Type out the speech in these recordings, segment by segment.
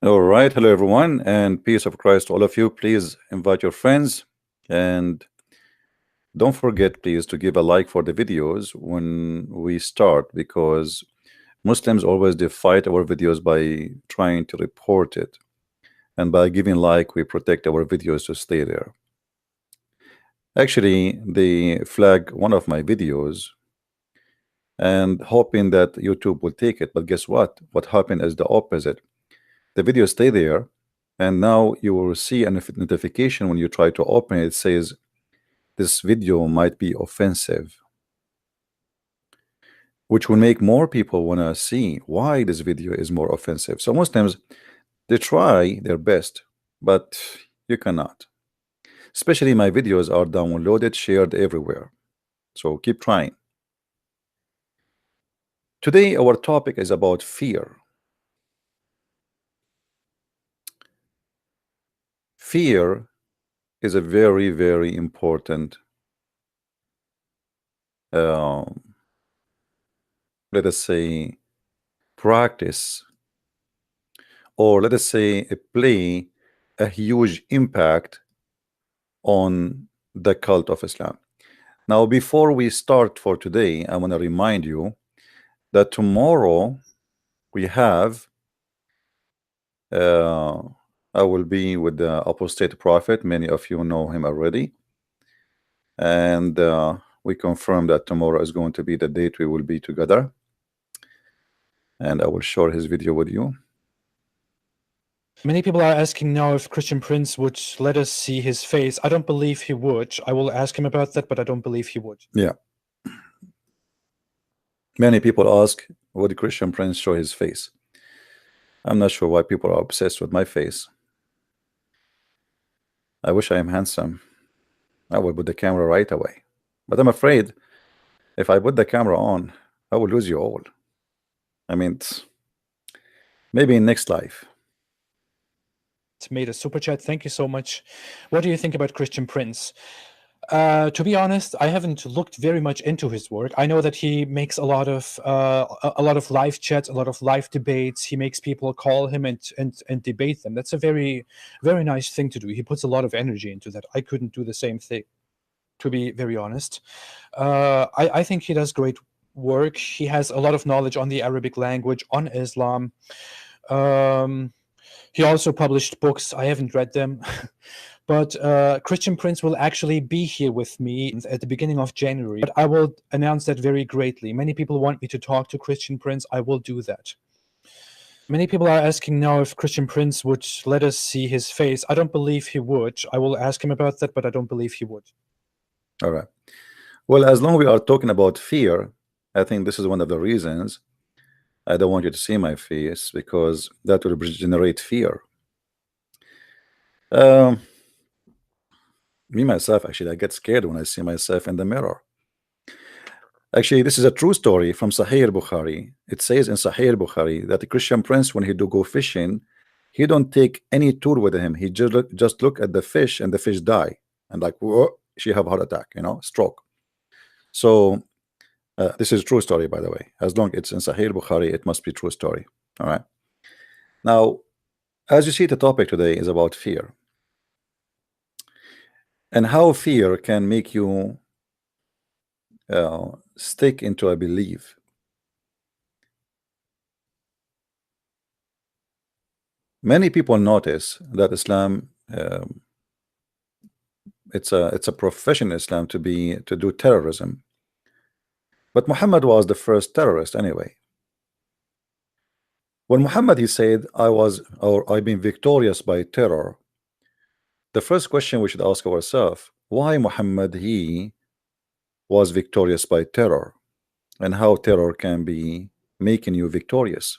All right, hello everyone, and peace of Christ to all of you. Please invite your friends, and don't forget, please, to give a like for the videos when we start, because Muslims always they fight our videos by trying to report it, and by giving like we protect our videos to stay there. Actually, they flag one of my videos and hoping that YouTube will take it, but guess what? What happened is the opposite. The video stay there, and now you will see a notification when you try to open it. It says this video might be offensive, which will make more people want to see why this video is more offensive. So Muslims, they try their best, but you cannot. Especially my videos are downloaded, shared everywhere. So keep trying. Today our topic is about fear. Fear is a very, very important let us say practice, or let us say play a huge impact on the cult of Islam. Now, before we start for today, I want to remind you that tomorrow we have I will be with the apostate prophet. Many of you know him already, and we confirm that tomorrow is going to be the date we will be together, and I will share his video with you. Many people are asking now if Christian Prince would let us see his face. I don't believe he would. I will ask him about that, but I don't believe he would. Yeah. Many people ask, would Christian Prince show his face? I'm not sure why people are obsessed with my face. I wish I am handsome. I would put the camera right away. But I'm afraid if I put the camera on, I will lose you all. I mean, maybe in next life. It's made a super chat. Thank you so much. What do you think about Christian Prince? To be honest, I haven't looked very much into his work. I know that he makes a lot of live chats, a lot of live debates. He makes people call him and debate them. That's a very, very nice thing to do. He puts a lot of energy into that. I couldn't do the same thing, to be very honest. I think he does great work. He has a lot of knowledge on the Arabic language, on Islam. He also published books. I haven't read them. But Christian Prince will actually be here with me at the beginning of January. But I will announce that very greatly. Many people want me to talk to Christian Prince. I will do that. Many people are asking now if Christian Prince would let us see his face. I don't believe he would. I will ask him about that, but I don't believe he would. All right. Well, as long as we are talking about fear, I think this is one of the reasons I don't want you to see my face, because that will generate fear. Me myself, actually, I get scared when I see myself in the mirror. Actually, this is a true story from Sahih Bukhari. It says in Sahih Bukhari that the Christian Prince, when he do go fishing, he don't take any tool with him. He just look at the fish, and the fish die, and like, whoa, she have heart attack, stroke. So this is a true story, by the way. As long as it's in Sahih Bukhari, it must be true story. All right. Now, as you see, the topic today is about fear, and how fear can make you stick into a belief. Many people notice that Islam, it's a profession in Islam to do terrorism, but Muhammad was the first terrorist anyway. When Muhammad he said, I've been victorious by terror, the first question we should ask ourselves, why Muhammad he was victorious by terror, and how terror can be making you victorious.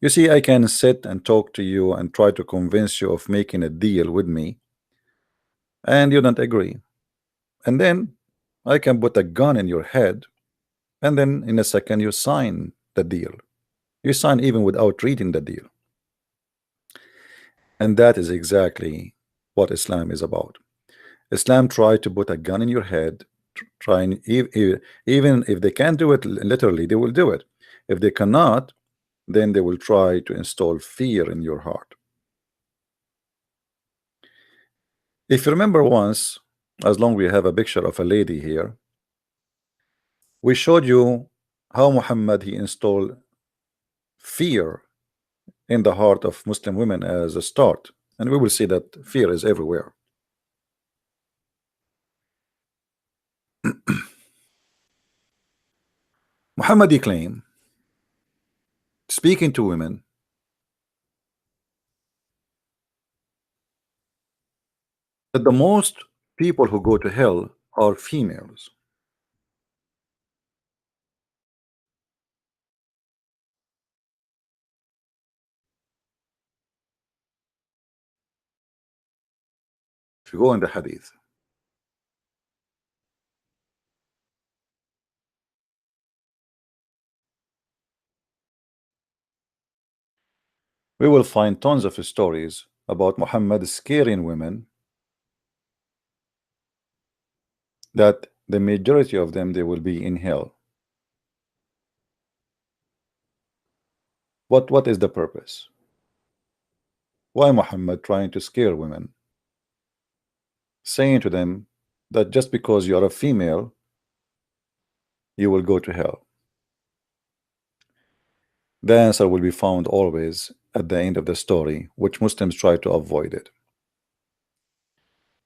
You see, I can sit and talk to you and try to convince you of making a deal with me, and you don't agree, and then I can put a gun in your head, and then in a second you sign the deal. You sign even without reading the deal. And that is exactly what Islam is about. Islam tried to put a gun in your head trying, even if they can't do it literally, they will do it. If they cannot, then they will try to install fear in your heart. If you remember once, as long we have a picture of a lady here, we showed you how Muhammad he installed fear in the heart of Muslim women as a start, and we will see that fear is everywhere. Muhammad he claimed, speaking to women, that the most people who go to hell are females. If you go in the hadith, we will find tons of stories about Muhammad scaring women, that the majority of them they will be in hell. What is the purpose? Why Muhammad trying to scare women, saying to them that just because you are a female you will go to hell? The answer will be found always at the end of the story, which Muslims try to avoid it.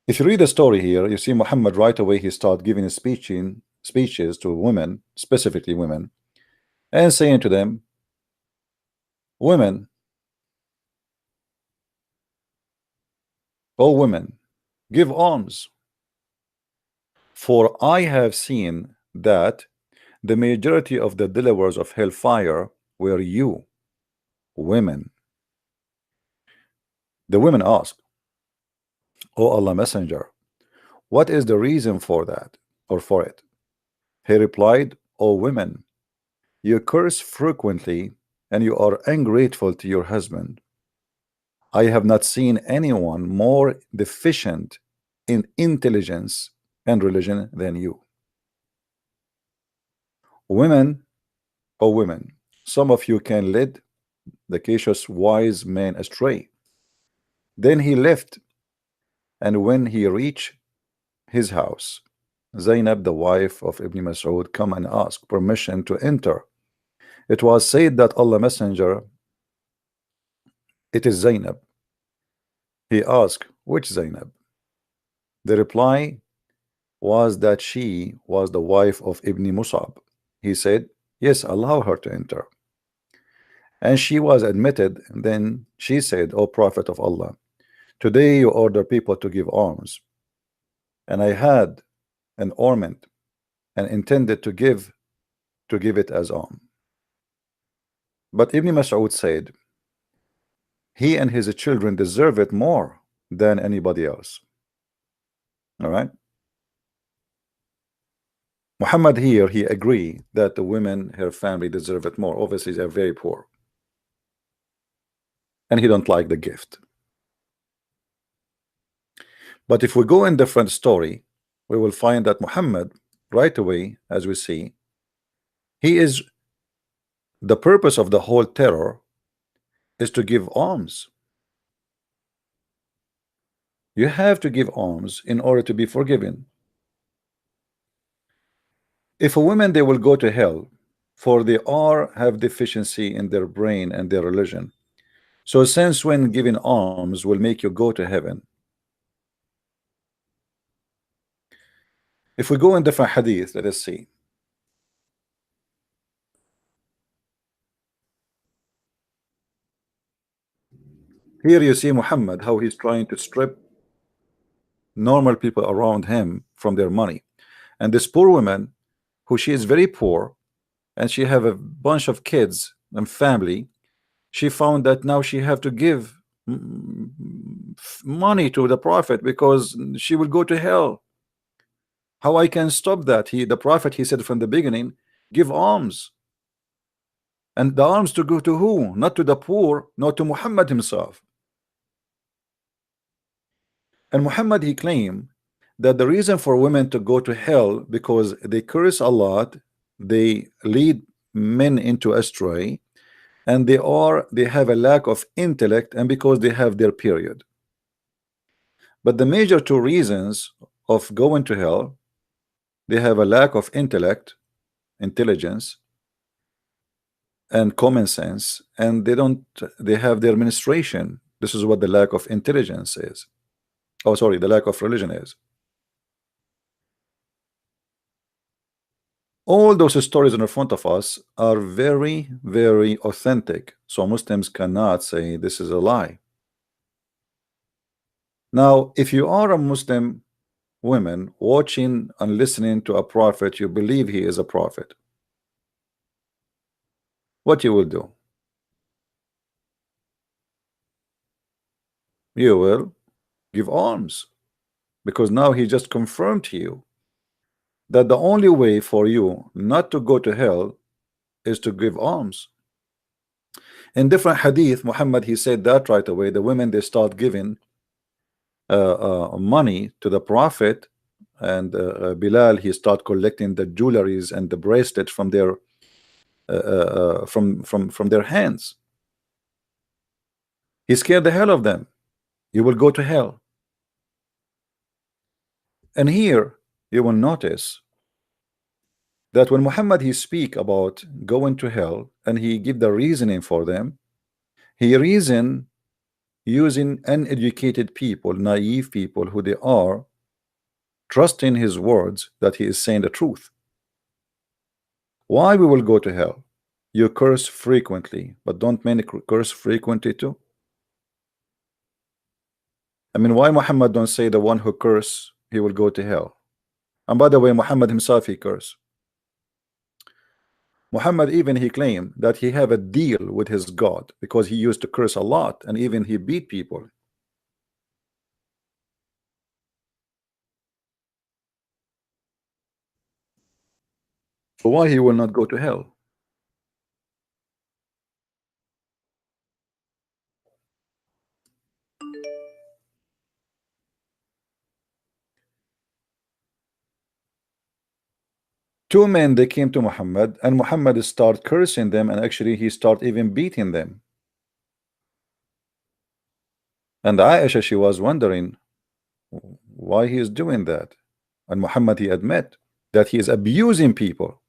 If you read the story here, you see Muhammad right away he start giving speeches to women, specifically women, and saying to them, women, oh women, give alms, for I have seen that the majority of the dwellers of hellfire were you, women. The women asked, O Allah Messenger, what is the reason for that, or for it? He replied, O women, you curse frequently and you are ungrateful to your husband. I have not seen anyone more deficient in intelligence and religion than you. Women, O women, some of you can lead the cautious wise man astray. Then he left, and when he reached his house, Zainab, the wife of Ibn Mas'ud, come and ask permission to enter. It was said that Allah Messenger, it is Zainab. He asked, which Zainab? The reply was that she was the wife of Ibn Musab. He said, yes, allow her to enter. And she was admitted. Then she said, O Prophet of Allah, today you order people to give alms, and I had an ornament and intended to give it as alms. But Ibn Mas'ud said, he and his children deserve it more than anybody else. All right. Muhammad here, he agreed that the women, her family, deserve it more. Obviously, they're very poor, and he don't like the gift. But if we go in different story, we will find that Muhammad, right away, as we see, he is the purpose of the whole terror is to give alms. You have to give alms in order to be forgiven. If a woman they will go to hell, for they are have deficiency in their brain and their religion. So since when giving alms will make you go to heaven? If we go in different hadith, let us see. Here you see Muhammad, how he's trying to strip normal people around him from their money. And this poor woman, who she is very poor, and she have a bunch of kids and family, she found that now she have to give money to the Prophet because she will go to hell. How I can stop that? The Prophet, he said from the beginning, give alms. And the alms to go to who? Not to the poor, not to Muhammad himself. And Muhammad, he claimed that the reason for women to go to hell because they curse a lot, they lead men into astray, and they have a lack of intellect, and because they have their period. But the major two reasons of going to hell, they have a lack of intelligence and common sense, and they have their menstruation. This is what the lack of intelligence is. Oh, sorry, the lack of religion is. All those stories in front of us are very, very authentic. So Muslims cannot say this is a lie. Now, if you are a Muslim woman watching and listening to a prophet, you believe he is a prophet, what you will do? You will give alms, because now he just confirmed to you that the only way for you not to go to hell is to give alms. In different hadith, Muhammad, he said that right away. The women, they start giving money to the prophet, and Bilal, he start collecting the jewelries and the bracelets from their from their hands. He scared the hell of them. You will go to hell. And here you will notice that when Muhammad he speak about going to hell and he give the reasoning for them, he reason using uneducated people, naive people who they are, trusting his words that he is saying the truth. Why we will go to hell? You curse frequently, but don't many curse frequently too? I mean, why Muhammad don't say the one who curse he will go to hell? And by the way, Muhammad himself, he curse. Muhammad even he claimed that he have a deal with his God because he used to curse a lot, and even he beat people. So why he will not go to hell? Two men, they came to Muhammad, and Muhammad start cursing them, and actually he start even beating them. And Aisha, she was wondering why he is doing that. And Muhammad, he admit that he is abusing people.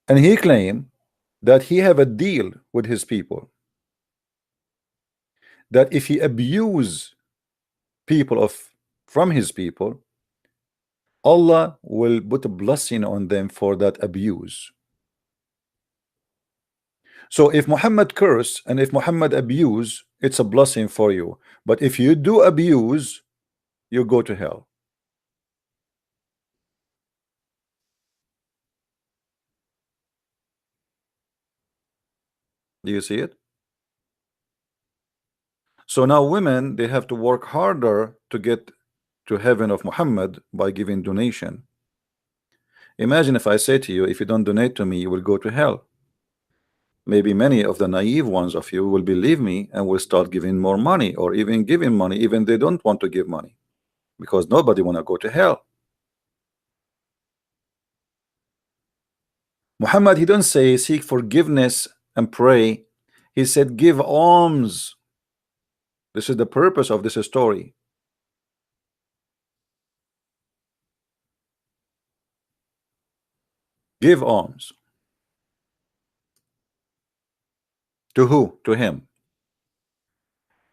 And he claimed that he have a deal with his people, that if he abuse people from his people, Allah will put a blessing on them for that abuse. So if Muhammad curse and if Muhammad abuse, it's a blessing for you. But if you do abuse, you go to hell. Do you see it? So now women, they have to work harder to get to heaven of Muhammad by giving donation. Imagine if I say to you, if you don't donate to me, you will go to hell. Maybe many of the naive ones of you will believe me and will start giving more money, or even giving money even they don't want to give money, because nobody want to go to hell. Muhammad, he don't say seek forgiveness and pray. He said give alms. This is the purpose of this story. Give alms. To who? To him.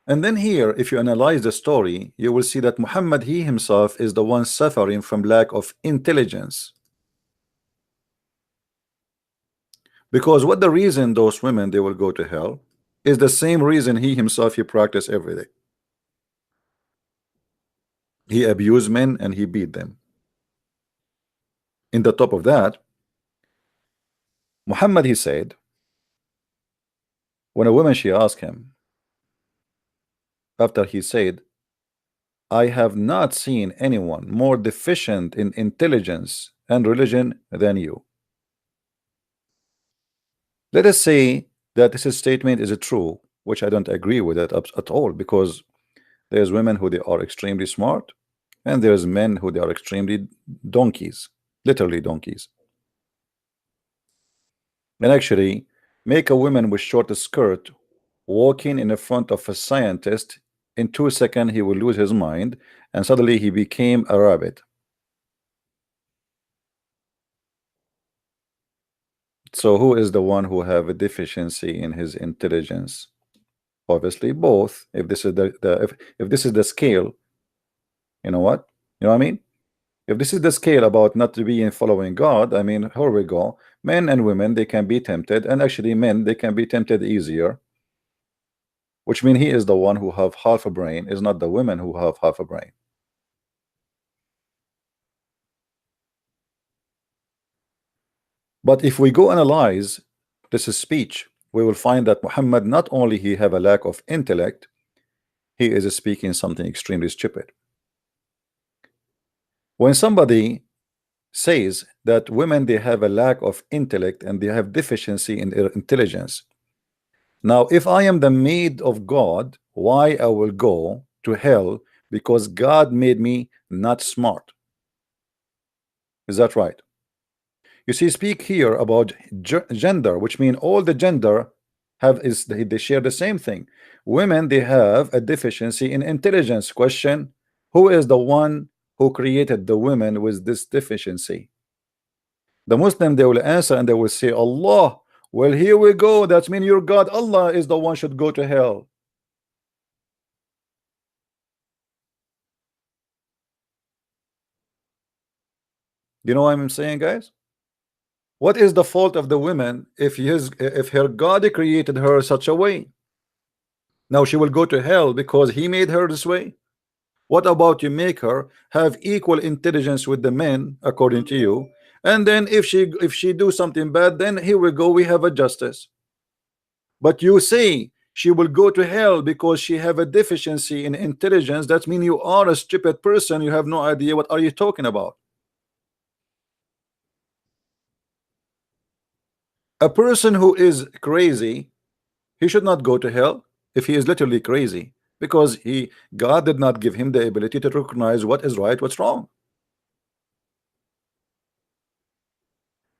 And then here, if you analyze the story, you will see that Muhammad, he himself is the one suffering from lack of intelligence. Because what the reason those women, they will go to hell, is the same reason he himself, he practiced every day. He abused men and he beat them. In the top of that, Muhammad, he said, when a woman, she asked him, after he said, I have not seen anyone more deficient in intelligence and religion than you. Let us say that this statement is true, which I don't agree with it at all, because there's women who they are extremely smart, and there's men who they are extremely donkeys, literally donkeys. And actually, make a woman with short skirt walking in the front of a scientist, in 2 seconds he will lose his mind, and suddenly he became a rabbit. So who is the one who have a deficiency in his intelligence? Obviously both. If this is if this is the scale, you know what? You know what I mean? If this is the scale about not to be in following God, I mean, here we go. Men and women, they can be tempted, and actually men, they can be tempted easier, which means he is the one who have half a brain, is not the women who have half a brain. But if we go analyze this speech, we will find that Muhammad, not only he have a lack of intellect, he is speaking something extremely stupid. When somebody says that women, they have a lack of intellect and they have deficiency in their intelligence, now if I am the maid of God, why I will go to hell because God made me not smart? Is that right? You see, speak here about gender, which means all the gender they share the same thing. Women, they have a deficiency in intelligence. Question: who is the one who created the women with this deficiency? The Muslim, they will answer and they will say, Allah. Well, here we go. That means your God, Allah, is the one should go to hell. You know what I'm saying, guys? What is the fault of the women if her God created her such a way? Now she will go to hell because he made her this way. What about you make her have equal intelligence with the men according to you, and then if she do something bad, then here we go, we have a justice. But you say she will go to hell because she have a deficiency in intelligence. That means you are a stupid person. You have no idea what are you talking about. A person who is crazy, he should not go to hell if he is literally crazy, because God did not give him the ability to recognize what is right, what's wrong.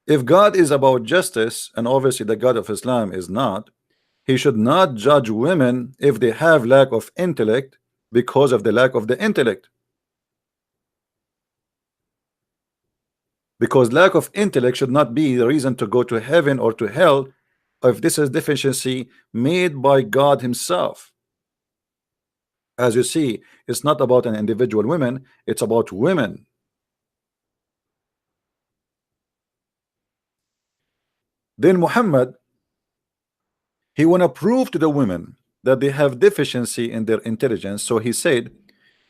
If God is about justice, and obviously the God of Islam is not, he should not judge women if they have lack of intellect because of the lack of the intellect. Because lack of intellect should not be the reason to go to heaven or to hell if this is deficiency made by God himself. As you see, it's not about an individual woman, it's about women. Then Muhammad, he want to prove to the women that they have deficiency in their intelligence. So he said,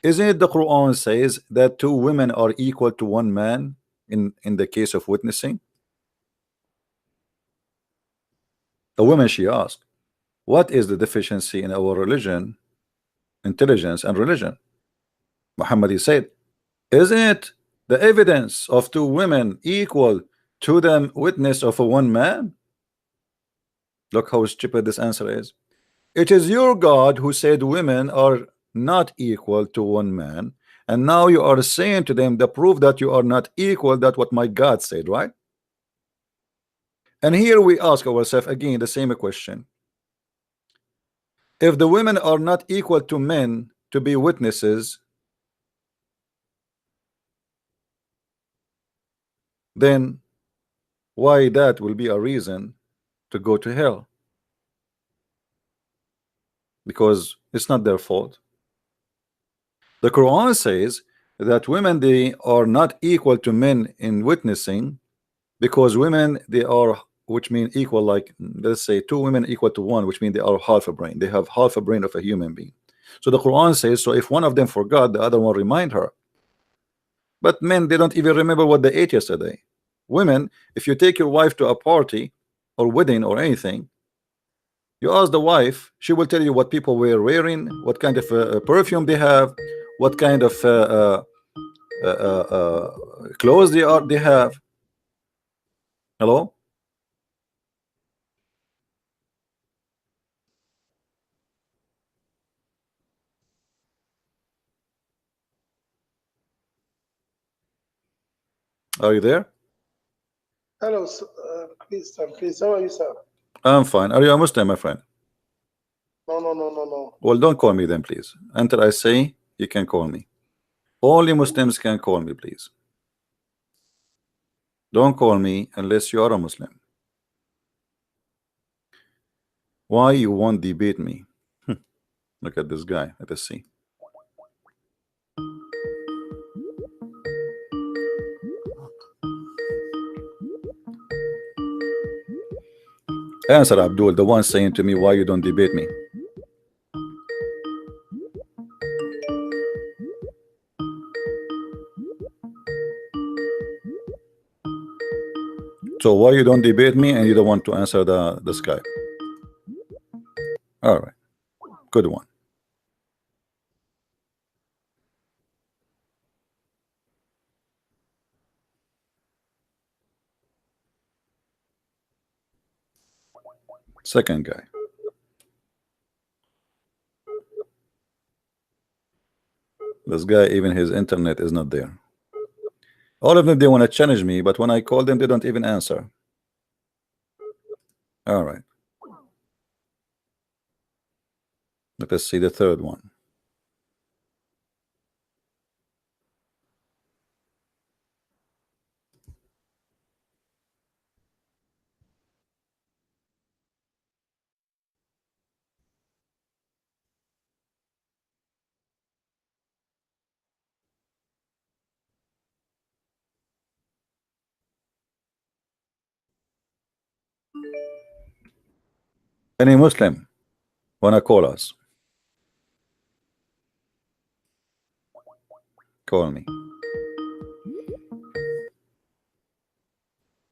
isn't it the Quran says that 2 women are equal to 1 man in the case of witnessing? The woman, she asked, what is the deficiency in our religion, intelligence and religion? Muhammad, he said, isn't it the evidence of 2 women equal to the witness of a 1 man? Look how stupid this answer is. It is your God who said women are not equal to 1 man, and now you are saying to them the proof that you are not equal, that what my God said, right? And here we ask ourselves again the same question. If the women are not equal to men to be witnesses, then why that will be a reason to go to hell? Because it's not their fault. The Quran says that women, they are not equal to men in witnessing, because women, they are, which mean equal, like let's say 2 women equal to 1, which means they are half a brain. They have half a brain of a human being. So the Quran says, so if one of them forgot, the other one remind her. But men, they don't even remember what they ate yesterday. Women, if you take your wife to a party or wedding or anything, you ask the wife, she will tell you what people were wearing, what kind of perfume they have, what kind of clothes they have. Hello? Are you there? Hello, please, sir. Please, how are you, sir? I'm fine. Are you a Muslim, my friend? No, no, no, no, no. Well, don't call me then, please. Until I say you can call me. Only Muslims can call me, please. Don't call me unless you are a Muslim. Why you won't debate me? Look at this guy. Let us see. Answer, Abdul, the one saying to me, why you don't debate me? So why you don't debate me and you don't want to answer the Skype? All right, good one. Second guy. This guy, even his internet is not there. All of them, they want to challenge me, but when I call them, they don't even answer. All right. Let us see the third one. Any Muslim wanna call us? Call me.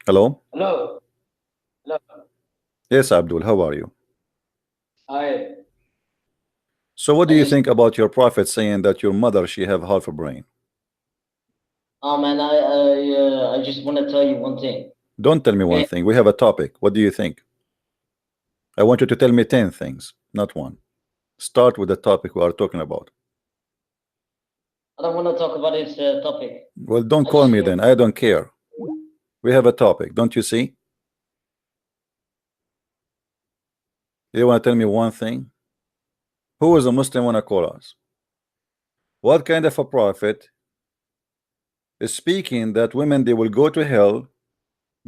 Hello? Hello. Hello. Yes, Abdul, how are you? Hi. So what do I you just think about your prophet saying that your mother, she have half a brain? man, I just want to tell you one thing. Don't tell me one Okay? thing. We have a topic. What do you think? I want you to tell me 10 things, not one. Start with the topic we are talking about. I don't want to talk about this topic. Well, don't I call just me then. I don't care. We have a topic. Don't you see? You want to tell me one thing? Who is a Muslim want to call us? What kind of a prophet is speaking that women, they will go to hell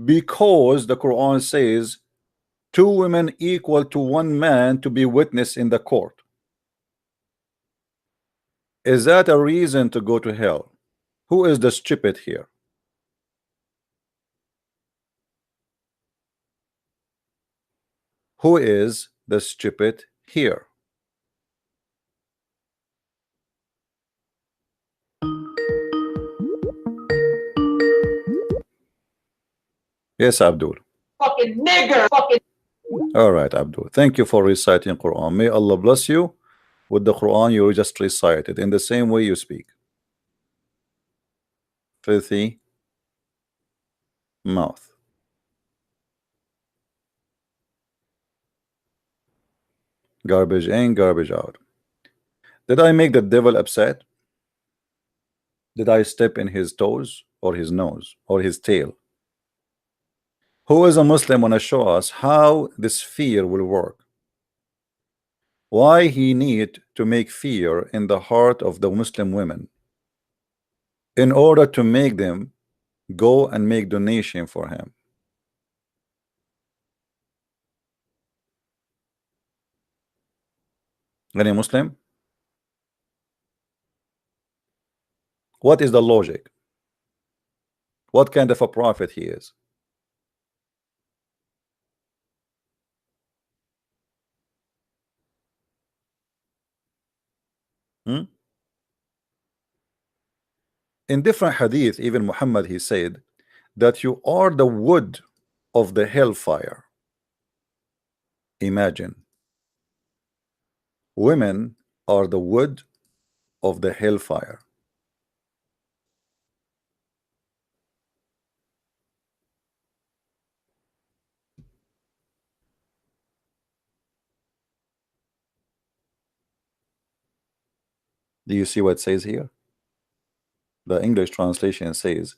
because the Quran says 2 women equal to 1 man to be witness in the court? Is that a reason to go to hell? Who is the stupid here? Who is the stupid here? Yes, Abdul. fucking nigger. Fucking. All right, Abdul. Thank you for reciting Quran. May Allah bless you with the Quran you just recited in the same way you speak. Filthy mouth. Garbage in, garbage out. Did I make the devil upset? Did I step in his toes or his nose or his tail? Who is a Muslim want to show us how this fear will work? Why he need to make fear in the heart of the Muslim women in order to make them go and make donation for him? Any Muslim? What is the logic? What kind of a prophet he is? Hmm? In different hadith, even Muhammad, he said that you are the wood of the hellfire. Imagine, women are the wood of the hellfire. Do you see what it says here? The English translation says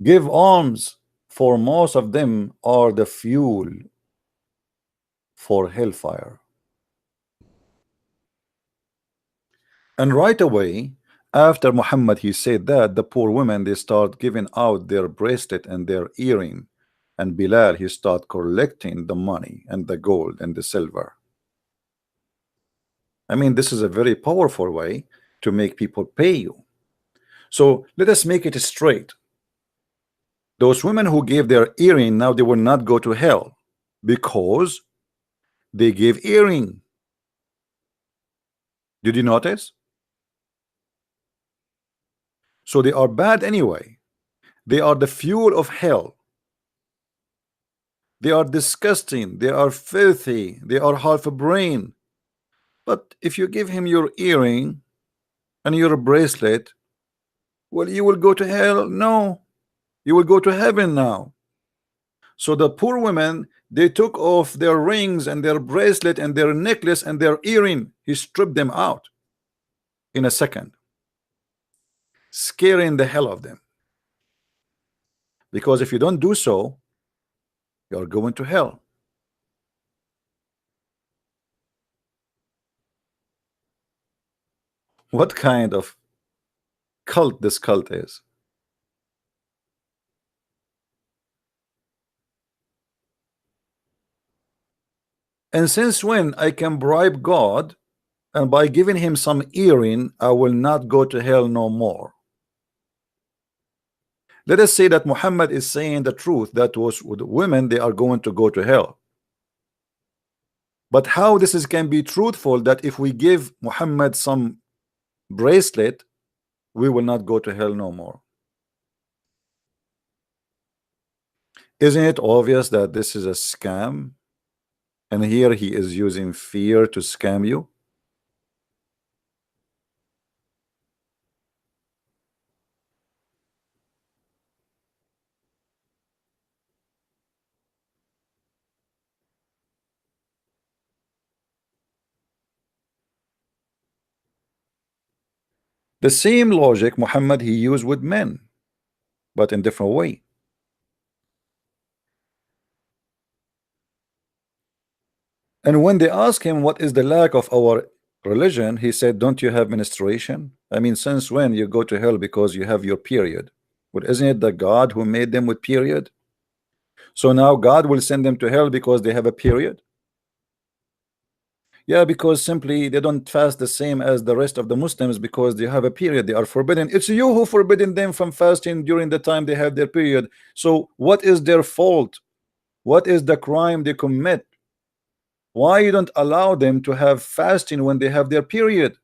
give alms, for most of them are the fuel for hellfire. And right away after Muhammad he said that, the poor women, they start giving out their bracelet and their earring, and Bilal, he start collecting the money and the gold and the silver. I mean, this is a very powerful way to make people pay you. So let us make it straight. Those women who gave their earring, now they will not go to hell because they gave earring. Did you notice? So they are bad anyway. They are the fuel of hell. They are disgusting. They are filthy. They are half a brain. But if you give him your earring and your bracelet, well, you will go to hell? No, you will go to heaven now. So the poor women, they took off their rings and their bracelet and their necklace and their earring. He stripped them out in a second, scaring the hell of them. Because if you don't do so, you're going to hell. What kind of cult this cult is? And since when I can bribe God, and by giving him some earring I will not go to hell no more? Let us say that Muhammad is saying the truth, that was with women, they are going to go to hell. But how this is can be truthful, that if we give Muhammad some bracelet, we will not go to hell no more? Isn't it obvious that this is a scam? And here he is using fear to scam you. The same logic Muhammad he used with men, but in different way. And when they ask him what is the lack of our religion, he said, don't you have menstruation? I mean, since when you go to hell because you have your period? But isn't it the God who made them with period? So now God will send them to hell because they have a period? Yeah, because simply they don't fast the same as the rest of the Muslims because they have a period. They are forbidden. It's you who forbidden them from fasting during the time they have their period. So what is their fault? What is the crime they commit? Why you don't allow them to have fasting when they have their period?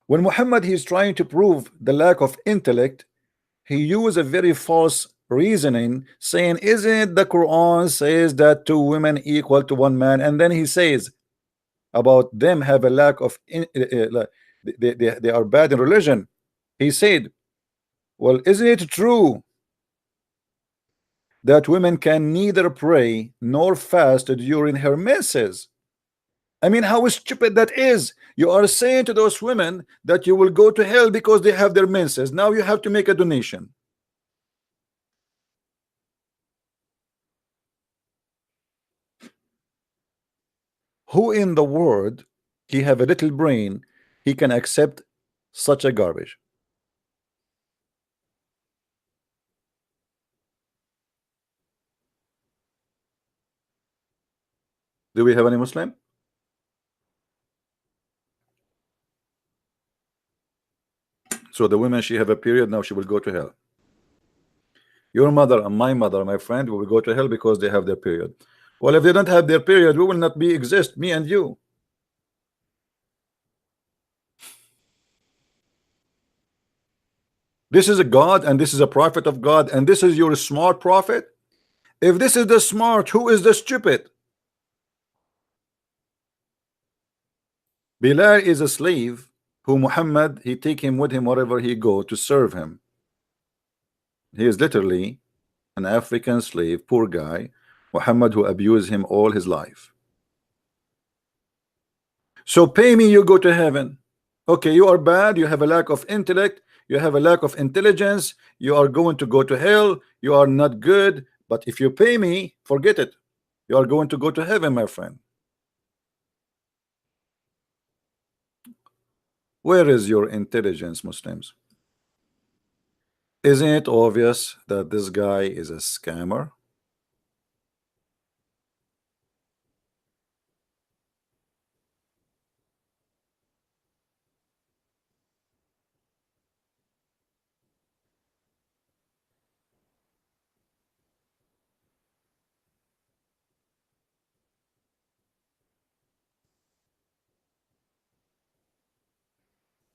When Muhammad he is trying to prove the lack of intellect, he used a very false reasoning, saying, isn't the Quran says that 2 women equal to 1 man? And then he says about them have a lack of they are bad in religion. He said, well, isn't it true that women can neither pray nor fast during her menses? I mean, how stupid that is. You are saying to those women that you will go to hell because they have their menses. Now you have to make a donation. Who in the world, he have a little brain, he can accept such a garbage? Do we have any Muslim? So the women, she have a period, now she will go to hell. Your mother and my mother, my friend, will go to hell because they have their period. Well, if they don't have their period, we will not be exist, me and you. This is a God and this is a prophet of God, and this is your smart prophet. If this is the smart, who is the stupid? Bilal is a slave who Muhammad he take him with him wherever he go to serve him. He is literally an African slave, poor guy, Muhammad who abused him all his life. So pay me, you go to heaven. Okay, you are bad, you have a lack of intellect, you have a lack of intelligence, you are going to go to hell, you are not good, but if you pay me, forget it. You are going to go to heaven, my friend. Where is your intelligence, Muslims? Isn't it obvious that this guy is a scammer?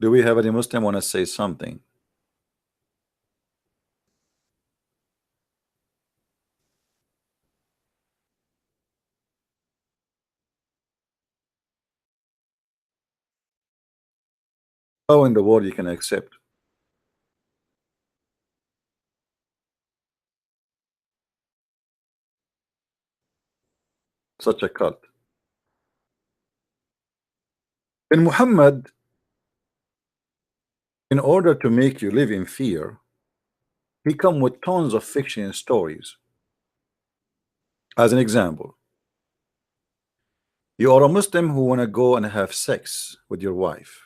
Do we have any Muslim want to say something? How in the world you can accept such a cult? In Muhammad, in order to make you live in fear, he come with tons of fiction stories. As an example, you are a Muslim who want to go and have sex with your wife.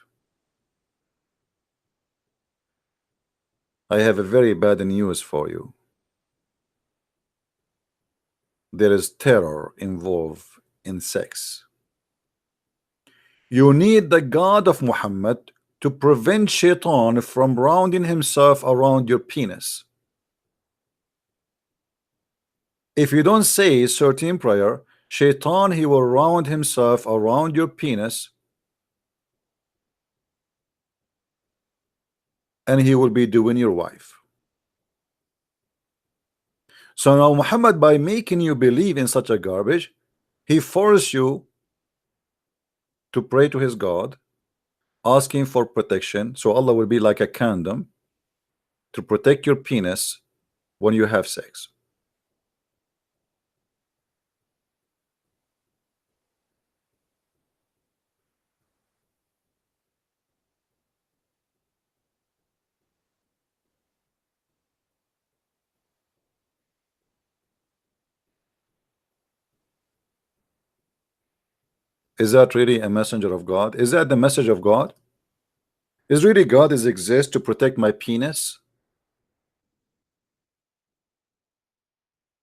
I have a very bad news for you. There is terror involved in sex. You need the God of Muhammad to prevent Shaitan from rounding himself around your penis. If you don't say certain prayer, Shaitan, he will round himself around your penis and he will be doing your wife. So now Muhammad, by making you believe in such a garbage, he forced you to pray to his God, asking for protection, so Allah will be like a condom to protect your penis when you have sex. Is that really a messenger of God? Is that the message of God? Is really God is exist to protect my penis?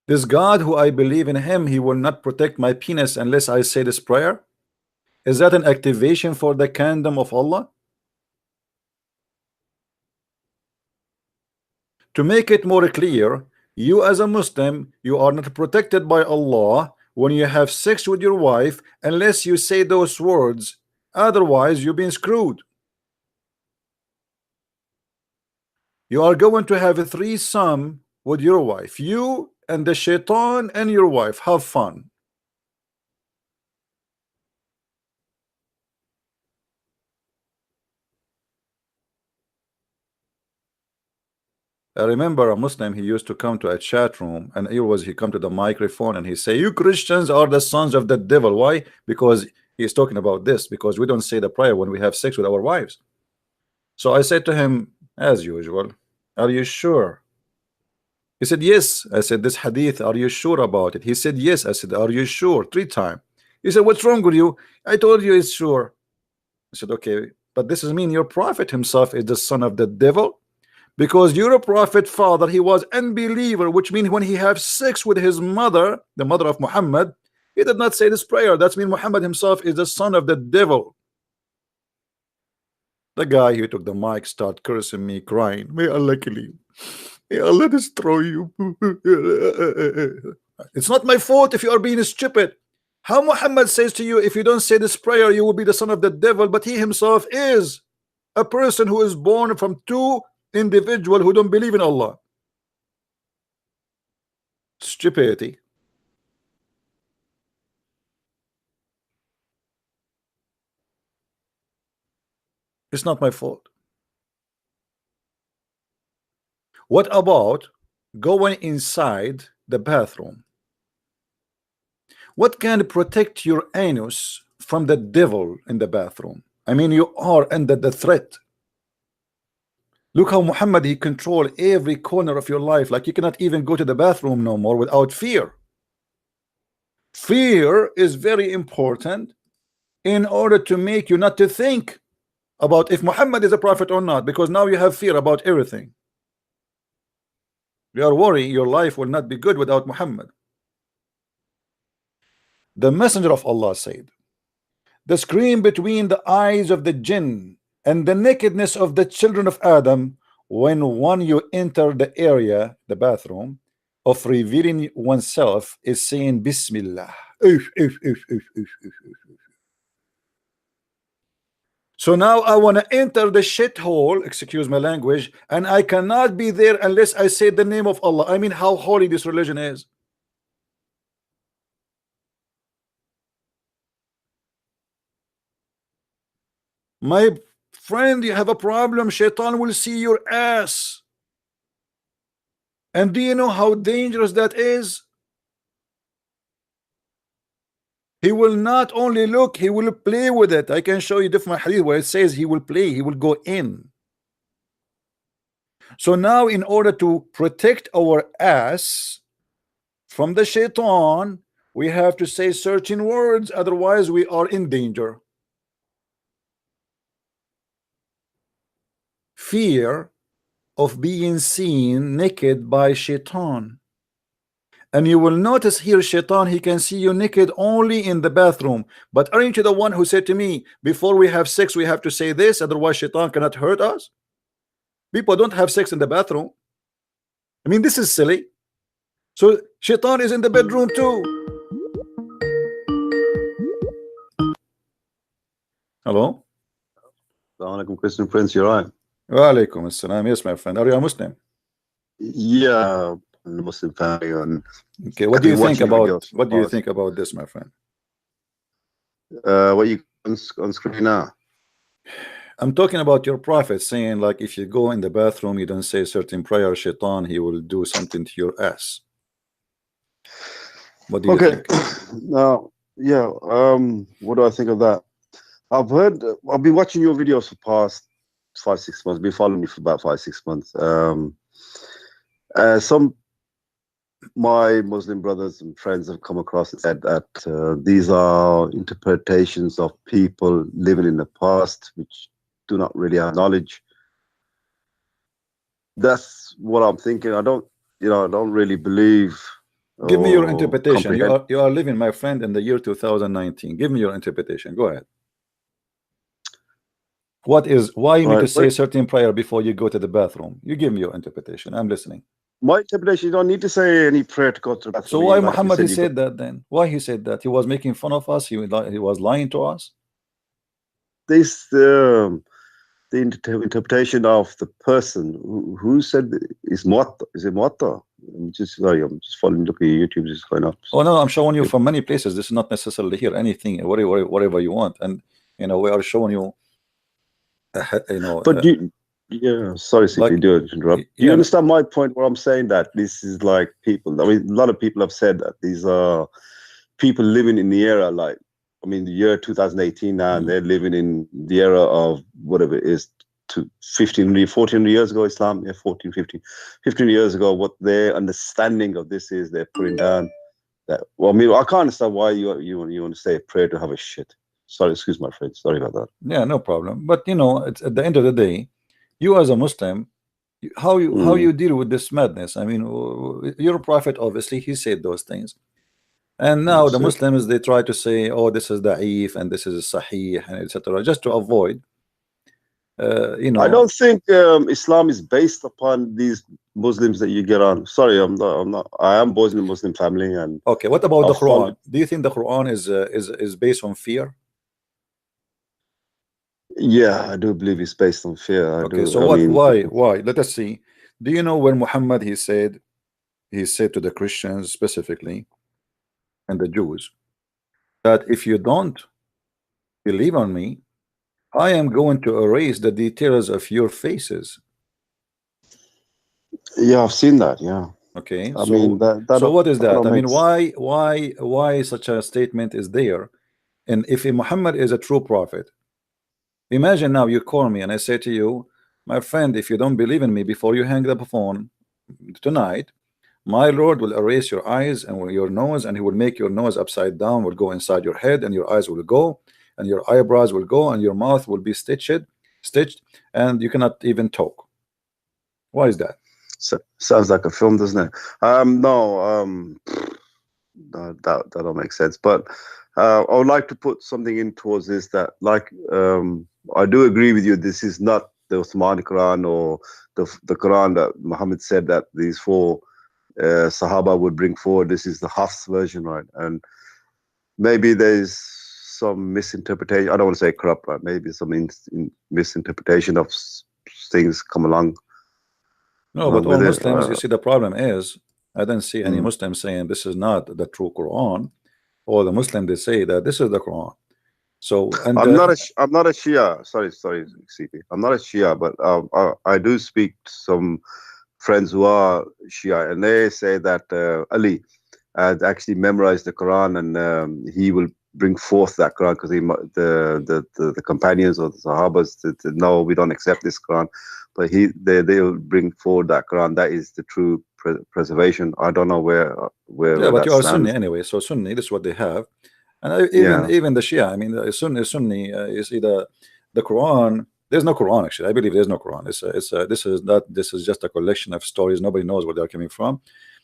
This God who I believe in him, he will not protect my penis unless I say this prayer? Is that an activation for the kingdom of Allah? To make it more clear, you as a Muslim, you are not protected by Allah when you have sex with your wife unless you say those words. Otherwise, you've been screwed. You are going to have a threesome with your wife. You and the Shaitan and your wife. Have fun. I remember a Muslim, he used to come to a chat room and he come to the microphone and he say, you Christians are the sons of the devil. Why? Because he's talking about this, because we don't say the prayer when we have sex with our wives. So I said to him, as usual, are you sure? He said, yes. I said, this hadith, are you sure about it? He said, yes. I said, are you sure? 3 times. He said, what's wrong with you? I told you it's sure. I said, okay, but this is mean your prophet himself is the son of the devil? Because your prophet father, he was unbeliever, which means when he have sex with his mother, the mother of Muhammad, he did not say this prayer. That's mean Muhammad himself is the son of the devil. The guy who took the mic start cursing me, crying, may Allah kill you, may Allah destroy you. It's not my fault if you are being stupid. How Muhammad says to you, if you don't say this prayer, you will be the son of the devil, but he himself is a person who is born from 2 individuals who don't believe in Allah. Stupidity. It's not my fault. What about going inside the bathroom What can protect your anus from the devil in the bathroom? I mean, you are under the threat. Look how Muhammad, he controlled every corner of your life. Like you cannot even go to the bathroom no more without fear. Fear is very important in order to make you not to think about if Muhammad is a prophet or not, because now you have fear about everything. You are worried your life will not be good without Muhammad. The messenger of Allah said, the screen between the eyes of the jinn and the nakedness of the children of Adam, when you enter the area, the bathroom, of revealing oneself is saying Bismillah. So now I want to enter the shithole, excuse my language, and I cannot be there unless I say the name of Allah. I mean, how holy this religion is. My friend, you have a problem. Shaitan will see your ass. And do you know how dangerous that is? He will not only look, he will play with it. I can show you different hadith where it says he will play, he will go in. So now in order to protect our ass from the shaitan, we have to say certain words, otherwise we are in danger. Fear of being seen naked by shaitan. And you will notice here, shaitan, he can see you naked only in the bathroom. But aren't you the one who said to me, before we have sex, we have to say this, otherwise shaitan cannot hurt us? People don't have sex in the bathroom. I mean, this is silly. So shaitan is in the bedroom too. Hello? Assalamu alaikum, Christian Prince, you're right. Wa alaikum assalam. Yes, my friend. Are you a Muslim? Yeah, in the Muslim family. And okay, what do you think about this, my friend? What you on screen now? I'm talking about your prophet saying, like, if you go in the bathroom, you don't say certain prayer, shaitan, he will do something to your ass. What do you think? Now, yeah, what do I think of that? I've been watching your videos for the past 5-6 months. Been following you for about 5-6 months. My Muslim brothers and friends have come across and said that these are interpretations of people living in the past which do not really have knowledge. That's what I'm thinking. I don't really believe. Give me your interpretation. You are living, my friend, in the year 2019. Give me your interpretation. Go ahead. Why you need to say certain prayer before you go to the bathroom? You give me your interpretation. I'm listening. My interpretation, you don't need to say any prayer to go to the bathroom. So why Muhammad he said that then? Why he said that? He was making fun of us? He was lying to us? This the interpretation of the person who said is Muwatta. Is it Muwatta? I'm just following, looking at YouTube, just going up. Oh no, I'm showing you from many places. This is not necessarily here. Anything, whatever you want, and we are showing you. But yeah, sorry, Sippy, do interrupt. Do you understand my point where I'm saying that this is like people? I mean, a lot of people have said that these are people living in the era, like, I mean, the year 2018 now, and they're living in the era of whatever it is, 14 years ago, Islam, 15 years ago, what their understanding of this is, they're putting down that. Well, I mean, I can't understand why you want to say a prayer to have a shit. Sorry, excuse my friend. Sorry about that. Yeah, no problem. But it's at the end of the day, you as a Muslim, how you deal with this madness? I mean, your prophet, obviously, he said those things, and now the Muslims, they try to say, oh, this is da'if and this is sahih and etc., just to avoid. I don't think Islam is based upon these Muslims that you get on. Sorry, I'm not. I am born in a Muslim family, and okay. What about the Quran? Do you think the Quran is based on fear? Yeah, I do believe it's based on fear. So why? Let us see. Do you know when Muhammad he said to the Christians specifically and the Jews that if you don't believe on me, I am going to erase the details of your faces. Yeah, I've seen that. Yeah. Okay, I so mean, so what is that? I mean, makes- why such a statement is there? And if Muhammad is a true prophet, imagine now you call me and I say to you, my friend, if you don't believe in me before you hang up the phone tonight, my Lord will erase your eyes and your nose, and he will make your nose upside down, will go inside your head, and your eyes will go, and your eyebrows will go, and your mouth will be stitched, and you cannot even talk. Why is that? sounds like a film, doesn't it? No, that don't make sense. But I would like to put something in towards this, that like I do agree with you. This is not the Uthmani Quran or the Quran that Muhammad said that these four Sahaba would bring forward. This is the Hafs version, right? And maybe there's some misinterpretation. I don't want to say corrupt, but maybe some misinterpretation of things come along. No, but all with it. Muslims, you see, the problem is I didn't see any Mm. Muslims saying this is not the true Quran. All the Muslims, they say that this is the Quran. So, and I'm not a Shia. Sorry, CP. I'm not a Shia, but I do speak to some friends who are Shia, and they say that Ali had actually memorized the Quran, and he will bring forth that Quran, because the companions or the Sahabas no, we don't accept this Quran, but they will bring forward that Quran. That is the true preservation. I don't know where yeah, but that you are stands. Sunni anyway, so Sunni, this is what they have. And even the Shia, I mean, the Sunni, you see the Quran. There's no Quran, actually. I believe there's no Quran. This is just a collection of stories. Nobody knows where they're coming from.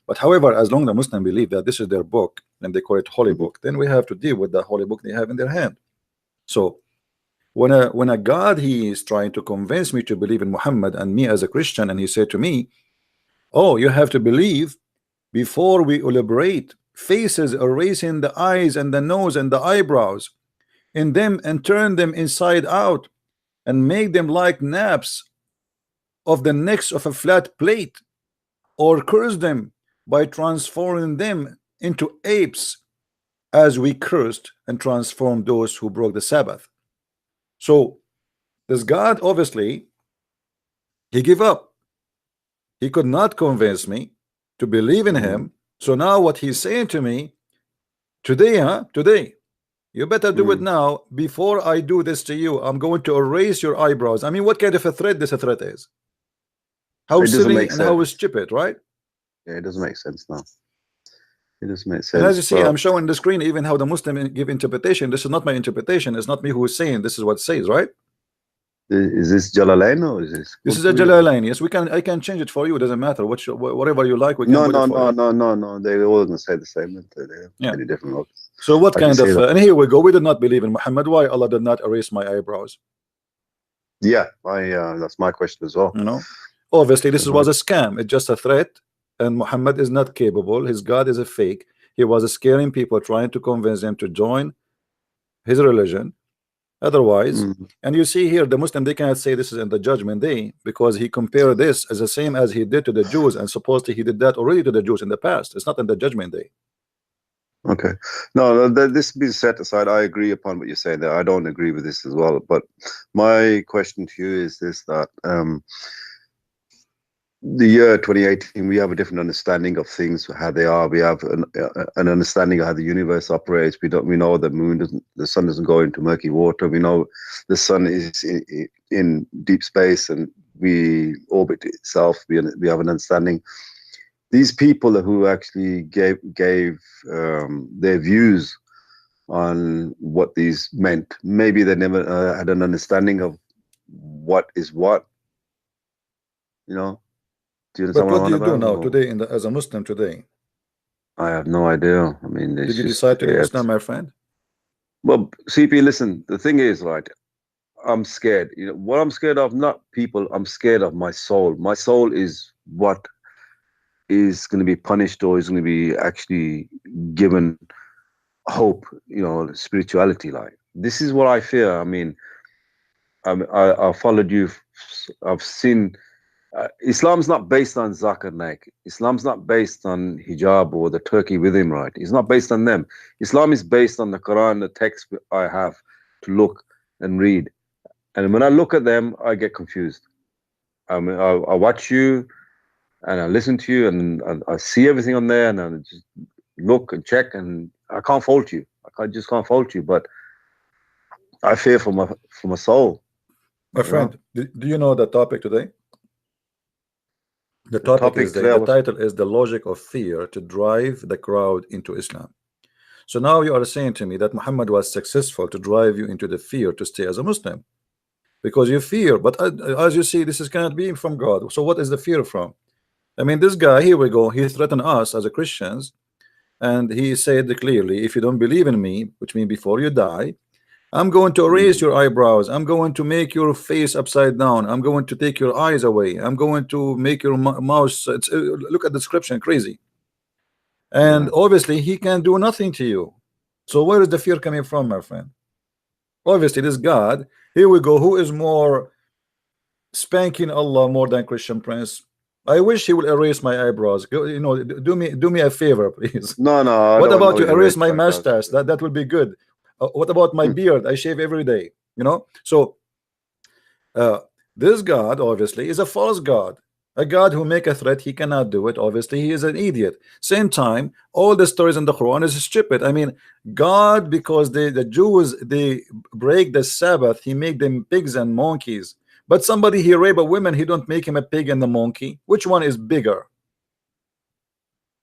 But however, as long as the Muslims believe that this is their book and they call it holy book, then we have to deal with the holy book they have in their hand. So when a God, he is trying to convince me to believe in Muhammad and me as a Christian, and he said to me, oh, you have to believe before we elaborate faces, erasing the eyes and the nose and the eyebrows in them, and turn them inside out and make them like naps of the necks of a flat plate, or curse them by transforming them into apes, as we cursed and transformed those who broke the Sabbath. So this God, obviously, he gave up. He could not convince me to believe in him. So now what he's saying to me today, today, you better do it now before I do this to you. I'm going to erase your eyebrows. I mean, what kind of a threat this threat is? How silly and how stupid, right? Yeah, it doesn't make sense now. It doesn't make sense. And as you see, I'm showing the screen even how the Muslim give interpretation. This is not my interpretation. It's not me who is saying this is what it says, right? Is this Jalalain or is this? This is a Jalalain. Yes, I can change it for you. It doesn't matter. Whatever you like, we can put it for you. No. They all gonna say the same. They're pretty different. So what kind of? And here we go. We did not believe in Muhammad. Why Allah did not erase my eyebrows? Yeah, that's my question as well. You know, obviously this was a scam. It's just a threat, and Muhammad is not capable. His God is a fake. He was scaring people, trying to convince them to join his religion. Otherwise, and you see here the Muslim, they cannot say this is in the judgment day, because he compared this as the same as he did to the Jews, and supposedly he did that already to the Jews in the past. It's not in the judgment day. Okay, no, this being set aside, I agree upon what you're saying there. I don't agree with this as well, but my question to you is this: that the year 2018, we have a different understanding of things, how they are. We have an understanding of how the universe operates. We know the sun doesn't go into murky water. We know the sun is in deep space and we orbit itself. We have an understanding. These people who actually gave their views on what these meant, maybe they never had an understanding of what is what, you know. But what do you do now today as a Muslim today? I have no idea. I mean, did you decide to be Muslim, my friend? Well, CP, listen. The thing is, right? I'm scared. You know what I'm scared of? Not people. I'm scared of my soul. My soul is what is going to be punished, or is going to be actually given hope. You know, spirituality. Like, this is what I fear. I mean, I followed you. I've seen. Islam's not based on Zakir Naik. Islam's not based on hijab or the Turkey with him, right? It's not based on them. Islam is based on the Quran, the text I have to look and read. And when I look at them, I get confused. I mean, I watch you, and I listen to you, and I see everything on there, and I just look and check, and I can't fault you. Just can't fault you, but I fear for my soul. My friend, do you know the topic today? The topic is the title is the logic of fear to drive the crowd into Islam. So now you are saying to me that Muhammad was successful to drive you into the fear to stay as a Muslim, because you fear. But as you see, this cannot be from God. So what is the fear from? I mean, this guy, here we go, he threatened us as a Christians, and he said clearly, if you don't believe in me, which means before you die, I'm going to erase your eyebrows, I'm going to make your face upside down, I'm going to take your eyes away, I'm going to make your mouth, look at the description, crazy. And obviously he can do nothing to you. So where is the fear coming from, my friend? Obviously this God, here we go, who is more spanking Allah more than Christian Prince? I wish he will erase my eyebrows. You know, do me a favor, please. No. What about you erase my mustache? That will be good. What about my beard? I shave every day. You know. So this God obviously is a false God, a God who make a threat. He cannot do it. Obviously, he is an idiot. Same time, all the stories in the Quran is stupid. I mean, God, because the Jews, they break the Sabbath, he make them pigs and monkeys. But somebody he rape a woman, he don't make him a pig and a monkey. Which one is bigger?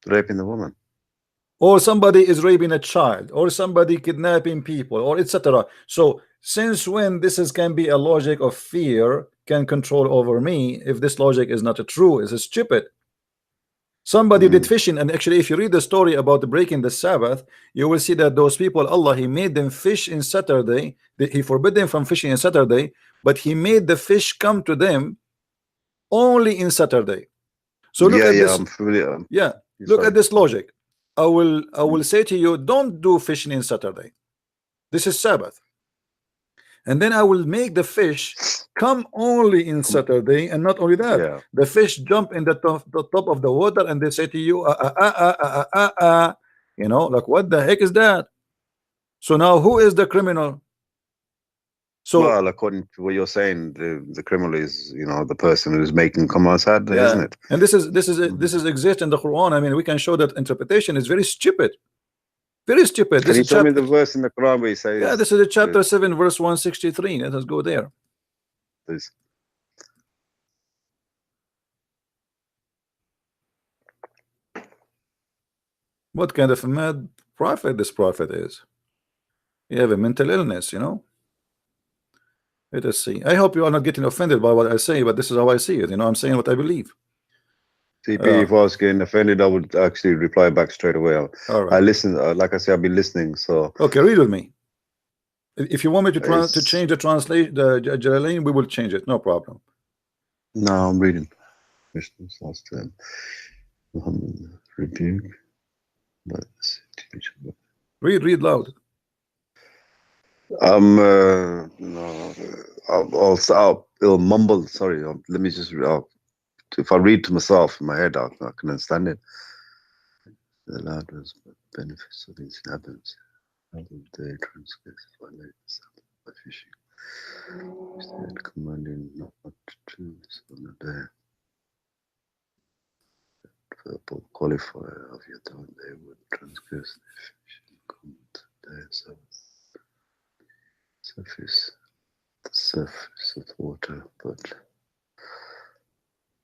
Raping the woman. Or somebody is raping a child, or somebody kidnapping people, or etc. So since when can be a logic of fear can control over me? If this logic is not true, it's stupid. Somebody did fishing, and actually if you read the story about breaking the Sabbath, you will see that those people, Allah, he made them fish in Saturday. He forbid them from fishing in Saturday, but he made the fish come to them only in Saturday. So look at this. I'm familiar. Look at this logic. I will say to you, don't do fishing in Saturday. This is Sabbath. And then I will make the fish come only in Saturday, and not only that, the fish jump in the top of the water, and they say to you, you know, like, what the heck is that? So now who is the criminal? So, well, according to what you're saying, the criminal is, you know, the person who's making come outside, isn't it? And this is exist in the Quran. I mean, we can show that interpretation is very stupid. Very stupid. Can you tell me the verse in the Quran where he says? Yeah, this is chapter 7, verse 163. Let us go there. Please. What kind of a mad prophet this prophet is? You have a mental illness, you know. Let us see. I hope you are not getting offended by what I say, but this is how I see it. You know, I'm saying what I believe. CP, if I was getting offended, I would actually reply back straight away. All right. I listen, like I said, I've been listening. So okay, read with me. If you want me to change the translation, the Jalalain, we will change it. No problem. No, I'm reading. Last time, Muhammad rebuke. Read loud. No, I'll mumble. Sorry, let me just. If I read to myself in my head, I can understand it. The Lord was benefits of his inhabitants. How would they transgress by fishing? Instead, commanding not to do this on the day. Verbal qualifier of your time, they would transgress the fishing command day surface, the surface of water,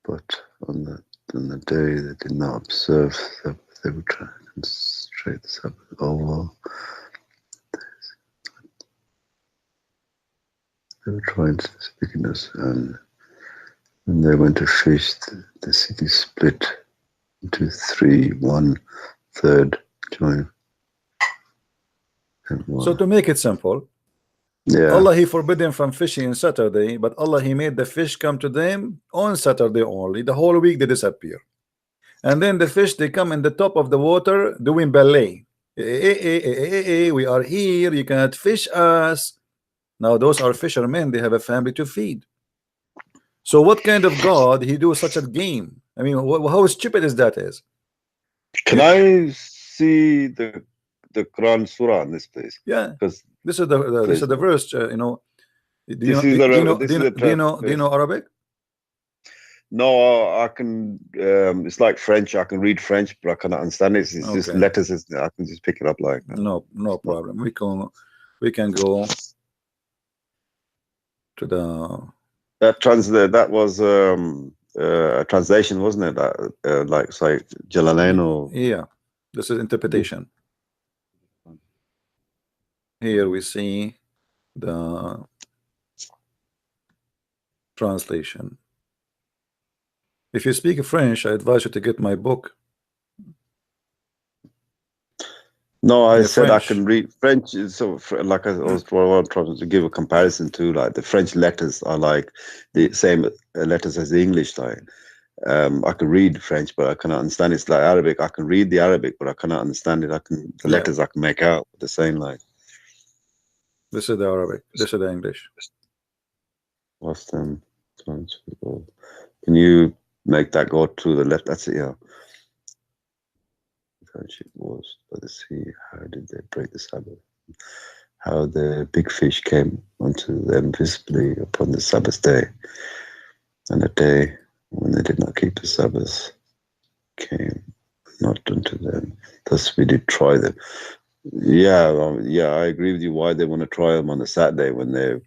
but on the day they did not observe, they would try to concentrate the Sabbath. They were trying to wickedness, and when they went to fish, the city split into three, 1/3 join. So to make it simple, Allah, he forbid them from fishing on Saturday, but Allah, he made the fish come to them on Saturday only. The whole week they disappear, and then the fish, they come in the top of the water doing ballet. We are here, you cannot fish us. Now those are fishermen, they have a family to feed. So what kind of God he do such a game? I mean, how stupid is that is? Can I see the Quran surah in this place? Yeah, because this is the verse. You know, do you know Arabic? No, I can. It's like French. I can read French, but I cannot understand it. It's just Okay. letters. I can just pick it up like that. No problem. We can go to the That was a translation, wasn't it? That like say Jalalain or yeah. This is interpretation. Here we see the translation. If you speak French, I advise you to get my book. No, I Yeah, said French. I can read French. So, like I was trying to give a comparison to, like the French letters are like the same letters as the English. Like, I can read French, but I cannot understand it. It's like Arabic. I can read the Arabic, but I cannot understand it. The Yeah. letters I can make out the same. Like, This is the Arabic. This is the English. what's them? Can you make that go to the left? That's it. Yeah. It was by the sea. How did they break the Sabbath? How the big fish came unto them visibly upon the Sabbath day, and a day when they did not keep the Sabbath came not unto them. Thus we did try them. Yeah, I agree with you. Why they want to try them on the Saturday when they,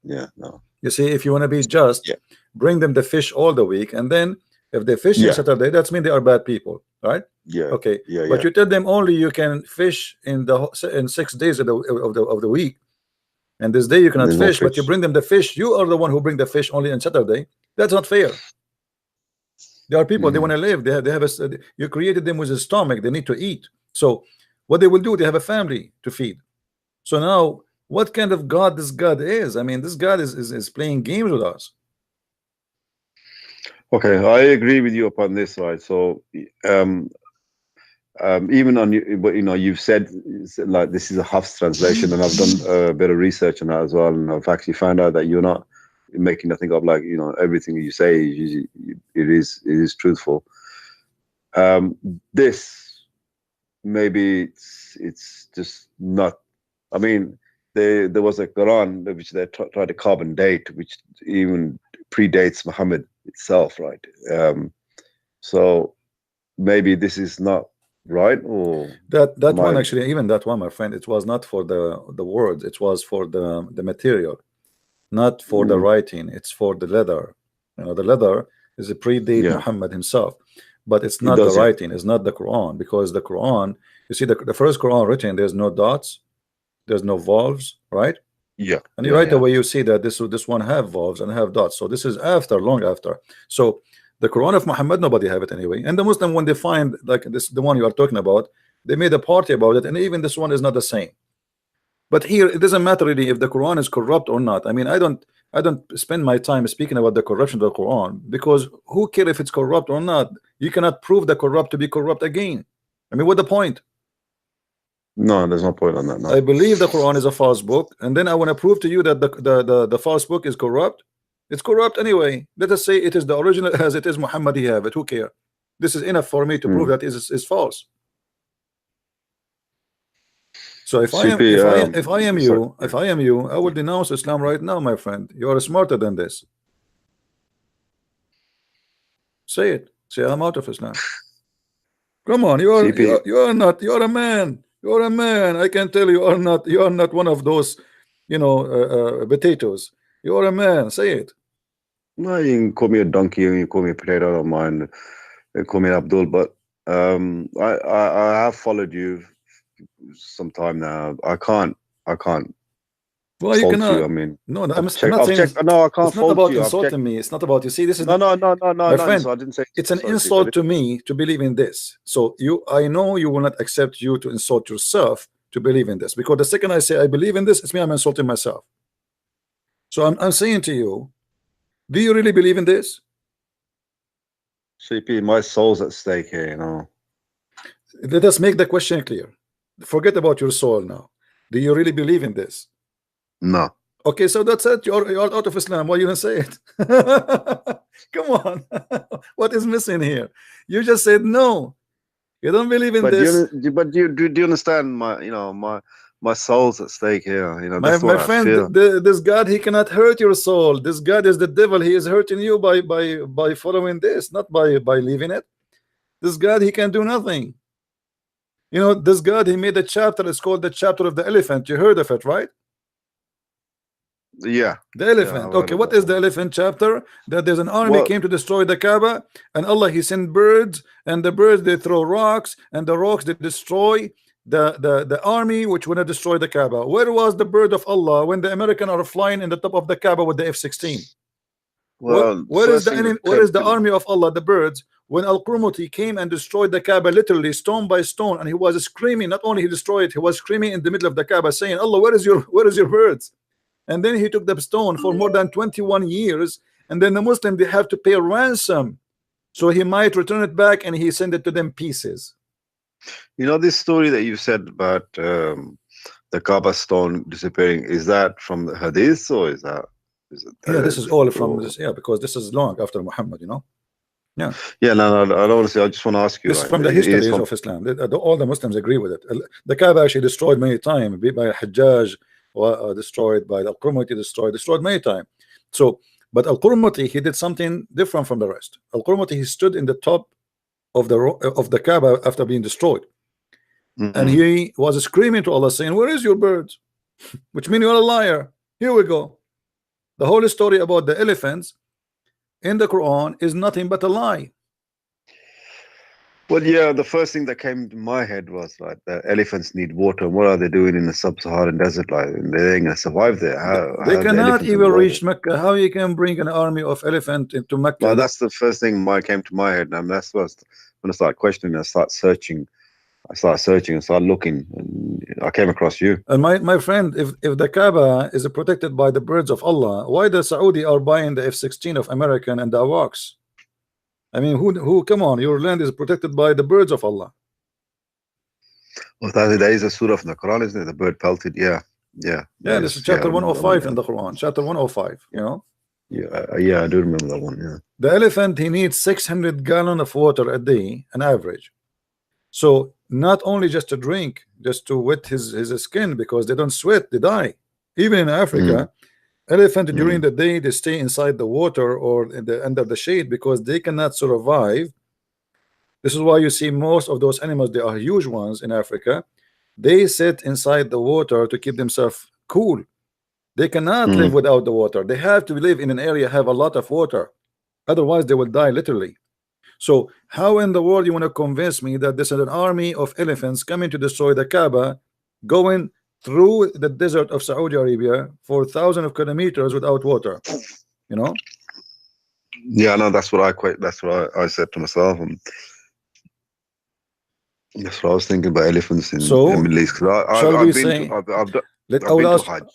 no. You see, if you want to be just, Yeah. bring them the fish all the week, and then if they fish on Yeah. Saturday, that's mean they are bad people, right? Yeah. Okay. Yeah. But you tell them only you can fish in 6 days of the week, and this day you cannot There's no fish, but you fish. bring them the fish. You are the one who bring the fish only on Saturday. That's not fair. There are people, they want to live. They have you created them with a stomach. They need to eat. So what they will do, they have a family to feed. So now, what kind of God this God is? I mean, this God is playing games with us. Okay, I agree with you upon this, right? So, even on you, but you've said like this is a Hafs translation, and I've done a bit of research on that as well, and I've actually found out that you're not making nothing up. Like everything you say, it is truthful. This maybe it's just not. I mean, there was a Quran which they tried to carbon date, which even predates Muhammad itself, right? So maybe this is not right, or that one actually, even that one, my friend, it was not for the words, it was for the material, not for the writing. It's for the leather. The leather is a predate Muhammad himself, but it's not the writing. It's not the Quran, because the Quran, you see, the first Quran written, there's no dots, there's no vowels, right? Yeah. And right away you see that this one have vowels and have dots. So this is after, long after. So the Quran of Muhammad, nobody have it anyway. And the Muslim, when they find like this, the one you are talking about, they made a party about it, and even this one is not the same. But here it doesn't matter really if the Quran is corrupt or not. I mean, I don't spend my time speaking about the corruption of the Quran, because who cares if it's corrupt or not? You cannot prove the corrupt to be corrupt again. I mean, what's the point? No, there's no point on that. No. I believe the Quran is a false book, and then I want to prove to you that the false book is corrupt. It's corrupt anyway. Let us say it is the original as it is Muhammadi have it. Who care? This is enough for me to prove that is false. So if I am you, I will denounce Islam right now, my friend. You are smarter than this. Say it. Say I'm out of Islam. Come on, you are not. You are a man. You're a man. I can tell you are not. You are not one of those, potatoes. You are a man. Say it. No, you can call me a donkey, you can call me a potato. I don't mind. You call me Abdul, but I have followed you some time now. I can't. Well, you cannot. I mean, no, I'm not saying. No, I can't. It's not about insulting me. It's not about. You see, this is no. My friend, So I didn't say it's an insult to me to believe in this. So I know you will not accept you to insult yourself to believe in this, because the second I say I believe in this, it's me. I'm insulting myself. So I'm saying to you, do you really believe in this? CP, my soul's at stake here. Let us make the question clear. Forget about your soul now. Do you really believe in this? No. Okay, so that's it. You're out of Islam. Why you don't say it? Come on. What is missing here? You just said no. You don't believe in this. Do you understand my my soul's at stake here. You know, My that's what I friend, feel. this God, he cannot hurt your soul. This God is the devil. He is hurting you by following this, not by leaving it. This God, he can do nothing. You know, this God, he made a chapter. It's called the chapter of the elephant. You heard of it, right? Yeah. The elephant. I've Okay, heard what of is that the one. elephant chapter? That there's an army Well, came to destroy the Kaaba, and Allah he sent birds, and the birds they throw rocks, and the rocks they destroy the army which would have destroyed the Kaaba. Where was the bird of Allah when the Americans are flying in the top of the Kaaba with the F-16? well, Where is first the thing that enemy? Where came is the to army of Allah? The birds. When Al-Qurmuti came and destroyed the Kaaba, literally stone by stone, and he was screaming. Not only he destroyed, he was screaming in the middle of the Kaaba, saying, "Allah, where is your birds?" And then he took the stone for more than 21 years, and then the Muslim they have to pay a ransom, so he might return it back, and he sent it to them pieces. You know, this story that you said about the Kaaba stone disappearing, is that from the Hadith, or is it Yeah, this is all from this. Yeah, because this is long after Muhammad, you know. Yeah. Yeah, no, I don't want to say. I just want to ask you. This is like, from the it is histories from- of Islam. All the Muslims agree with it. The Kaaba actually destroyed many times by Hajjaj, destroyed by Al-Qurmuti, destroyed many times. So, but Al-Qurmuti he did something different from the rest. Al-Qurmuti he stood in the top of the Kaaba after being destroyed, and he was screaming to Allah, saying, "Where is your birds?" Which means you're a liar. Here we go. The whole story about the elephants in the Quran is nothing but a lie. Well, yeah, the first thing that came to my head was like the elephants need water. What are they doing in the sub-Saharan desert? Like, they ain't gonna survive there. They how the cannot elephants even gonna reach Mecca. How you can bring an army of elephant into Mecca? Well, that's the first thing that came to my head, and that's what when I started questioning. I started searching and started looking, and I came across you. And my friend, if the Kaaba is protected by the birds of Allah, why the Saudi are buying the F-16 of American and the AWACS? I mean, who? Come on, your land is protected by the birds of Allah. Well, that is a surah from the Quran, isn't it? The bird pelted. Yeah. This is chapter 105 in the Quran. Chapter 105. You know. Yeah, I do remember that one. Yeah. The elephant he needs 600 gallons of water a day, an average. So not only just to drink, just to wet his skin, because they don't sweat, they die. Even in Africa, elephant during the day they stay inside the water or under the shade because they cannot survive. This is why you see most of those animals, they are huge ones in Africa. They sit inside the water to keep themselves cool. They cannot live without the water. They have to live in an area have a lot of water, otherwise they will die literally. So how in the world you want to convince me that this is an army of elephants coming to destroy the Kaaba, going through the desert of Saudi Arabia for thousands of kilometers without water? You know? Yeah, no, that's what I said to myself, and that's what I was thinking about elephants in the Middle East. I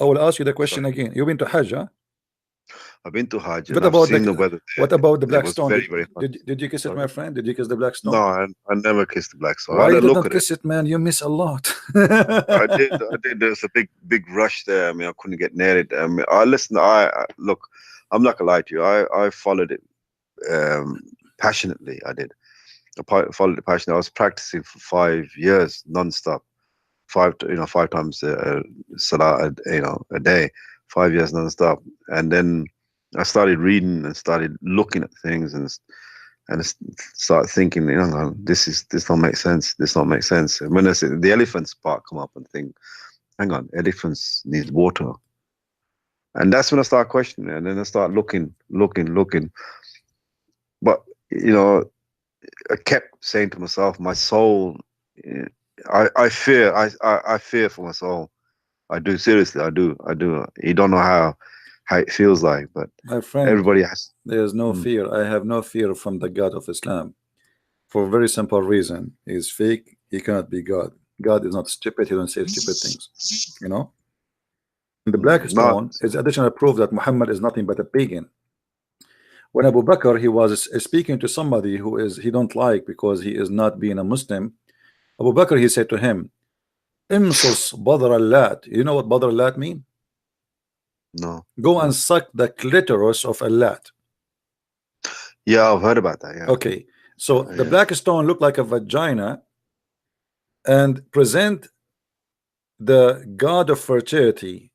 will ask you the question again. You've been to Hajj, huh? I've been to Hajj. What about the black stone? Did you kiss it, my friend? Did you kiss the black stone? No, I never kissed the black stone. Why did you not kiss it, man? You miss a lot. I did. There's a big rush there. I mean, I couldn't get near it. I mean, look, I'm not gonna lie to you. I followed it passionately. I did. I followed it passionately. I was practicing for 5 years non-stop. 5 times salah a day. 5 years non-stop, and then I started reading and started looking at things and start thinking, this don't make sense. This don't make sense. And when I see the elephants part come up and think, hang on, elephants need water, and that's when I start questioning. And then I start looking. But I kept saying to myself, my soul, I fear for my soul. I do, seriously, I do. You don't know how it feels like, but my friend, everybody has. There's no fear. I have no fear from the God of Islam, for a very simple reason. He's fake. He cannot be God. God is not stupid. He don't say stupid things. You know. And the black stone is additional proof that Muhammad is nothing but a pagan. When Abu Bakr he was speaking to somebody who he don't like because he is not being a Muslim, Abu Bakr he said to him, "Imsus badr al-lat." You know what badr al-lat mean? No. Go and suck the clitoris of al-lat. Yeah, I've heard about that. Yeah. Okay, so the black stone look like a vagina and present the god of fertility,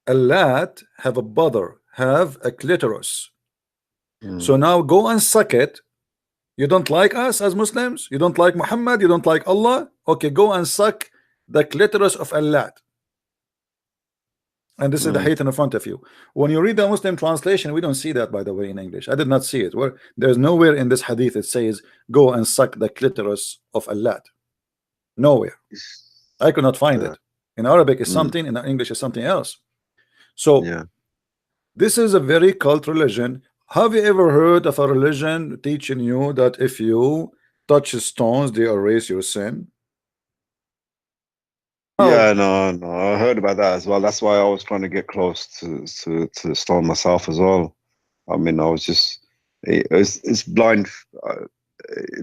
Allat, have a brother, have a clitoris. So now go and suck it. You don't like us as Muslims? You don't like Muhammad? You don't like Allah? Okay, go and suck the clitoris of Allat. And this is the hadith in front of you. When you read the Muslim translation, we don't see that, by the way, in English. I did not see it. Where there's nowhere in this hadith it says go and suck the clitoris of Allat. Nowhere. I could not find it. In Arabic is something, in English is something else. So this is a very cult religion. Have you ever heard of a religion teaching you that if you touch stones, they erase your sin? Yeah, no, I heard about that as well. That's why I was trying to get close to the stone myself as well. I mean, I was just, it's blind.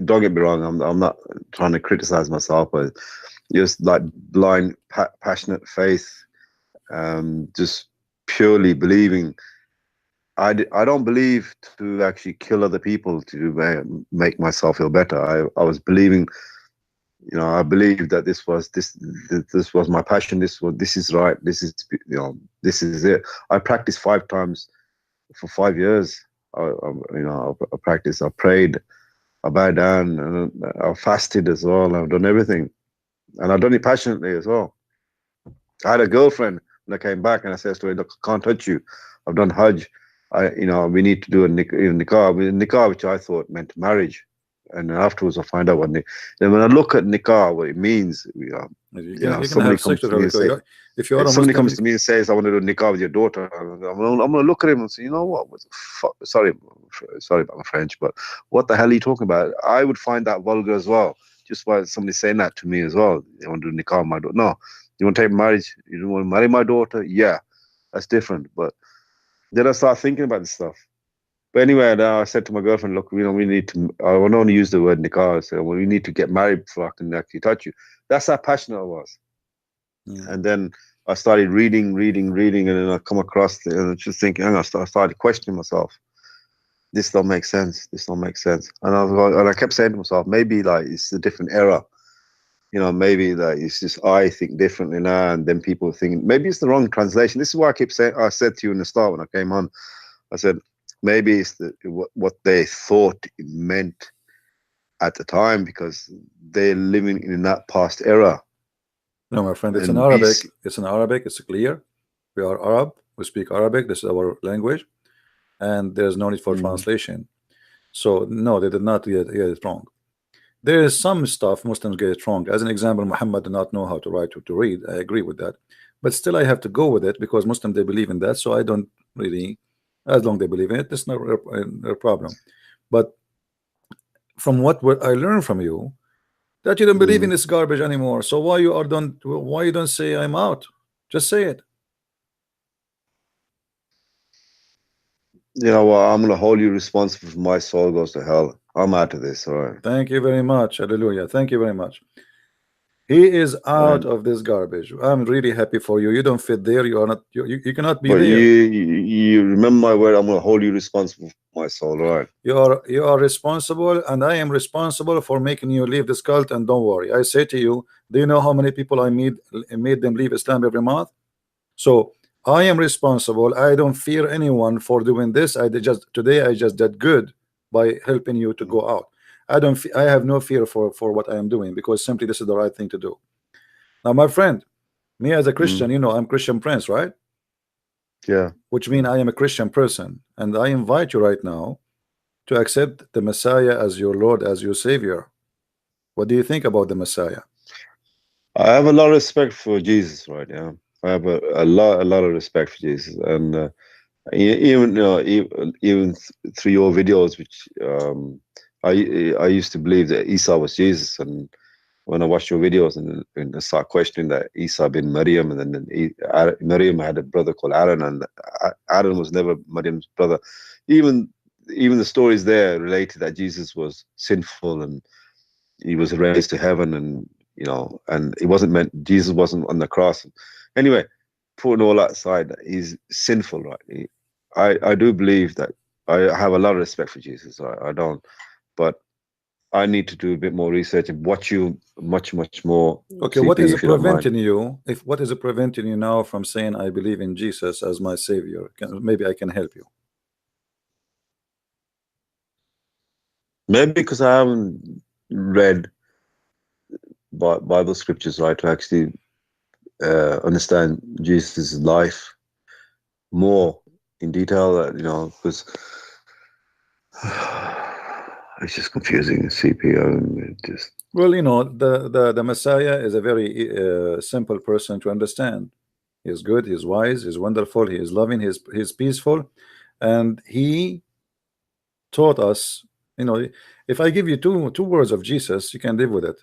Don't get me wrong. I'm not trying to criticize myself, but just like blind, passionate faith, just purely believing. I don't believe to actually kill other people to make myself feel better. I was believing. You know, I believe that this was my passion. This is right. This is, you know, this is it. I practiced 5 times for 5 years. I practiced. I prayed. I bowed down, and I fasted as well. I've done everything, and I've done it passionately as well. I had a girlfriend when I came back, and I said to her, "Look, I can't touch you. I've done Hajj. We need to do a nikah, which I thought meant marriage." And afterwards, I find out then when I look at nikah, what it means, somebody comes to me and says, if somebody comes to me and says, "I want to do nikah with your daughter," I'm going to look at him and say, "You know what? Sorry about my French, but what the hell are you talking about?" I would find that vulgar as well. Just by somebody saying that to me as well. "You want to do nikah with my daughter?" No. "You want to take marriage? You don't want to marry my daughter?" Yeah, that's different. But then I start thinking about this stuff. But anyway, I said to my girlfriend, "Look, we need to." I don't want to use the word nikah. I said, "Well, we need to get married before I can actually touch you." That's how passionate I was. And then I started reading, and then I come across and just thinking, and I started questioning myself. This don't make sense. This don't make sense. And I kept saying to myself, maybe like it's a different era. You know, maybe like it's just I think differently now, and then people think maybe it's the wrong translation. This is why I keep saying. I said to you in the start when I came on, I said, maybe it's what they thought it meant at the time because they're living in that past era. No, my friend, it's in Arabic. It's in Arabic. It's clear. We are Arab. We speak Arabic. This is our language, and there's no need for translation. So no, they did not get it wrong. There is some stuff Muslims get it wrong. As an example, Muhammad did not know how to write or to read. I agree with that, but still I have to go with it because Muslims, they believe in that. So I don't really. As long as they believe in it, it's not a problem. But from what I learned from you, that you don't believe in this garbage anymore. So why you don't say I'm out? Just say it. You know what? I'm gonna hold you responsible for my soul goes to hell. I'm out of this. All right. Thank you very much. Hallelujah. Thank you very much. He is out of this garbage. I'm really happy for you. You don't fit there. You are not. You cannot be there. You remember my word. I'm going to hold you responsible for my soul. Right? You are responsible, and I am responsible for making you leave this cult. And don't worry. I say to you, do you know how many people I made them leave Islam every month? So I am responsible. I don't fear anyone for doing this. Today I just did good by helping you to go out. I have no fear for what I am doing because simply this is the right thing to do. Now, my friend, me as a Christian, you know, I'm Christian Prince, right? Yeah. Which means I am a Christian person, and I invite you right now to accept the Messiah as your Lord, as your Savior. What do you think about the Messiah? I have a lot of respect for Jesus, right? Yeah, I have a lot of respect for Jesus, and even through your videos, which I used to believe that Isa was Jesus, and when I watched your videos and I start questioning that Isa bin Maryam, and then Maryam had a brother called Aaron, and Aaron was never Maryam's brother. Even the stories there related that Jesus was sinful and he was raised to heaven, and you know, and it wasn't meant Jesus wasn't on the cross. Anyway, putting all that aside, he's sinful, right? I do believe that I have a lot of respect for Jesus. I don't, but I need to do a bit more research and watch you much more. Okay, what is preventing you? What is preventing you now from saying I believe in Jesus as my savior? Maybe I can help you. Maybe because I haven't read Bible scriptures, right, to actually understand Jesus' life more in detail. You know, because it's just confusing. CPO, just. Well, you know, the Messiah is a very simple person to understand. He's good, he's wise, he's wonderful, he is loving, he's peaceful, and he taught us, you know, if I give you two words of Jesus, you can live with it.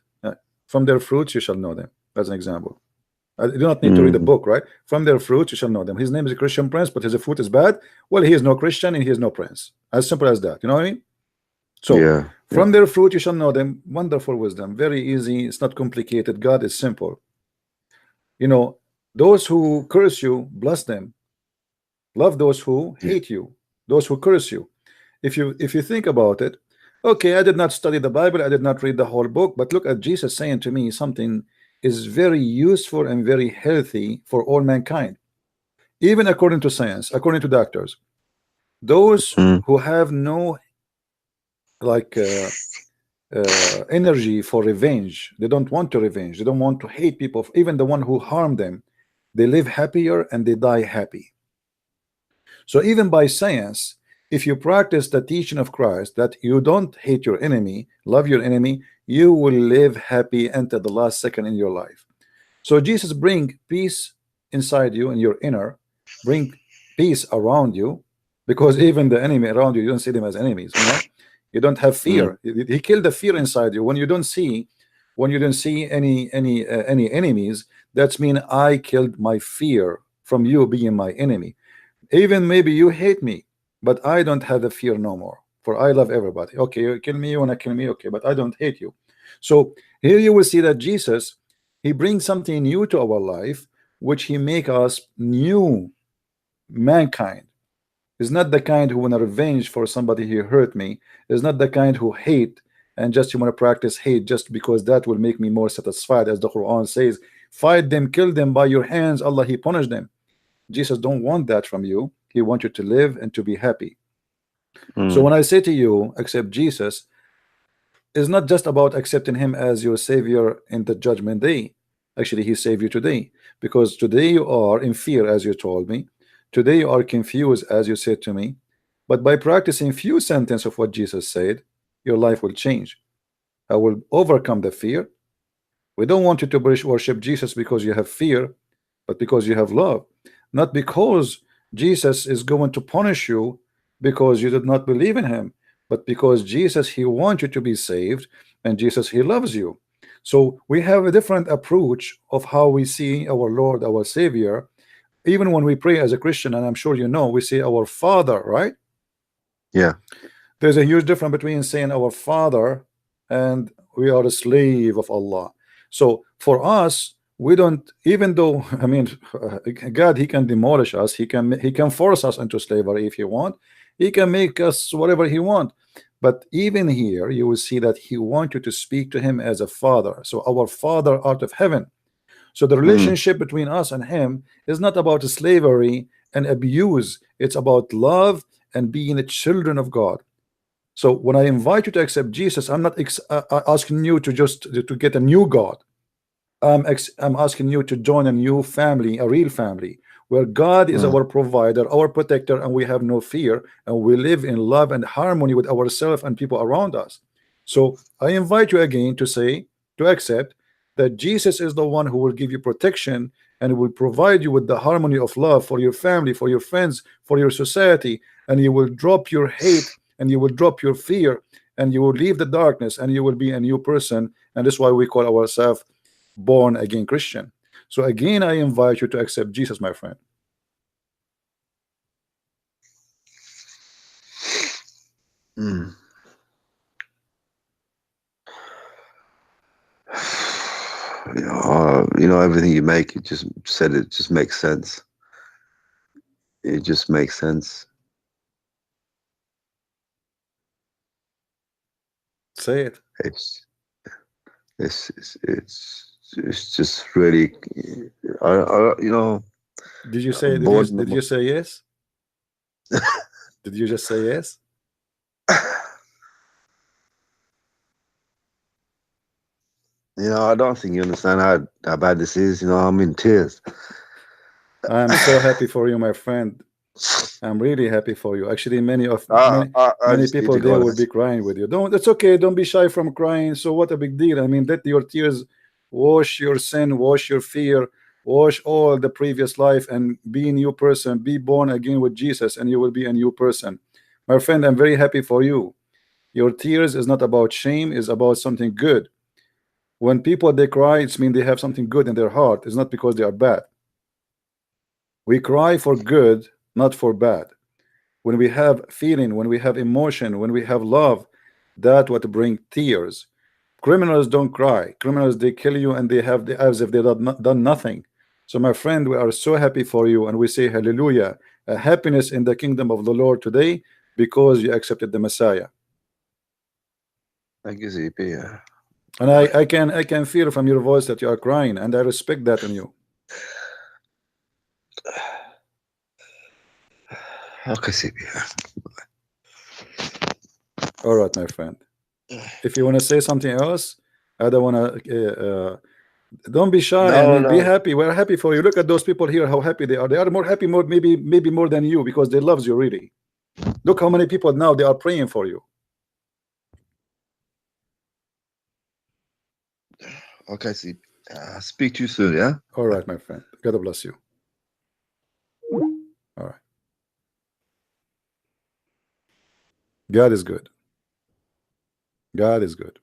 From their fruits you shall know them, as an example. I do not need to read a book, right? From their fruits you shall know them. His name is a Christian Prince, but his fruit is bad. Well, he is no Christian and he is no prince. As simple as that. You know what I mean? So from their fruit you shall know them. Wonderful wisdom, very easy. It's not complicated. God is simple. You know, those who curse you, bless them. Love those who hate you, those who curse you. If you think about it, okay, I did not study the Bible, I did not read the whole book, but look at Jesus saying to me something is very useful and very healthy for all mankind, even according to science, according to doctors. Those who have no energy for revenge, they don't want to revenge, they don't want to hate people, even the one who harmed them, they live happier and they die happy. So even by science, if you practice the teaching of Christ that you don't hate your enemy, love your enemy, you will live happy until the last second in your life. So Jesus bring peace inside you in your inner, bring peace around you, because even the enemy around you don't see them as enemies. You know, you don't have fear. He killed the fear inside you. When you don't see any enemies, that's mean I killed my fear from you being my enemy. Even maybe you hate me, but I don't have the fear no more, for I love everybody. Okay, you kill me, you want to kill me, okay, but I don't hate you. So here you will see that Jesus, he brings something new to our life, which he make us new mankind. Is not the kind who want to revenge for somebody who hurt me. Is not the kind who hate and just you want to practice hate just because that will make me more satisfied, as the Quran says, fight them, kill them by your hands, Allah he punish them. Jesus don't want that from you. He wants you to live and to be happy. So when I say to you, accept Jesus, is not just about accepting him as your savior in the judgment day. Actually, he saved you today, because today you are in fear, as you told me. Today you are confused, as you said to me. But by practicing few sentences of what Jesus said, your life will change. I will overcome the fear. We don't want you to worship Jesus because you have fear, but because you have love. Not because Jesus is going to punish you because you did not believe in him, but because Jesus, he wants you to be saved, and Jesus, he loves you. So we have a different approach of how we see our Lord, our Savior. Even when we pray as a Christian, and I'm sure you know, we say our Father, right? Yeah. There's a huge difference between saying our Father and we are a slave of Allah. So for us, we don't, even though, I mean, God, he can demolish us, he can force us into slavery if he want, he can make us whatever he want. But even here you will see that he wants you to speak to him as a father. So our Father out of heaven. So the relationship between us and him is not about slavery and abuse. It's about love and being the children of God. So when I invite you to accept Jesus, I'm not asking you to just to get a new God. I'm asking you to join a new family, a real family, where God is our provider, our protector, and we have no fear, and we live in love and harmony with ourselves and people around us. So I invite you again to accept that Jesus is the one who will give you protection and will provide you with the harmony of love for your family, for your friends, for your society, and you will drop your hate and you will drop your fear and you will leave the darkness and you will be a new person. And that's why we call ourselves born again Christian. So again, I invite you to accept Jesus, my friend. You know, everything you make, you just said it just makes sense. It just makes sense. Say it. It's just really, you know. Did you say? Did you say yes? Did you just say yes? You know, I don't think you understand how bad this is. You know, I'm in tears. I'm so happy for you, my friend. I'm really happy for you. Actually, many people there will be crying with you. It's okay. Don't be shy from crying. So what a big deal? I mean, let your tears wash your sin, wash your fear, wash all the previous life, and be a new person. Be born again with Jesus, and you will be a new person. My friend, I'm very happy for you. Your tears is not about shame, it's about something good. When people they cry, it's mean they have something good in their heart. It's not because they are bad. We cry for good, not for bad. When we have feeling, when we have emotion, when we have love, that what bring tears. Criminals don't cry. Criminals, they kill you and they have the as if they have done nothing. So my friend, we are so happy for you, and we say hallelujah, a happiness in the kingdom of the Lord today because you accepted the Messiah. Thank you, ZP. And I can feel from your voice that you are crying, and I respect that in you. Okay, CP. All right, my friend. If you want to say something else, I don't want to. Don't be shy. Be happy. We're happy for you. Look at those people here. How happy they are. They are more happy, maybe more than you, because they love you really. Look how many people now they are praying for you. Okay, CP. Speak to you soon. Yeah. All right, my friend. God bless you. All right. God is good. God is good.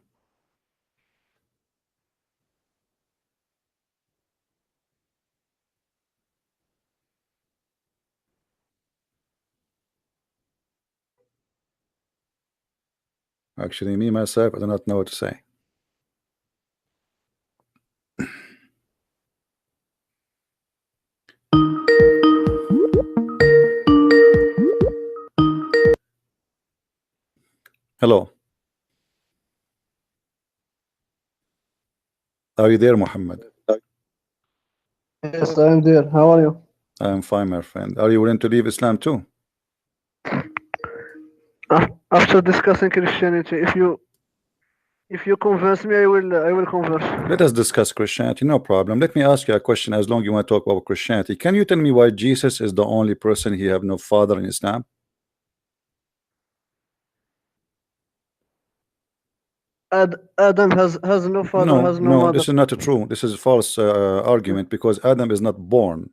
Actually, me myself, I do not know what to say. Hello. Are you there, Muhammad? Yes, I'm there. How are you? I'm fine, my friend. Are you willing to leave Islam too? After discussing Christianity, if you convince me, I will converse. Let us discuss Christianity, no problem. Let me ask you a question, as long as you want to talk about Christianity. Can you tell me why Jesus is the only person he have no father in Islam? Adam has no father, has no mother. This is not true. This is a false argument, because Adam is not born.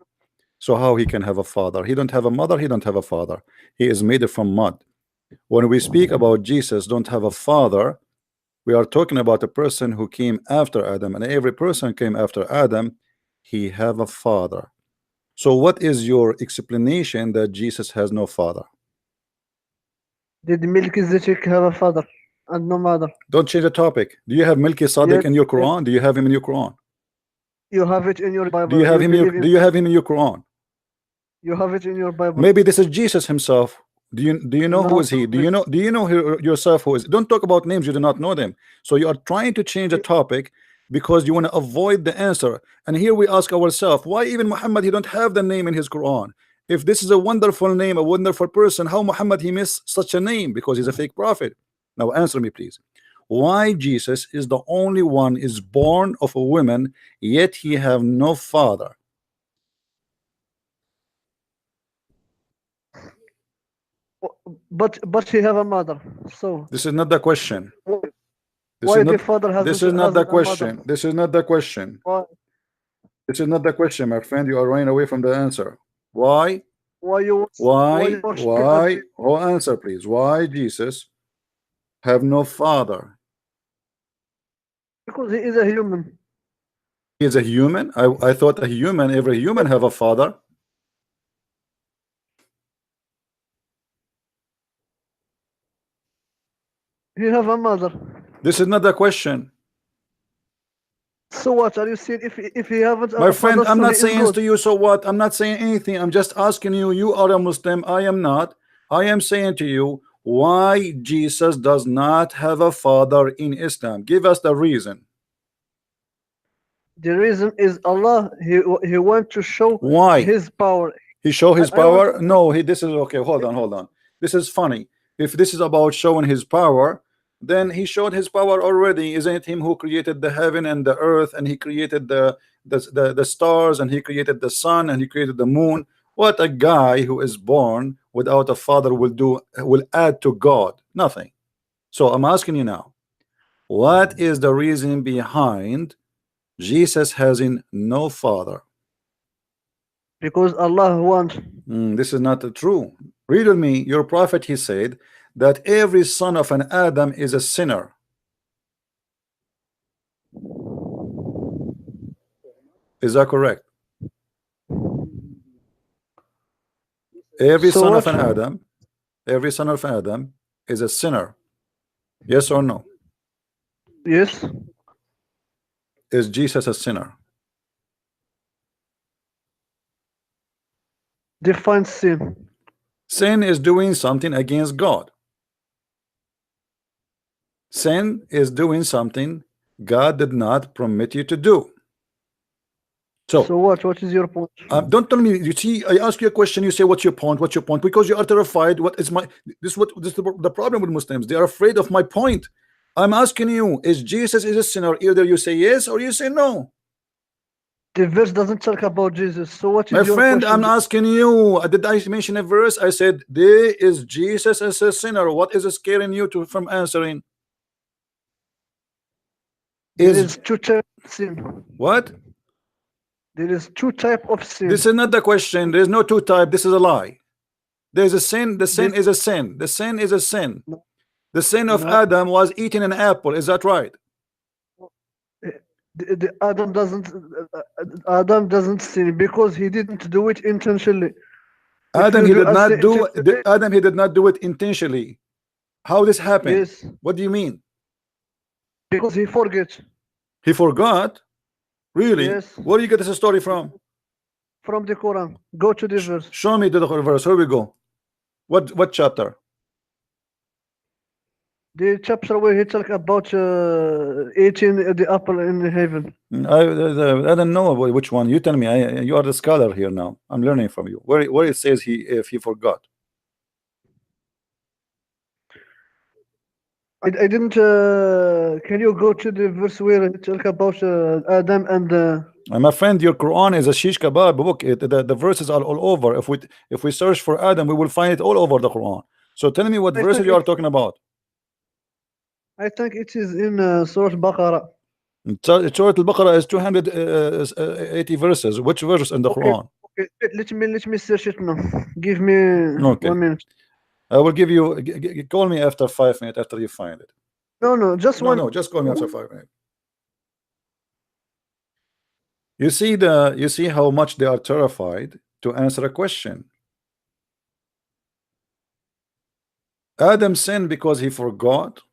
So how he can have a father? He don't have a mother, he don't have a father. He is made from mud. When we speak about Jesus don't have a father, we are talking about a person who came after Adam, and every person came after Adam, he have a father. So what is your explanation that Jesus has no father? Did Melchizedek have a father and no mother? Don't change the topic. Do you have Melchizedek in your Quran? Do you have him in your Quran? You have it in your Bible. Do you have him in your Quran? You have it in your Bible. Maybe this is Jesus himself. Do you know who is he? Do you know yourself who is? Don't talk about names, you do not know them. So you are trying to change the topic because you want to avoid the answer. And here we ask ourselves, why even Muhammad, he don't have the name in his Quran? If this is a wonderful name, a wonderful person, how Muhammad he missed such a name? Because he's a fake prophet. Now answer me, please. Why Jesus is the only one is born of a woman, yet he have no father? But he have a mother. So this is not the question. Why the father has? This is not the question. This is not the question. Why? This is not the question, my friend. You are running away from the answer. Why? Why? Oh, answer, please. Why Jesus have no father? Because he is a human. He is a human? I thought a human, every human have a father. He have a mother. This is not the question. So what are you saying? If he haven't, my friend, I'm not saying to you, so what? I'm not saying anything. I'm just asking you. You are a Muslim. I am not. I am saying to you, why Jesus does not have a father in Islam. Give us the reason. The reason is Allah. He want to show Why? His power. He show his I want power? No, this is okay. Hold on. This is funny. If this is about showing his power, then he showed his power already. Isn't it him who created the heaven and the earth, and he created the stars, and he created the sun, and he created the moon? What a guy who is born without a father will add to God? Nothing. So I'm asking you now, what is the reason behind Jesus having no father? Because Allah wants. This is not true. Read with me. Your prophet, he said that every son of an Adam is a sinner. Is that correct? Every son of an Adam, every son of Adam is a sinner. Yes or no? Yes. Is Jesus a sinner? Define sin. Sin is doing something against God. Sin is doing something God did not permit you to do. So what? What is your point? Don't tell me. You see, I ask you a question. You say, "What's your point? What's your point?" Because you are terrified. What is my? This is the problem with Muslims. They are afraid of my point. I'm asking you: is Jesus a sinner? Either you say yes or you say no. The verse doesn't talk about Jesus. So what is my your friend? question? I'm asking you. Did I mention a verse? I said, "There is Jesus as a sinner." What is scaring you from answering? There is two types of sin. What? There is two types of sin. This is not the question. There is no two type. This is a lie. There is a sin. The sin is a sin. The sin is a sin. No. The sin of No. Adam was eating an apple. Is that right? Adam doesn't sin because he didn't do it intentionally. Adam he did not do it intentionally. How this happened? Yes. What do you mean? Because he forget. He forgot? Really? Yes. Where do you get this story from? From the Quran. Go to the verse. Show me the verse. Here we go. What chapter? The chapter where he talk about eating the apple in heaven. I don't know which one. You tell me. You are the scholar here now. I'm learning from you. Where it says if he forgot. I didn't. Can you go to the verse where it talk about Adam and? My friend, your Quran is a shish kebab book. The verses are all over. If we search for Adam, we will find it all over the Quran. So tell me what verses you are talking about. I think it is in Surah Baqarah. Surah Al-Baqarah is 280 verses. Which verse in the Quran? Okay, let me search it now. Give me 1 minute. I will give you. Call me after 5 minutes after you find it. No, just one. No, just call me after 5 minutes. You see how much they are terrified to answer a question. Adam sinned because he forgot.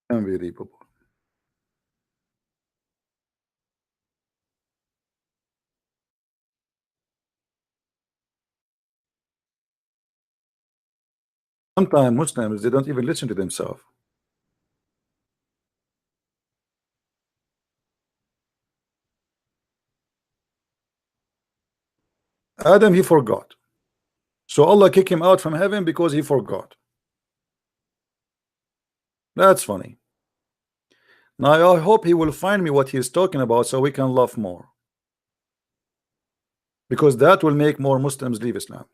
Unbelievable. Sometimes Muslims, they don't even listen to themselves. Adam, he forgot. So Allah kicked him out from heaven because he forgot. That's funny. Now I hope he will find me what he is talking about so we can laugh more. Because that will make more Muslims leave Islam.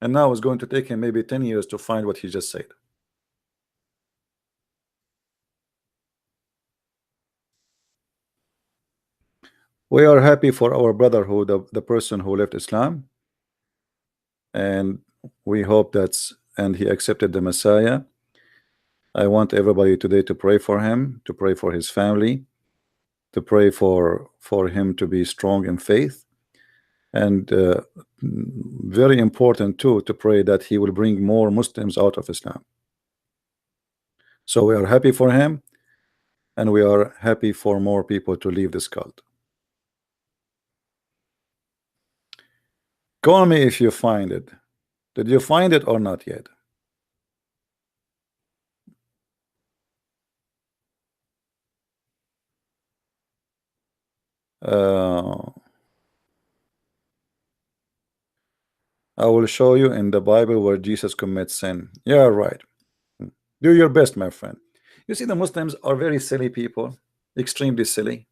And now it's going to take him maybe 10 years to find what he just said. We are happy for our brotherhood, the person who left Islam. and we hope and he accepted the Messiah. I want everybody today to pray for him, to pray for his family, to pray for him to be strong in faith, and very important too, to pray that he will bring more Muslims out of Islam. So we are happy for him, and we are happy for more people to leave this cult. Call me if you find it. Did you find it or not yet? I will show you in the Bible where Jesus commits sin. Yeah, right. Do your best, my friend. You see, the Muslims are very silly people, extremely silly.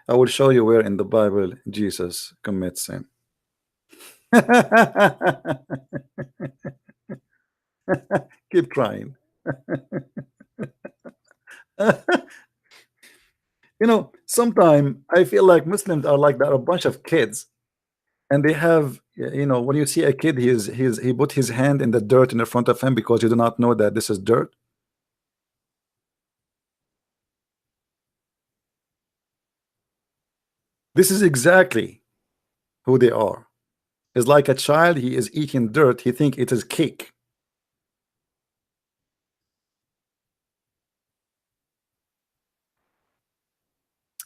I will show you where in the Bible Jesus commits sin. Keep crying. You know, sometimes I feel like Muslims are like they're a bunch of kids, and they have, you know, when you see a kid, he put his hand in the dirt in the front of him because you do not know that this is dirt. This is exactly who they are. It's like a child, he is eating dirt, he think it is cake.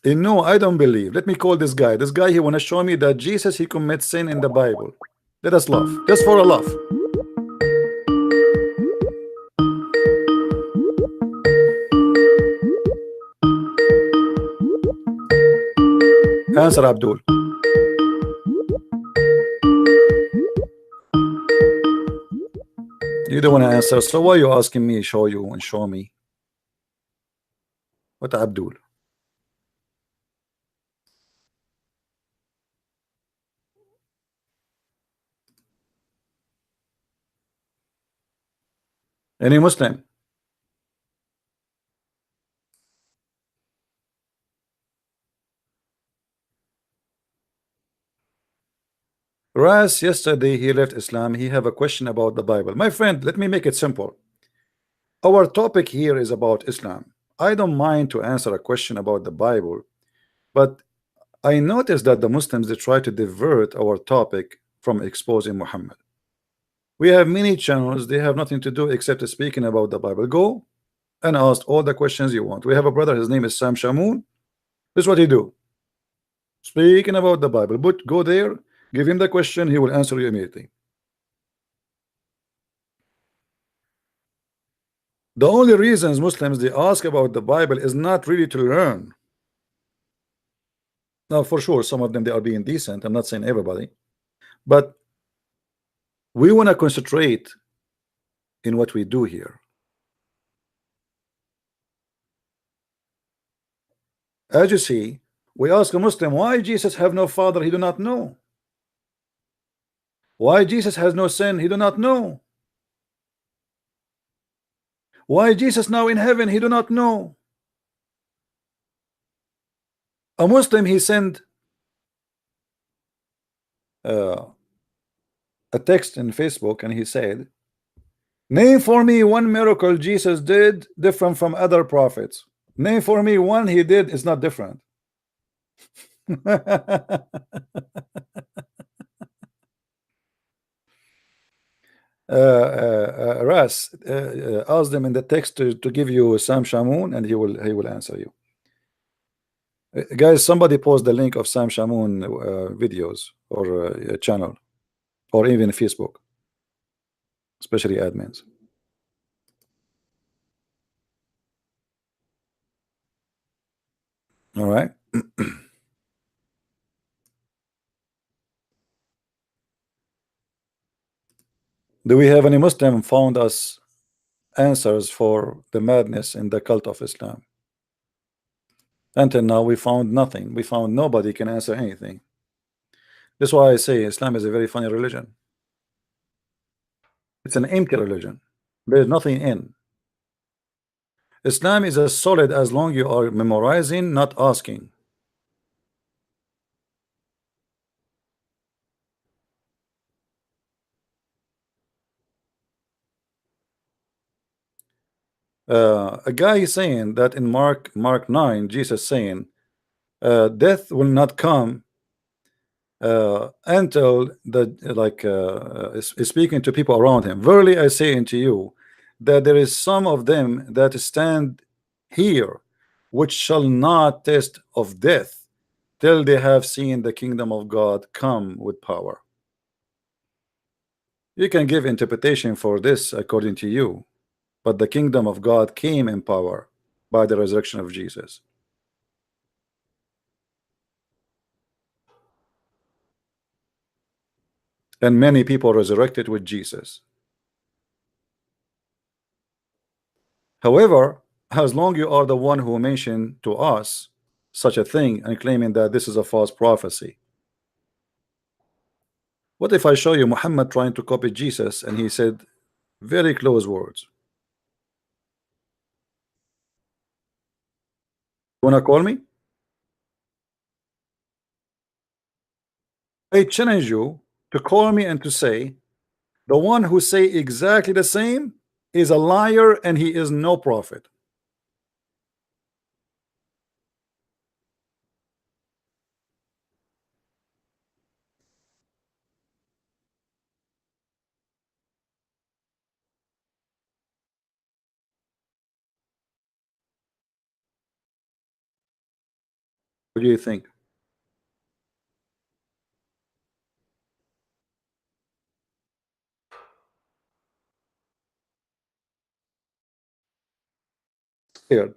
And no, I don't believe. Let me call this guy. This guy, he want to show me that Jesus, he commits sin in the Bible. Let us laugh, just for a laugh. Answer, Abdul. You don't want to answer, so why are you asking me? Show you and show me. What, Abdul? Any Muslim? Ras, yesterday he left Islam. He have a question about the Bible. My friend, let me make it simple. Our topic here is about Islam. I don't mind to answer a question about the Bible, but I noticed that the Muslims, they try to divert our topic from exposing Muhammad. We have many channels, they have nothing to do except speaking about the Bible. Go and ask all the questions you want. We have a brother, his name is Sam Shamoon. This is what he do, speaking about the Bible. But go there, give him the question, he will answer you immediately. The only reasons Muslims they ask about the Bible is not really to learn. Now, for sure, some of them they are being decent. I'm not saying everybody, but we want to concentrate in what we do here. As you see, we ask a Muslim, why Jesus have no father? He do not know. Why Jesus has no sin? He do not know. Why Jesus now in heaven? He do not know. A Muslim, he sent a text in Facebook, and he said, name for me one miracle Jesus did different from other prophets. Name for me one he did is not different. Ras, ask them in the text to give you Sam Shamoon, and he will answer you. Guys, somebody post the link of Sam Shamoon videos or channel, or even Facebook, especially admins. All right. Do we have any Muslim found us answers for the madness in the cult of Islam? Until now, we found nothing. We found nobody can answer anything. That's why I say Islam is a very funny religion. It's an empty religion. There is nothing in. Islam is as solid as long you are memorizing, not asking. A guy is saying that in Mark 9, Jesus saying, death will not come until the is speaking to people around him. Verily I say unto you, that there is some of them that stand here, which shall not taste of death, till they have seen the kingdom of God come with power. You can give interpretation for this according to you, but the kingdom of God came in power by the resurrection of Jesus. And many people resurrected with Jesus. However, as long you are the one who mentioned to us such a thing and claiming that this is a false prophecy, what if I show you Muhammad trying to copy Jesus and he said very close words? You wanna call me? I challenge you to call me and to say the one who say exactly the same is a liar and he is no prophet. What do you think? Scared.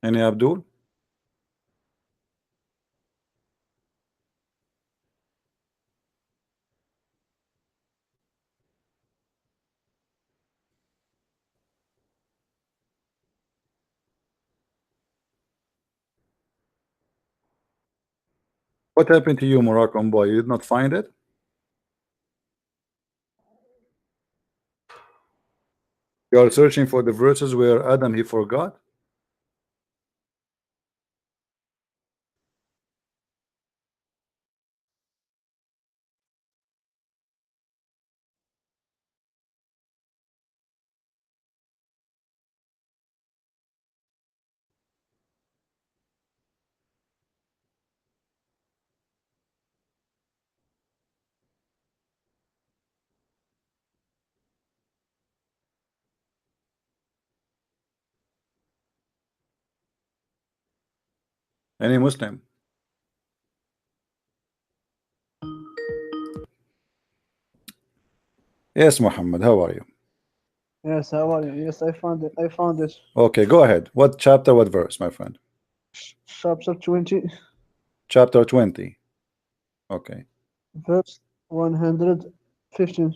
Any Abdul? What happened to you, Moroccan boy? You did not find it? You are searching for the verses where Adam he forgot? Any Muslim? Yes, Muhammad, how are you? Yes, how are you? Yes, I found it. I found it. Okay, go ahead. What chapter, what verse, my friend? Chapter 20, Chapter 20. Okay. verse 115.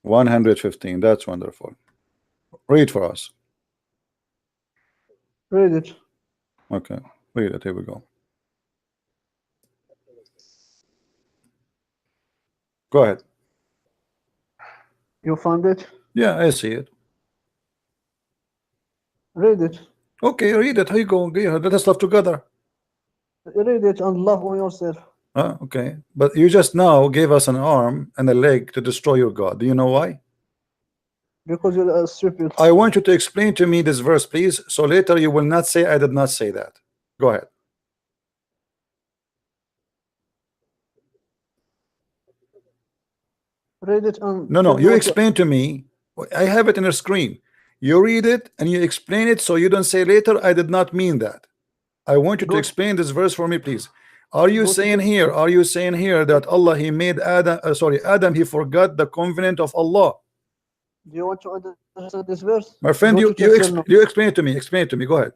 115. That's wonderful. Read for us. Read it. Okay. Read it. Here we go. Go ahead. You found it? Yeah, I see it. Read it. Okay, read it. Here you go. Yeah, let us love together. Read it and love on yourself. Okay. But you just now gave us an arm and a leg to destroy your God. Do you know why? Because you're stupid. I want you to explain to me this verse, please. So later you will not say I did not say that. Go ahead. Read it and No, you explain to me. I have it in the screen. You read it and you explain it so you don't say later I did not mean that. I want you to explain this verse for me, please. Are you saying here that Allah he made Adam Adam he forgot the covenant of Allah? Do you want to understand this verse? My friend, you explain it to me. Explain it to me. Go ahead.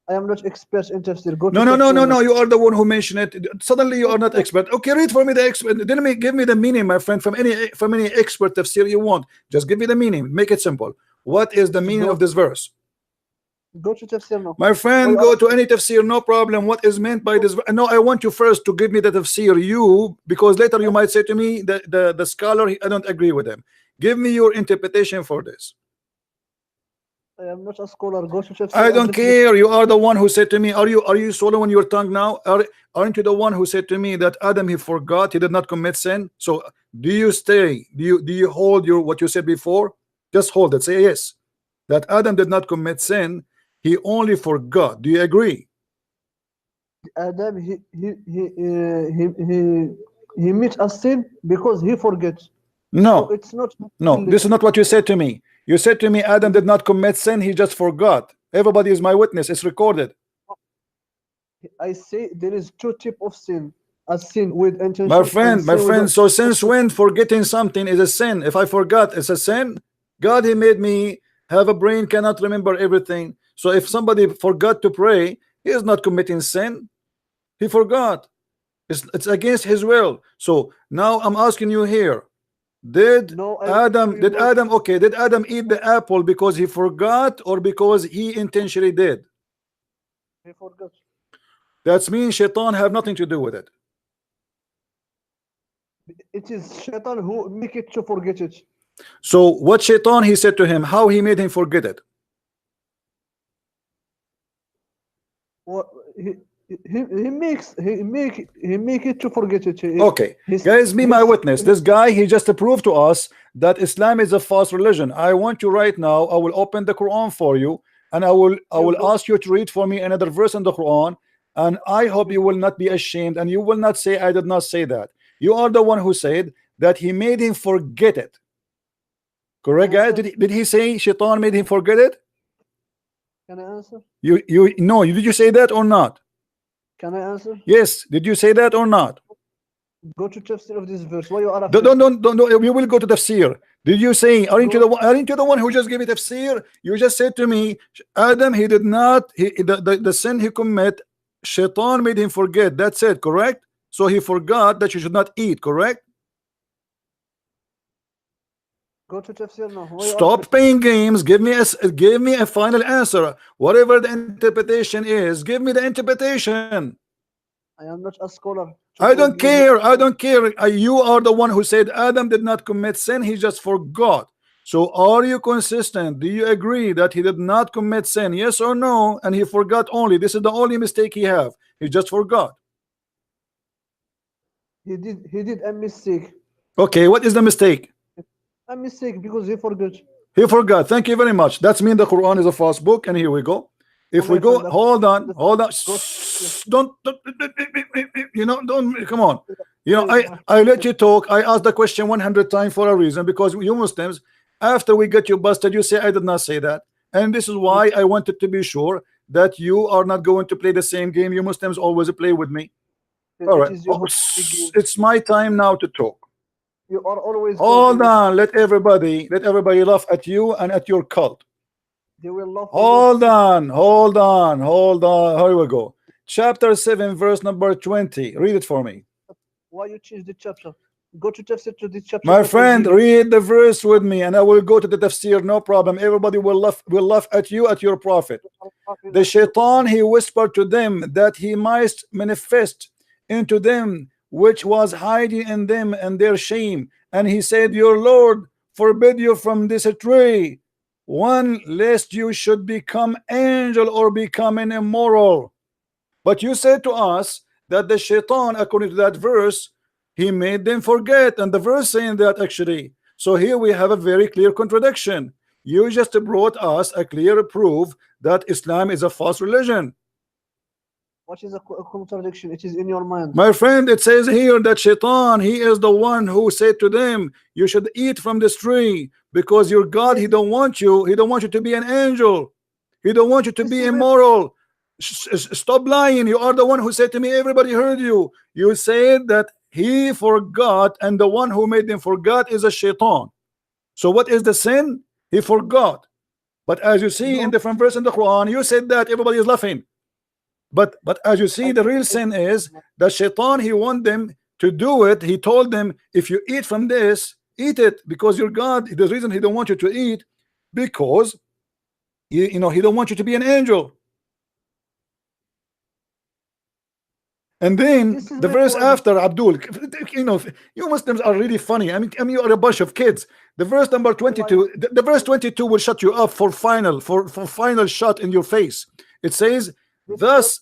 I am not expert in tafsir. Go to No. You are the one who mentioned it. Suddenly you are not expert. Okay, read for me the expert. Then give me the meaning, my friend, from any expert tafsir you want. Just give me the meaning. Make it simple. What is the meaning of this verse? Go to tafsir now. My friend, go to any tafsir, no problem. What is meant by this? No, I want you first to give me the tafsir, you, because later you might say to me that the scholar, I don't agree with him. Give me your interpretation for this. I am not a scholar. Go to tafsir. I don't care. You are the one who said to me, are you swallowing your tongue now? Aren't you the one who said to me that Adam, he forgot, he did not commit sin? So do you hold your what you said before? Just hold it. Say yes. That Adam did not commit sin, he only forgot. Do you agree? Adam, he made a sin because he forgets. No, So it's not. no, this is not what you said to me. You said to me Adam did not commit sin, he just forgot. Everybody is my witness, it's recorded. I say there is two types of sin. A sin with intention. My friend, and so since when forgetting something is a sin? If I forgot, it's a sin? God, he made me have a brain, cannot remember everything. So if somebody forgot to pray, he is not committing sin. He forgot. It's against his will. So now I'm asking you here, did Adam eat the apple because he forgot or because he intentionally did? He forgot. That means Shaitan have nothing to do with it. It is Shaitan who make it to forget it. So what Shaitan he said to him, how he made him forget it? What he make it to forget it. Okay, guys, be my witness. This guy, he just proved to us that Islam is a false religion. I want you right now, I will open the Quran for you, and I will ask you to read for me another verse in the Quran, and I hope you will not be ashamed and you will not say I did not say that. You are the one who said that he made him forget it. Correct, guys? Did he say Shaitan made him forget it? Can I answer? No, did you say that or not? Can I answer? Yes, did you say that or not? Go to tafsir of this verse. Why you are don't we will go to tafsir. Did you say, aren't you the one who just gave me tafsir? You just said to me, Adam, he did not, the sin he commit, Shaitan made him forget. That's it, correct? So he forgot that you should not eat, correct? Go to tafsir now. Stop playing games. Give me a final answer. Whatever the interpretation is, give me the interpretation. I am not a scholar. I don't care. I don't care. You are the one who said Adam did not commit sin. He just forgot. So are you consistent? Do you agree that he did not commit sin? Yes or no? And he forgot only. This is the only mistake he have. He just forgot. He did a mistake. Okay, what is the mistake? A mistake because he forgot. He forgot. Thank you very much. That's mean the Quran is a false book. And here we go. If we go, hold on. Don't come on. I let you talk. I asked the question 100 times for a reason, because you Muslims, after we get you busted, you say I did not say that. And this is why I wanted to be sure that you are not going to play the same game you Muslims always play with me. All right. It's my time now to talk. You are always hold on. Let everybody laugh at you and at your cult. They will laugh. Hold on. Here we go. Chapter 7, verse number 20. Read it for me. Why you change the chapter? Go to tafsir to the chapter. My friend, read the verse with me, and I will go to the tafsir. No problem. Everybody will laugh at you, at your prophet. The Shaitan, he whispered to them that he might manifest into them which was hiding in them and their shame, and he said, your Lord forbid you from this tree, one, lest you should become angel or become an immoral. But you said to us that the Shaitan, according to that verse, he made them forget, and the verse saying that actually. So here we have a very clear contradiction. You just brought us a clear proof that Islam is a false religion. What is a contradiction? It is in your mind. My friend, it says here that Shaitan, he is the one who said to them, you should eat from this tree, because your God, he don't want you to be an angel. He don't want you to be immoral. Stop lying. You are the one who said to me, everybody heard you. You said that he forgot, and the one who made him forgot is a Shaitan. So what is the sin? He forgot. But as you see in different verses in the Quran, you said that everybody is laughing. But as you see, the real sin is that Shaitan, he want them to do it. He told them, if you eat from this, eat it, because your God, the reason he don't want you to eat, because You know, he don't want you to be an angel. And then This is the my verse point. after, Abdul, you know, you Muslims are really funny. I mean, you are a bunch of kids. The verse number 22, the verse 22 will shut you up for final shot in your face. It says, thus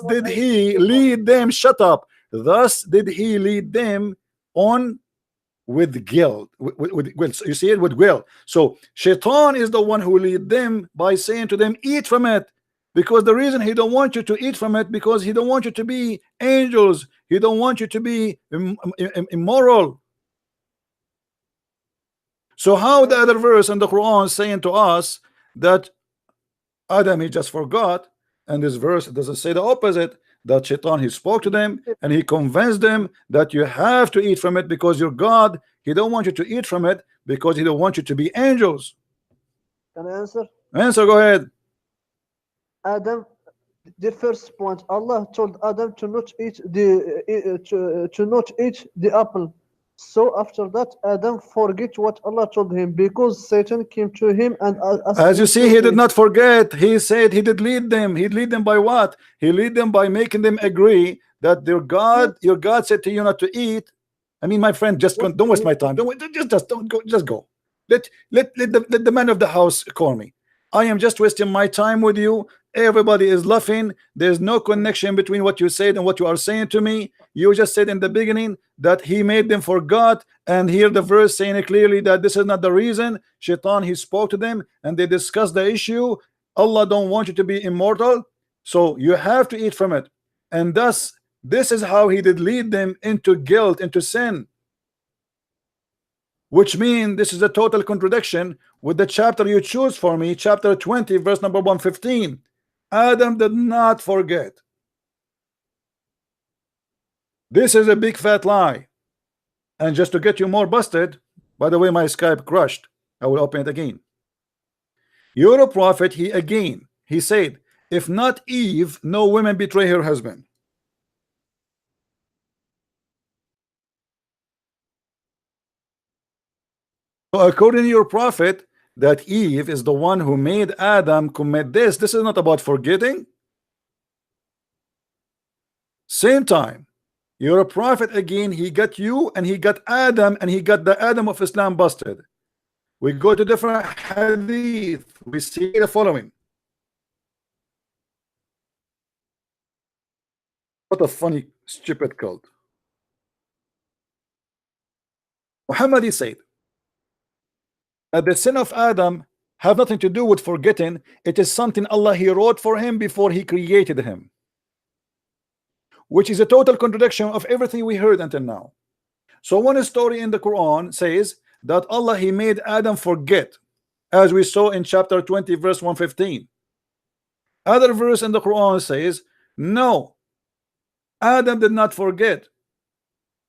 did he lead them, shut up. Thus did he lead them on with guilt. With so you see it, with guilt. So Shaitan is the one who lead them by saying to them, eat from it. Because the reason he don't want you to eat from it, because he don't want you to be angels. He don't want you to be immoral. So how the other verse in the Quran is saying to us that Adam he just forgot, and this verse doesn't say the opposite, that Shaitan he spoke to them and he convinced them that you have to eat from it because you're God. He don't want you to eat from it because he don't want you to be angels. Can I answer? Answer, go ahead. Adam, the first point, Allah told Adam to not eat the apple. So after that, Adam forget what Allah told him because Satan came to him and asked as you him see, to he did eat. not forget. He said he did lead them. He'd lead them by what? He lead them by making them agree that their God, your God said to you not to eat. I mean, my friend, just don't waste my time. Just don't go. Just go. Let the man of the house call me. I am just wasting my time with you. Everybody is laughing. There's no connection between what you said and what you are saying to me. You just said in the beginning that he made them for God, and here the verse saying it clearly that this is not the reason. Shaitan he spoke to them and they discussed the issue. Allah don't want you to be immortal, so you have to eat from it. And thus this is how he did lead them into guilt, into sin. Which means this is a total contradiction with the chapter you choose for me, chapter 20, verse number 115. Adam did not forget. This is a big fat lie. And just to get you more busted, by the way, my Skype crashed. I will open it again. You're a prophet. He said, if not Eve, no woman betray her husband. So according to your prophet, that Eve is the one who made Adam commit this. This is not about forgetting. Same time, you're a prophet again. He got you and he got Adam and he got the Adam of Islam busted. We go to different hadith. We see the following. What a funny, stupid cult. Muhammad he said that the sin of Adam have nothing to do with forgetting. It is something Allah he wrote for him before he created him, which is a total contradiction of everything we heard until now. So one story in the Quran says that Allah he made Adam forget, as we saw in chapter 20 verse 115. Other verse in the Quran says no, Adam did not forget.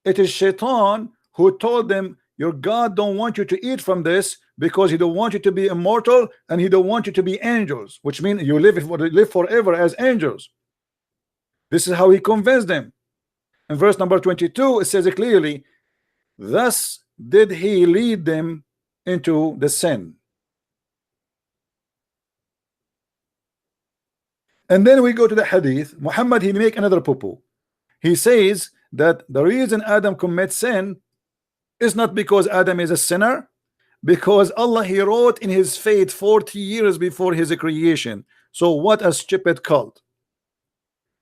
It is Shaitan who told them your God don't want you to eat from this because he don't want you to be immortal and he don't want you to be angels, which means you live forever as angels. This is how he convinced them. In verse number 22 it says it clearly, thus did he lead them into the sin. And then we go to the hadith. Muhammad he make another poo-poo. He says that the reason Adam commits sin is not because Adam is a sinner, because Allah he wrote in his fate 40 years before his creation. So what a stupid cult.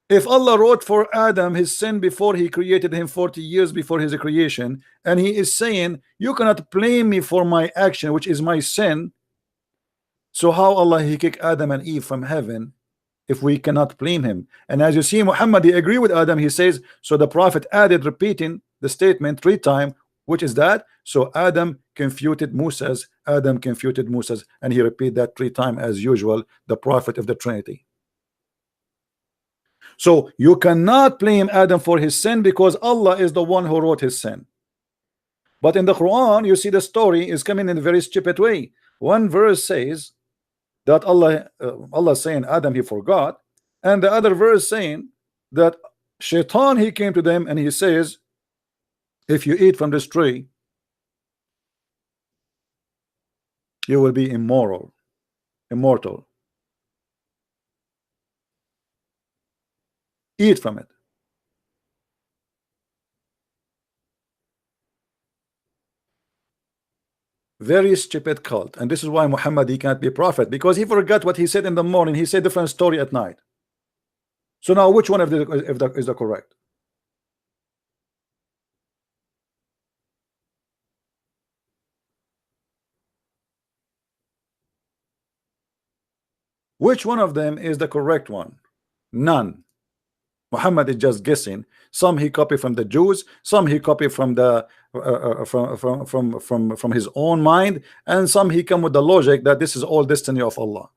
If Allah wrote for Adam his sin before he created him 40 years before his creation, and he is saying you cannot blame me for my action which is my sin, so how Allah he kick Adam and Eve from heaven if we cannot blame him? And as you see, Muhammad he agree with Adam. He says, so the prophet added repeating the statement 3 times, which is that so Adam confuted Moses, and he repeat that 3 times as usual, the prophet of the Trinity. So you cannot blame Adam for his sin because Allah is the one who wrote his sin. But in the Quran you see the story is coming in a very stupid way. One verse says that Allah saying Adam he forgot, and the other verse saying that Shaitan he came to them and he says if you eat from this tree you will be immortal. eat from it. Very stupid cult. And this is why Muhammad, he can't be prophet, because he forgot what he said in the morning. He said different story at night. So now which one of the is the correct? Which one of them is the correct one? None. Muhammad is just guessing. Some he copied from the Jews, some he copied from the from his own mind, and some he come with the logic that this is all destiny of Allah.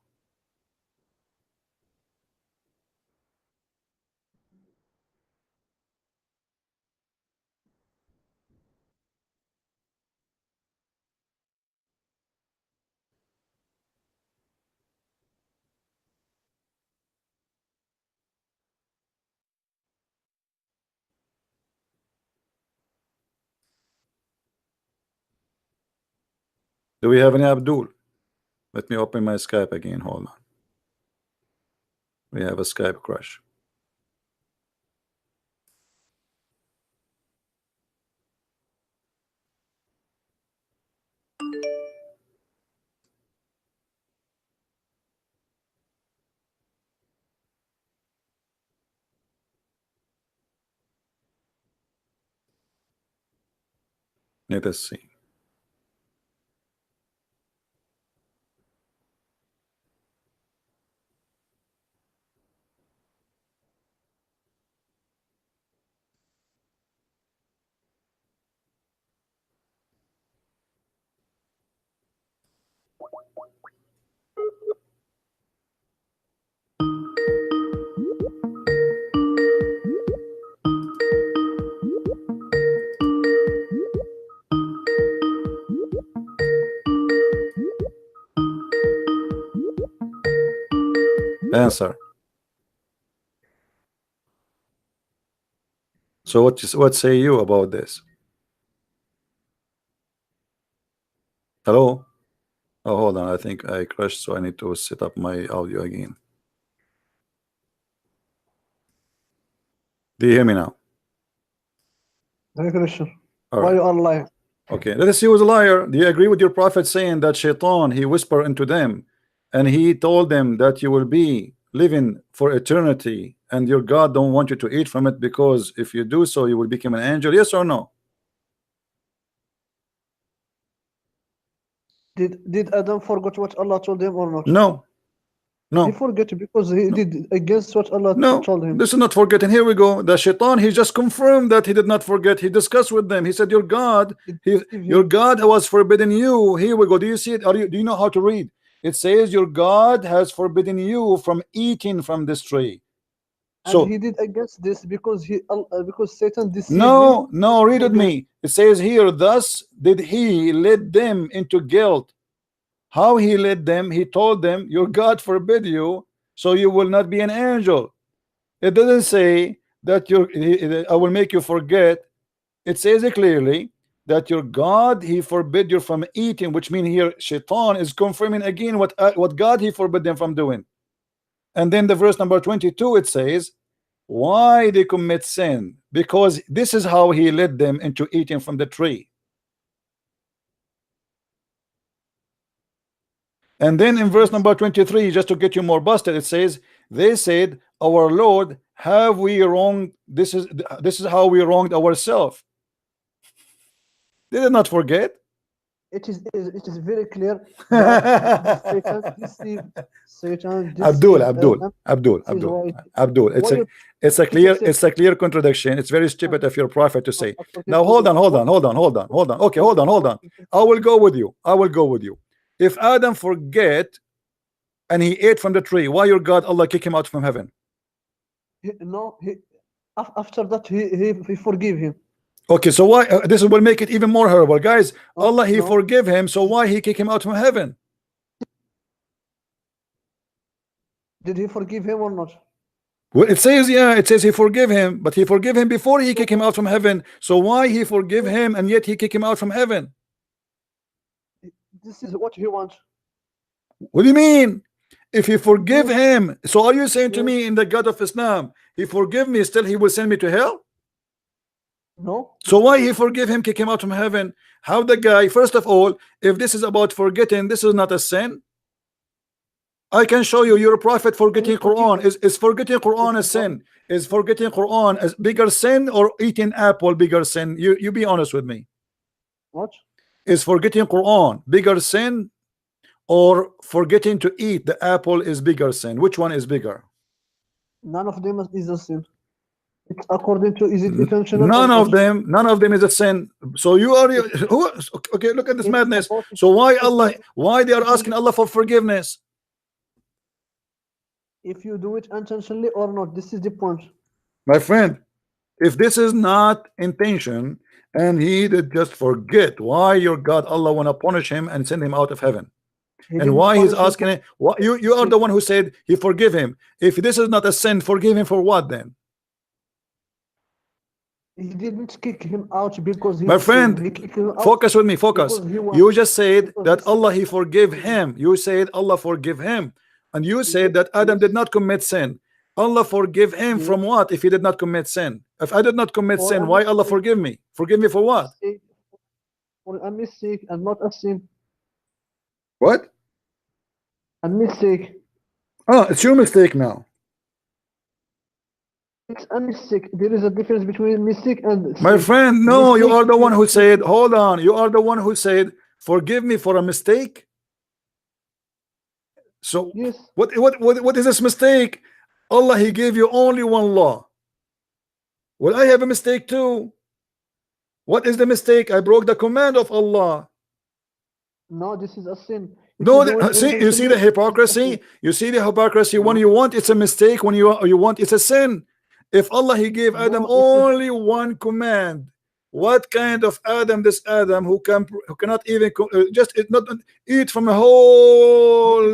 Do we have any Abdul? Let me open my Skype again. Hold on. We have a Skype crash. Let us see. Answer. So what say you about this? Hello? Oh, hold on. I think I crashed, so I need to set up my audio again. Do you hear me now? Hey Christian, All why right. you are lying? Okay, let us see who's a liar. Do you agree with your prophet saying that Shaitan, he whispered into them and he told them that you will be living for eternity and your God don't want you to eat from it because if you do so you will become an angel? Yes or no? Did Adam forget what Allah told him or not? No. He No. forget because he did against what Allah No. told him. This is not forgetting. Here we go. The Shaitan, he just confirmed that he did not forget. He discussed with them. He said your God, your God was forbidden you. Here we go. Do you see it? Do you know how to read? It says your God has forbidden you from eating from this tree. So and he did against this because because Satan deceived no, him. no, read with me. It says here, thus did he lead them into guilt. How he led them? He told them, your God forbid you, so you will not be an angel. It doesn't say that I will make you forget. It says it clearly that your God, he forbid you from eating, which means here Shaitan is confirming again what God he forbid them from doing. And then the verse number 22, it says, why they commit sin? Because this is how he led them into eating from the tree. And then in verse number 23, just to get you more busted, it says, they said, our Lord, have we wronged? This is how we wronged ourselves. They did not forget. It is very clear. Satan deceived. Abdul. It's a clear contradiction. It's very stupid of your prophet to say. Now hold on. Okay, hold on. I will go with you. If Adam forget and he ate from the tree, why your God Allah kick him out from heaven? After that he forgive him. Okay, so why this will make it even more horrible, guys. Allah he forgive him, so why he kick him out from heaven? Did he forgive him or not? Well, it says he forgive him, but he forgive him before he kick him out from heaven. So why he forgive him and yet he kick him out from heaven? This is what he wants. What do you mean? If he forgive him, so are you saying to me in the God of Islam, he forgive me, still he will send me to hell? No. So why he forgive him, kick him out from heaven? How the guy, first of all, if this is about forgetting, this is not a sin. I can show you your prophet forgetting Quran. Is forgetting Quran a sin? Is forgetting Quran a bigger sin, or eating apple bigger sin? You be honest with me. What? Is forgetting Quran bigger sin, or forgetting to eat the apple is bigger sin? Which one is bigger? None of them is a sin. It's according to, is it intentional? None of them is a sin. So you are okay, look at this madness. So why they are asking Allah for forgiveness? If you do it intentionally or not, this is the point. My friend, if this is not intention and he did just forget, why your God Allah want to punish him and send him out of heaven? And why he's asking it? What, you are the one who said he forgive him. If this is not a sin, forgive him for what then? He didn't kick him out because he, my friend, he kicked him out focus with me, focus. You just said that Allah he forgive him. You said Allah forgive him, and you said that Adam did not commit sin. Allah forgive him from what if he did not commit sin? If I did not commit sin, why Allah forgive me? Forgive me for what? For a mistake and not a sin. What? A mistake. Oh, it's your mistake now. It's a mistake. There is a difference between mistake and sin. My friend, no, you are the one who said, hold on, you are the one who said, forgive me for a mistake. So yes. What is this mistake? Allah, he gave you only one law. Well, I have a mistake too. What is the mistake? I broke the command of Allah. No, this is a sin. No, you see the hypocrisy. You see the hypocrisy. When you want, it's a mistake. When you want, it's a sin. If Allah he gave Adam only one command, what kind of Adam? This Adam who cannot even just not eat from a whole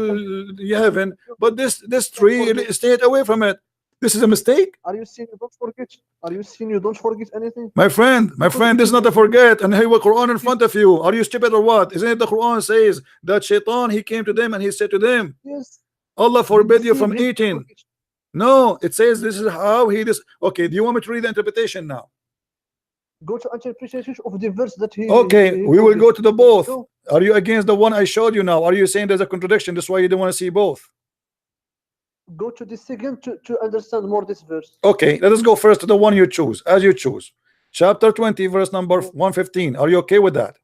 heaven, but this tree, stay away from it. This is a mistake. Are you saying you don't forget? Are you saying you don't forget anything? My friend, this is not a forget. And here, Quran in front of you. Are you stupid or what? Isn't it the Quran says that Shaitan he came to them and he said to them, yes, Allah forbid you from eating. No, it says this is how he this. Okay, do you want me to read the interpretation now? Go to interpretation of the verse that he. Okay, we will go to the both. Are you against the one I showed you now? Are you saying there's a contradiction? That's why you don't want to see both. Go to the second to understand more this verse. Okay, let us go first to the one you choose, as you choose. Chapter 20, verse number 115. Are you okay with that?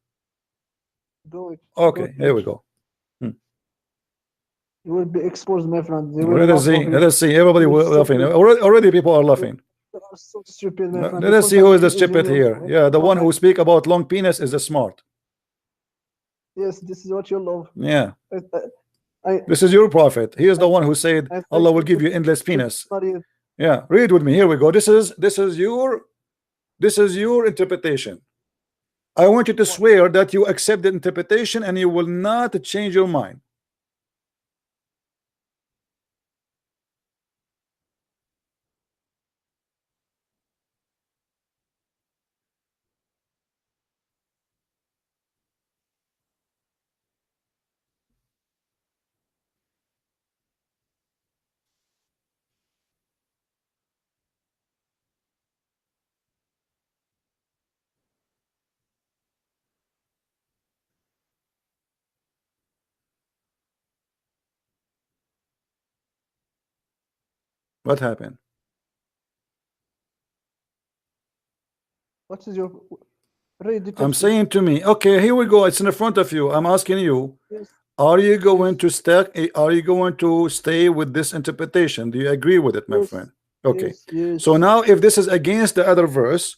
Go it. Okay, here we go. You will be exposed, my friend. Let us see. Let us see. Everybody will laughing. Already people are laughing. So stupid, my friend. Let us see who is the stupid here. Yeah, the one who speak about long penis is the smart. Yes, this is what you love. Yeah. This is your prophet. He is the one who said Allah will give you endless penis. Yeah, read with me. Here we go. This is your interpretation. I want you to swear that you accept the interpretation and you will not change your mind. What happened? What is your read? I'm saying to me, okay, here we go. It's in front of you. I'm asking you, yes. Are you going to stay with this interpretation? Do you agree with it, my friend? Okay. Yes. So now if this is against the other verse,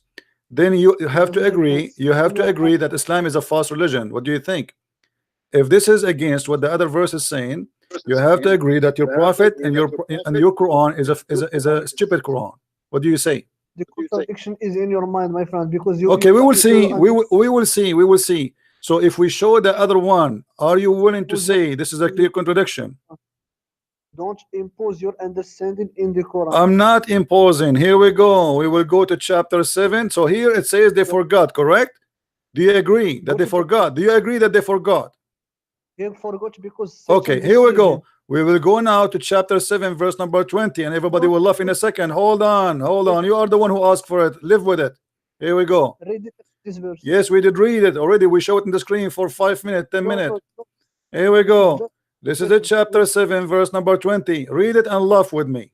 then you have to agree. You have to agree that Islam is a false religion. What do you think? If this is against what the other verse is saying, you have to agree that your prophet and your Quran is a stupid Quran. What do you say? The contradiction is in your mind, my friend, because you. Okay, we will see. We will see. We will see. So if we show the other one, are you willing to say this is a clear contradiction? Don't impose your understanding in the Quran. I'm not imposing. Here we go. We will go to chapter 7. So here it says they forgot, correct? Do you agree that they forgot? Do you agree that they forgot? They forgot because. Okay, here we go. We will go now to chapter 7 verse number 20, and everybody will laugh in a second. Hold on, you are the one who asked for it. Live with it. Here we go. Read this verse. Yes, we did read it already. We showed it in the screen for 5 minutes, 10 minutes. Here we go. This is it, chapter 7 verse number 20. Read it and laugh with me.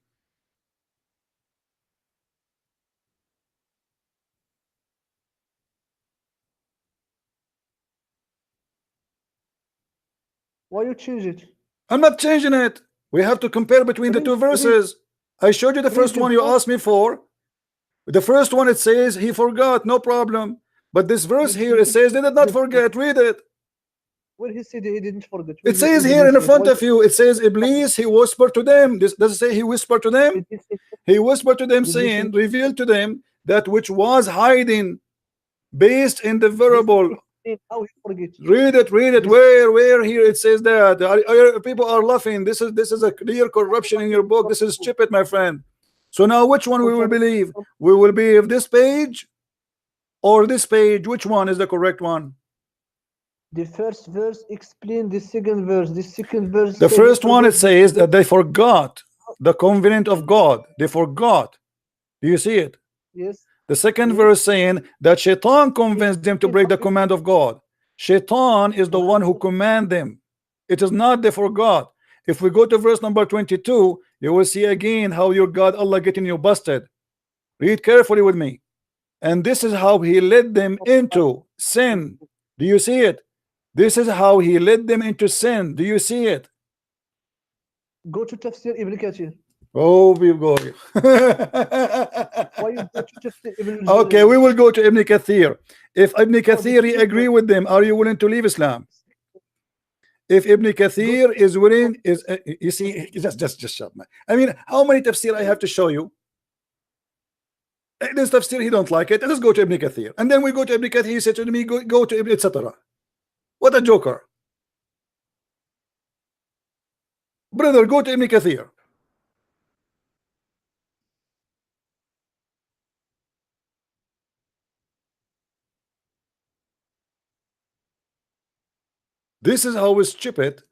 Why you change it? I'm not changing it. We have to compare between the two verses. I showed you the first one you asked me for. The first one, it says he forgot, no problem. But this verse here, it says they did not forget. Read it. Well, he said he didn't forget. It says here in the front of you, it says Iblis, he whispered to them. This does it say he whispered to them? He whispered to them, saying, revealed to them that which was hiding, based in the variable. How he forget? Read it, read it. Where here it says that? People are laughing. This is a clear corruption in your book. This is stupid, my friend. So now which one we will believe? We will believe this page or this page? Which one is the correct one? The first verse explain the second verse. The second verse. The first one, it says that they forgot the covenant of God. They forgot. Do you see it? Yes. The second verse saying that Shaitan convinced them to break the command of God. Shaitan is the one who command them. It is not they forgot. If we go to verse number 22, you will see again how your God Allah getting you busted. Read carefully with me. And this is how he led them into sin. Do you see it? This is how he led them into sin. Do you see it? Go to Tafsir Ibn Kathir. Oh, we go. Why you go to Tafsir Ibn Okay, we will go to Ibn Kathir. If Ibn Kathir agree with them, are you willing to leave Islam? If Ibn Kathir is willing, you see, just shut man. I mean, how many tafsir I have to show you? This tafsir he don't like it. Let's go to Ibn Kathir, and then we go to Ibn Kathir. He said to me, go to Ibn, etc. What a joker, brother. Go to Ibn Kathir. This is how stupid,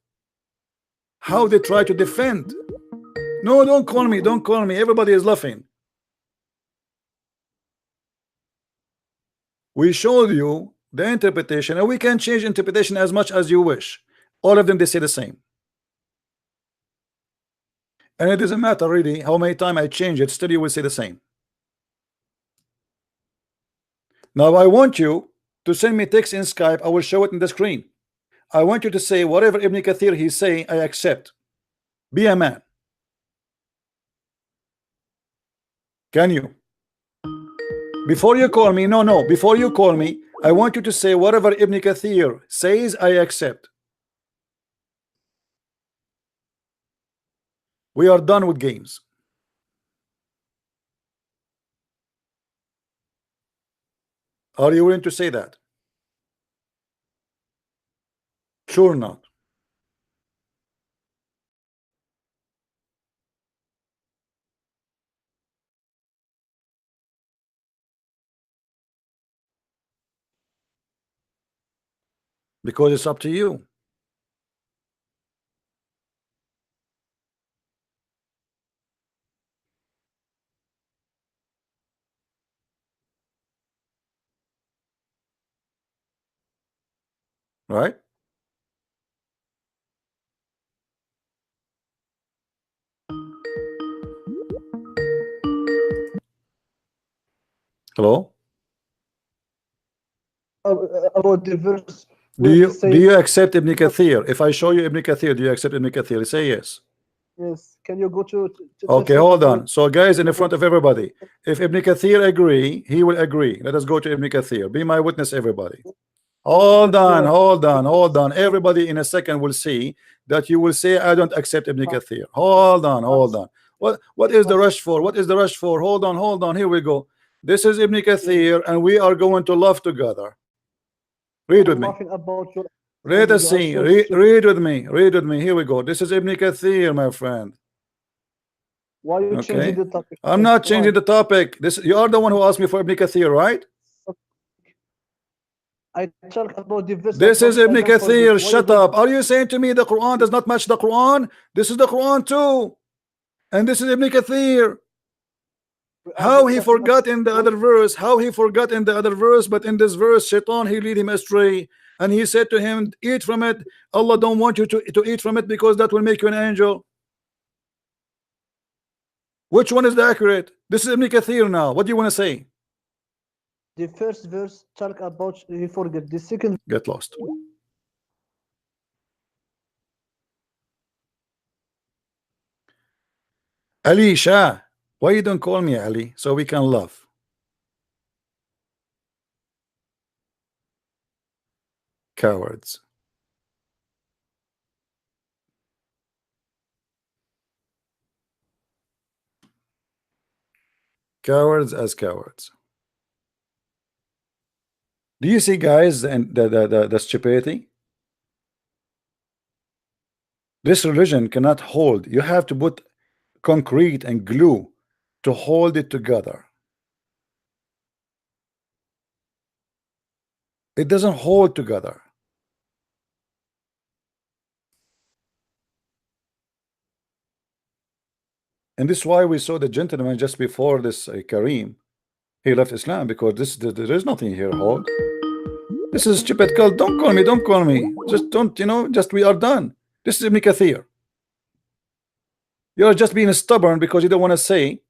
how they try to defend. No, don't call me, don't call me. Everybody is laughing. We showed you the interpretation, and we can change interpretation as much as you wish. All of them, they say the same. And it doesn't matter really how many times I change it, still you will say the same. Now I want you to send me text in Skype. I will show it in the screen. I want you to say whatever Ibn Kathir he's saying, I accept. Be a man. Can you? Before you call me, no, before you call me, I want you to say whatever Ibn Kathir says, I accept. We are done with games. Are you willing to say that? Sure not. Because it's up to you. Right? Hello? About the verse. Do you accept Ibn Kathir? If I show you Ibn Kathir, do you accept Ibn Kathir? Say yes. Yes. Can you go to okay, hold on. So guys, in the front of everybody, if Ibn Kathir agree, he will agree. Let us go to Ibn Kathir. Be my witness, everybody. Hold on. Everybody in a second will see that you will say, I don't accept Ibn Kathir. Hold on. What is the rush for? What is the rush for? Hold on. Here we go. This is Ibn Kathir, and we are going to laugh together. Read with me. Read us see. Read with me. Here we go. This is Ibn Kathir, my friend. Why are you changing the topic? I'm not changing the topic. You are the one who asked me for Ibn Kathir, right? I talk about the verse. This is about Ibn Adam forget. Kathir. Why Shut you up. Are you saying to me the Quran does not match the Quran? This is the Quran too. And this is Ibn Kathir. How he forgot in the other verse, but in this verse, Shaitan, he lead him astray. And he said to him, eat from it. Allah don't want you to eat from it because that will make you an angel. Which one is the accurate? This is Ibn Kathir now. What do you want to say? The first verse talk about he forget. The second Get lost. Ali Shah, why you don't call me Ali so we can love? Cowards. Cowards as cowards. Do you see, guys, and the stupidity? This religion cannot hold. You have to put concrete and glue to hold it together. It doesn't hold together. And this is why we saw the gentleman just before this Kareem. He left Islam because there is nothing here hold. This is stupid cult. Don't call me. Don't call me. Just don't, just we are done. This is Ibn Kathir. You're just being stubborn because you don't want to say.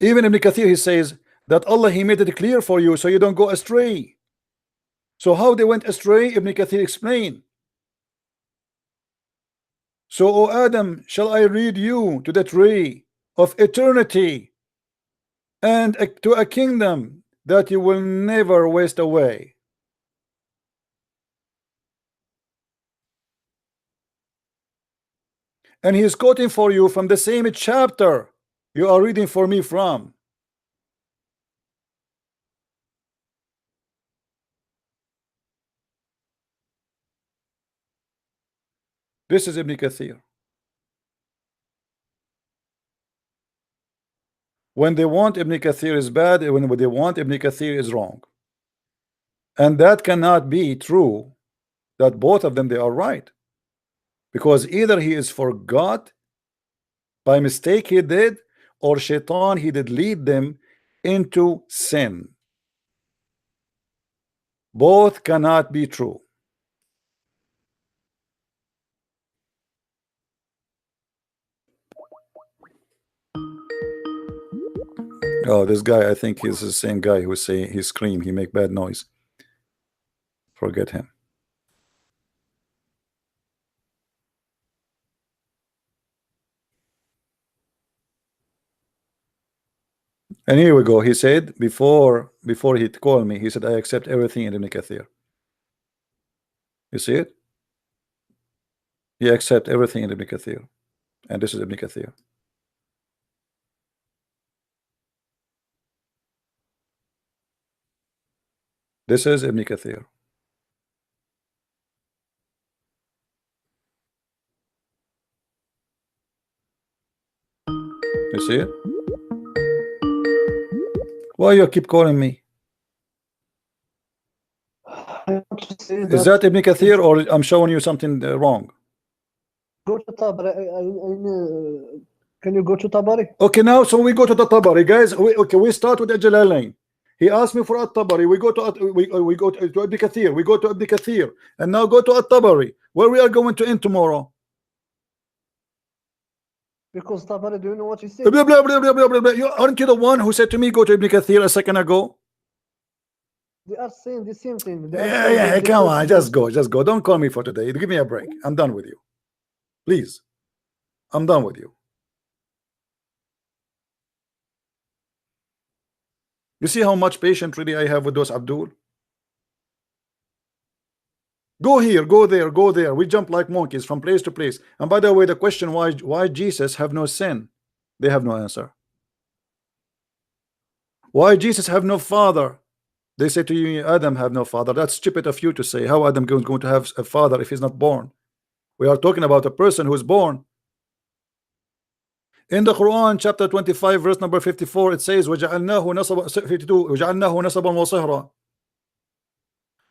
Even Ibn Kathir, he says that Allah, he made it clear for you so you don't go astray. So how they went astray, Ibn Kathir explained. So, O Adam, shall I lead you to the tree of eternity and to a kingdom that you will never waste away. And he is quoting for you from the same chapter you are reading for me from. This is Ibn Kathir. When they want Ibn Kathir is bad, when they want Ibn Kathir is wrong. And that cannot be true, that both of them, they are right. Because either he is forgot, by mistake he did, or Shaitan, he did lead them into sin. Both cannot be true. Oh, this guy, I think he's the same guy who say he scream, he make bad noise. Forget him. And here we go. He said before he called me, he said, I accept everything in Ibn Kathir. You see it? He accept everything in Ibn Kathir. And this is Ibn Kathir. This is Ibn Kathir. You see it? Why you keep calling me? Is that Ibn Kathir or I'm showing you something wrong? Go to Tabari. Can you go to Tabari? Okay, now so we go to the Tabari, guys. We start with Jalalain. He asked me for At-Tabari. We go to we go to Ibn Kathir. We go to Ibn Kathir, and now go to At-Tabari, where we are going to end tomorrow. Because Tabari, do you know what he said? Blah, blah, blah, blah, blah, blah, blah. Aren't you the one who said to me go to Ibn Kathir a second ago? They are saying the same thing. Yeah, come on, just go. Don't call me for today. Give me a break. I'm done with you. Please. I'm done with you. You see how much patience really I have with those Abdul? Go here, go there, go there. We jump like monkeys from place to place. And by the way, the question why Jesus have no sin? They have no answer. Why Jesus have no father? They say to you, Adam have no father. That's stupid of you to say. How Adam is going to have a father if he's not born? We are talking about a person who is born. In the Quran, chapter 25, verse number 54, it says, وَجَعَلْنَاهُ نَصَبًا 52, وَجَعَلْنَاهُ نَصَبًا وَصِهْرًا.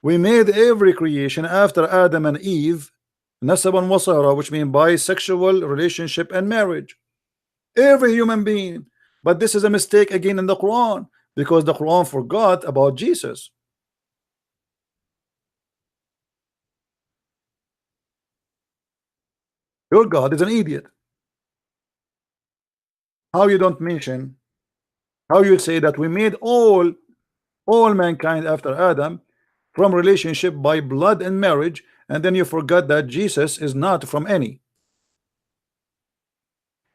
We made every creation after Adam and Eve nasaban wasara, which means by sexual relationship and marriage. Every human being. But this is a mistake again in the Quran, because the Quran forgot about Jesus. Your God is an idiot. How you don't mention, how you say that we made all mankind after Adam from relationship by blood and marriage, and then you forgot that Jesus is not from any.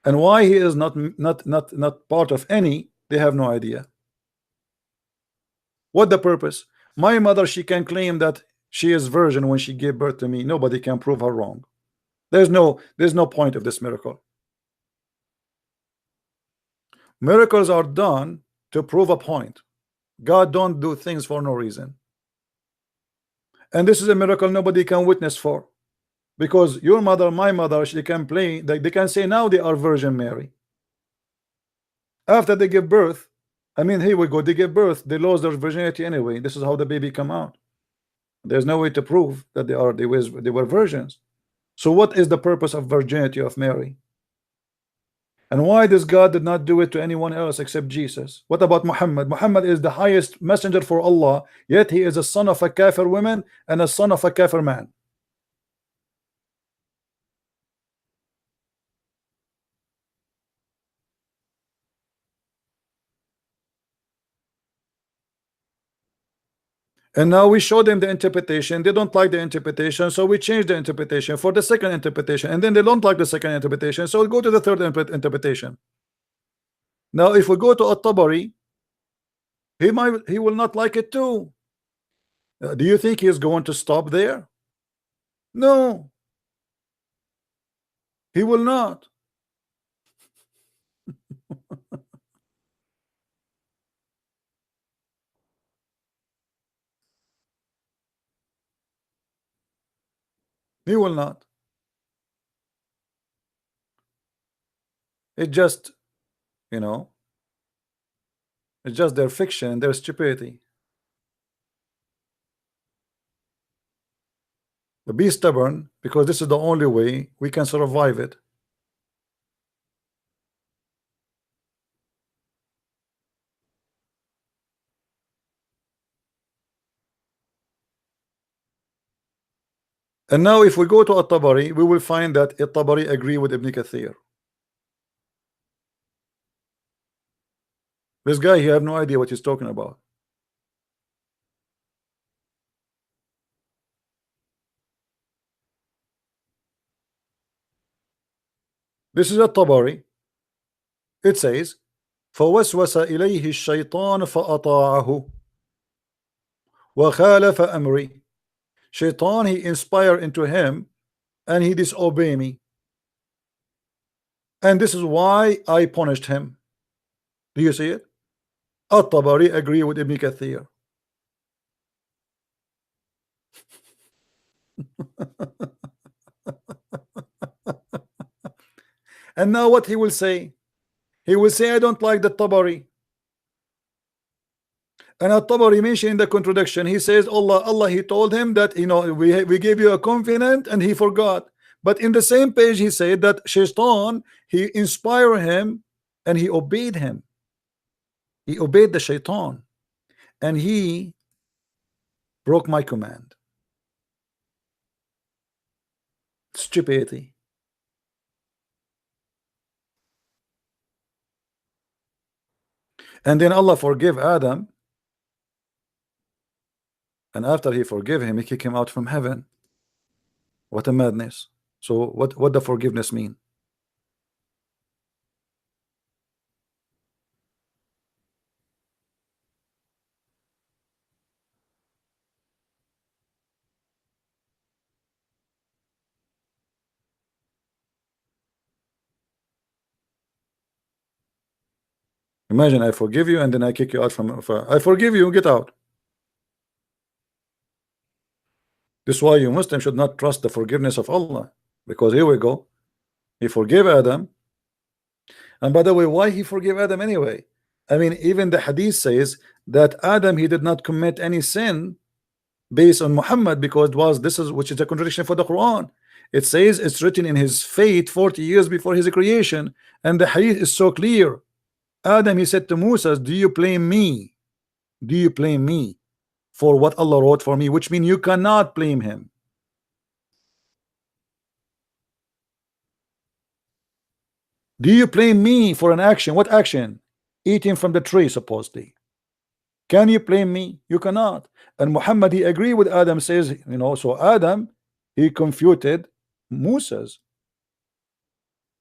And why he is not part of any, they have no idea. What the purpose? My mother, she can claim that she is virgin when she gave birth to me. Nobody can prove her wrong. There's no point of this miracle. Miracles are done to prove a point. God don't do things for no reason. And this is a miracle nobody can witness for, because your mother, my mother, she can play, they can say now they are Virgin Mary. After they give birth, I mean, here we go, they give birth, they lost their virginity anyway. This is how the baby come out. There's no way to prove that they were virgins. So what is the purpose of virginity of Mary? And why does God did not do it to anyone else except Jesus? What about Muhammad? Muhammad is the highest messenger for Allah, yet he is a son of a kafir woman and a son of a kafir man. And now we show them the interpretation. They don't like the interpretation, so we change the interpretation for the second interpretation, and then they don't like the second interpretation, so we go to the third interpretation. Now if we go to At-Tabari, he will not like it too. Do you think he is going to stop there? No, he will not. He will not. It just, you know, it's just their fiction and their stupidity. But be stubborn, because this is the only way we can survive it. And now if we go to At-Tabari, we will find that At-Tabari agree with Ibn Kathir. This guy, he have no idea what he's talking about. This is At-Tabari. It says, فوسوس إليه الشيطان فأطاعه وخالف أمري. Shaitan, he inspired into him and he disobeyed me, and this is why I punished him. Do you see it? At-Tabari agree with Ibn Kathir. And now what he will say? He will say, I don't like the Tabari. And At-Tabari mentioned in the contradiction, he says Allah he told him that, you know, we gave you a covenant and he forgot. But in the same page he said that Shaitan, he inspired him and he obeyed him. He obeyed the Shaitan and he broke my command. Stupidity. And then Allah forgive Adam, and after he forgave him, he kicked him out from heaven. What a madness. So what the forgiveness mean? Imagine I forgive you and then I kick you out from I forgive you, get out. This is why you Muslims should not trust the forgiveness of Allah, because here we go, he forgave Adam, And by the way, why he forgave Adam anyway? I mean, even the hadith says that Adam, he did not commit any sin based on Muhammad, because it was, this is, which is a contradiction for the Quran. It says it's written in his fate 40 years before his creation, and the hadith is so clear. Adam, he said to Moses, do you blame me? Do you blame me for what Allah wrote for me? Which means you cannot blame him. Do you blame me for an action? What action? Eating from the tree, supposedly. Can you blame me? You cannot. And Muhammad, he agreed with Adam, says, you know, so Adam, he confuted Moses,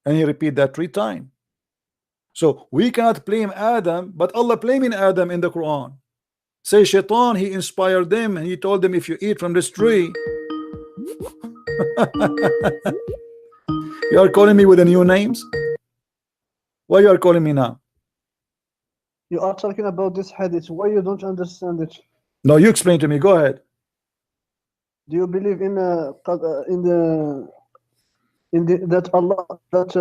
and he repeated that 3 times. So we cannot blame Adam, but Allah blaming Adam in the Quran. Say Shaitan, he inspired them, and he told them, if you eat from this tree. You are calling me with the new names? Why you are calling me now? You are talking about this hadith. Why you don't understand it? No, you explain to me. Go ahead. Do you believe in that Allah, that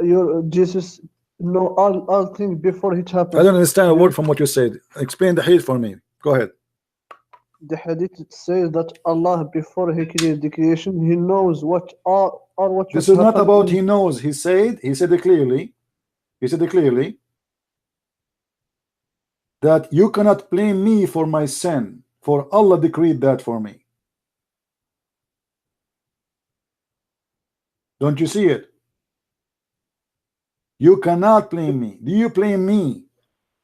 your Jesus know all things before it happened? I don't understand a word from what you said. Explain the hadith for me. Go ahead. The hadith says that Allah, before he created the creation, he knows what all what. This is not about he knows. He said it clearly. He said it clearly that you cannot blame me for my sin, for Allah decreed that for me. Don't you see it? You cannot blame me. Do you blame me?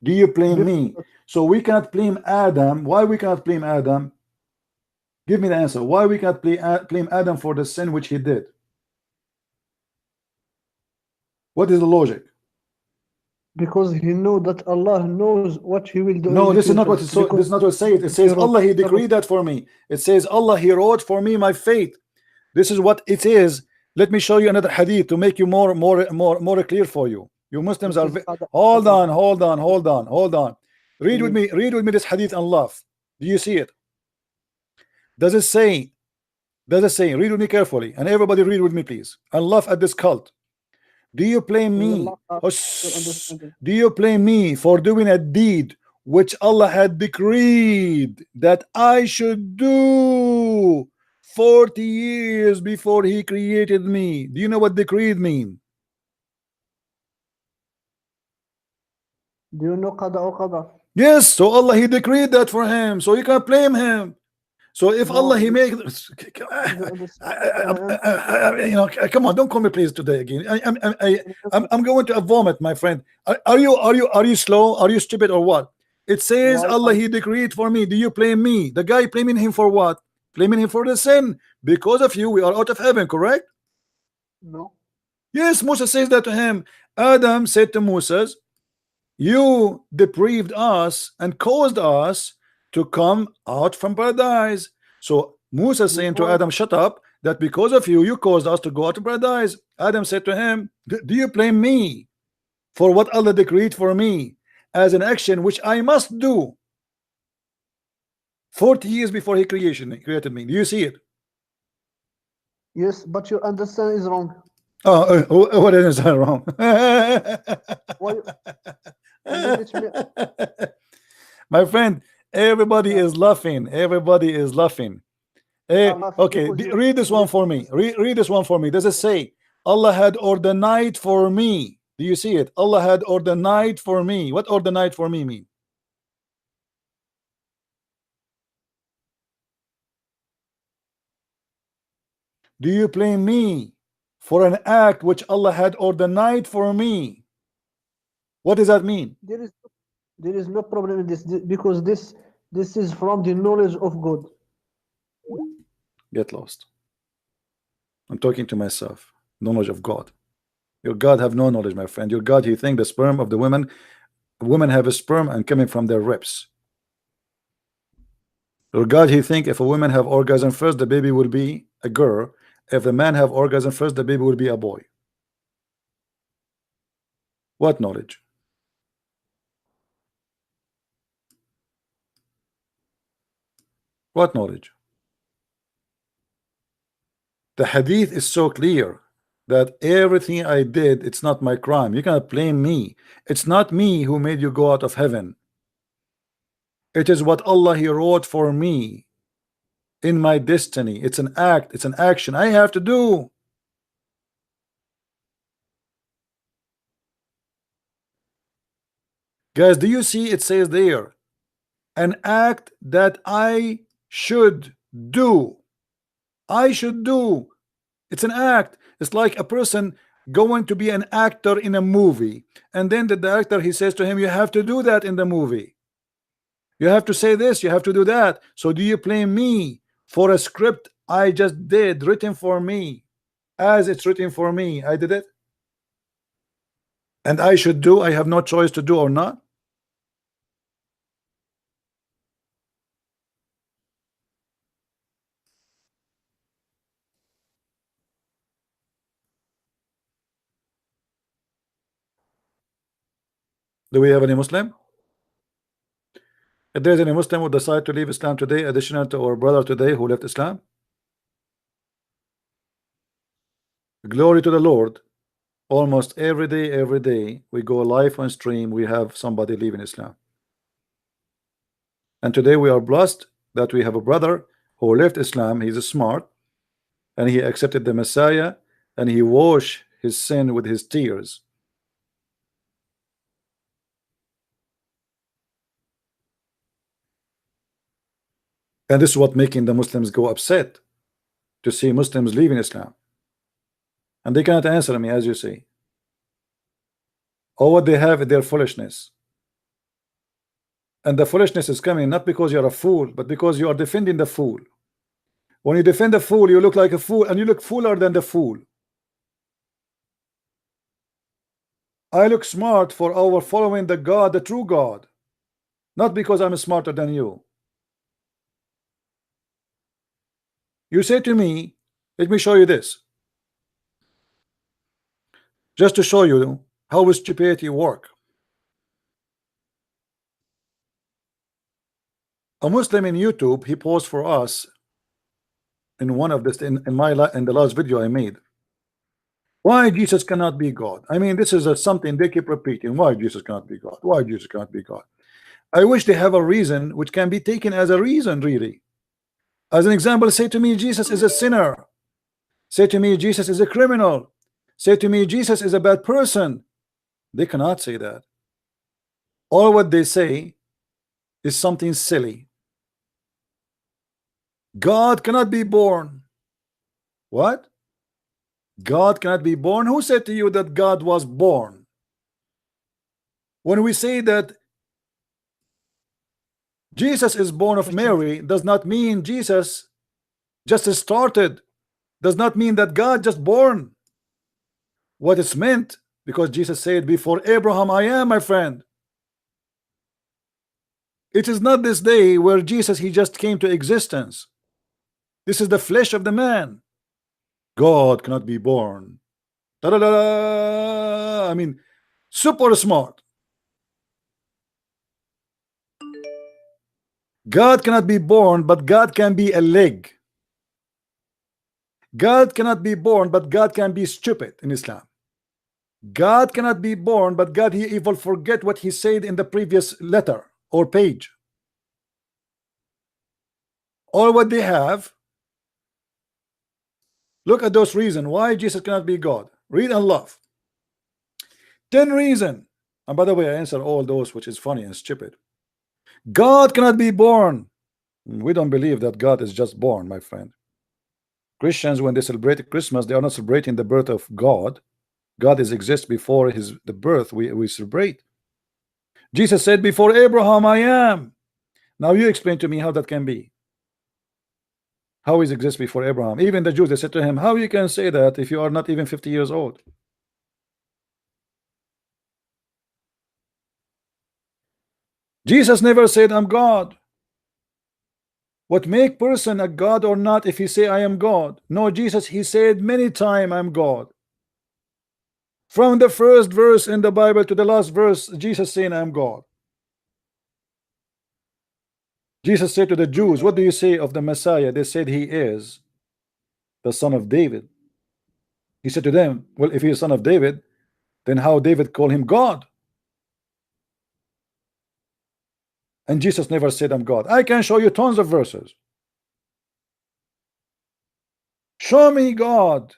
Do you blame me? So we cannot blame Adam. Why we cannot blame Adam? Give me the answer. Why we cannot blame Adam for the sin which he did? What is the logic? Because he know that Allah knows what he will do. No, this is not what it says. This is not what it says. It says Allah, he decreed that for me. It says Allah, he wrote for me my fate. This is what it is. Let me show you another hadith to make you more clear for you. You Muslims are hold on. Read with me this hadith and laugh. Do you see it? Does it say, read with me carefully, and everybody read with me please, and laugh at this cult. Do you blame me? Do you blame me for doing a deed which Allah had decreed that I should do 40 years before he created me? Do you know what decreed mean? Do you know qada or qada? Yes, so Allah, he decreed that for him, so you can't blame him. So if No, Allah, he make you you know, come on, don't call me please today again. I'm going to vomit, my friend. Are you slow? Are you stupid or what? It says Why? Allah, he decreed for me. Do you blame me? The guy blaming him for what? Blaming him for the sin. Because of you, we are out of heaven, correct? No. Yes, Moses says that to him. Adam said to Moses, you deprived us and caused us to come out from paradise. So Musa saying to Adam, shut up, that because of you, you caused us to go out of paradise. Adam said to him, do you blame me for what Allah decreed for me as an action which I must do 40 years before he created me? Do you see it? Yes, but your understanding is wrong. Oh, what is that wrong? Why? My friend, everybody is laughing. Everybody is laughing. Okay, read this one for me. Read this one for me. Does it say Allah had ordained for me? Do you see it? Allah had ordained for me. What ordained for me mean? Do you blame me for an act which Allah had ordained for me? What does that mean? There is no problem in this because this is from the knowledge of God. Get lost. I'm talking to myself. Knowledge of God. Your God have no knowledge, my friend. Your God, he think the sperm of the women have a sperm and coming from their ribs. Your God, he think if a woman have orgasm first, the baby will be a girl. If the man have orgasm first, the baby will be a boy. What knowledge? What knowledge? The hadith is so clear. that everything I did, it's not my crime. You cannot blame me. It's not me who made you go out of heaven. It is what Allah He wrote for me in my destiny. It's an act, it's an action I have to do. Guys, do you see it says there, an act that I should do. I should do. It's an act. It's like a person going to be an actor in a movie, and then the director, he says to him, you have to do that in the movie. You have to say this, you have to do that. So do you blame me for a script I just did, written for me, as it's written for me? I did it, and I should do. I have no choice to do or not. Do we have any Muslim? If there's any Muslim who decide to leave Islam today, additional to our brother today who left Islam, glory to the Lord. Almost every day we go live on stream, we have somebody leaving Islam. And today we are blessed that we have a brother who left Islam. He's smart, and he accepted the Messiah, and he washed his sin with his tears. And this is what making the Muslims go upset, to see Muslims leaving Islam. And they cannot answer me, as you see. All what they have is their foolishness. And the foolishness is coming not because you're a fool, but because you are defending the fool. When you defend the fool, you look like a fool, and you look fooler than the fool. I look smart for our following the God, the true God, not because I'm smarter than you. You say to me, let me show you this, just to show you how stupidity work. A Muslim in YouTube, he posed for us in one of this in the last video I made. Why Jesus cannot be God? I mean, this is something they keep repeating. Why Jesus cannot be God? Why Jesus cannot be God? I wish they have a reason which can be taken as a reason, really. As an example, say to me Jesus is a sinner. Say to me Jesus is a criminal. Say to me Jesus is a bad person. They cannot say that. All what they say is something silly. God cannot be born. What? God cannot be born? Who said to you that God was born? When we say that Jesus is born of Mary, does not mean Jesus just started, does not mean that God just born. What it's meant, because Jesus said, before Abraham I am, my friend. It is not this day where Jesus, he just came to existence. This is the flesh of the man. God cannot be born. Ta-da-da-da! I mean, super smart. God cannot be born, but God can be a leg. God cannot be born, but God can be stupid in Islam. God cannot be born, but God, he will forget what he said in the previous letter or page. All what they have, look at those reasons why Jesus cannot be God. Read and love. 10 reasons. And by the way, I answer all those which is funny and stupid. God cannot be born. We don't believe that God is just born, my friend. Christians, when they celebrate Christmas, they are not celebrating the birth of God. God exists before the birth we celebrate. Jesus said, before Abraham I am. Now you explain to me how that can be. How he exists before Abraham. Even the Jews, they said to him, how you can say that if you are not even 50 years old? Jesus never said I'm God. What make person a God or not if he say I am God? No, Jesus, he said many times I'm God. From the first verse in the Bible to the last verse, Jesus saying I'm God. Jesus said to the Jews, what do you say of the Messiah? They said he is the son of David. He said to them, well, if he is son of David, then how David call him God? And Jesus never said, I'm God. I can show you tons of verses. Show me God.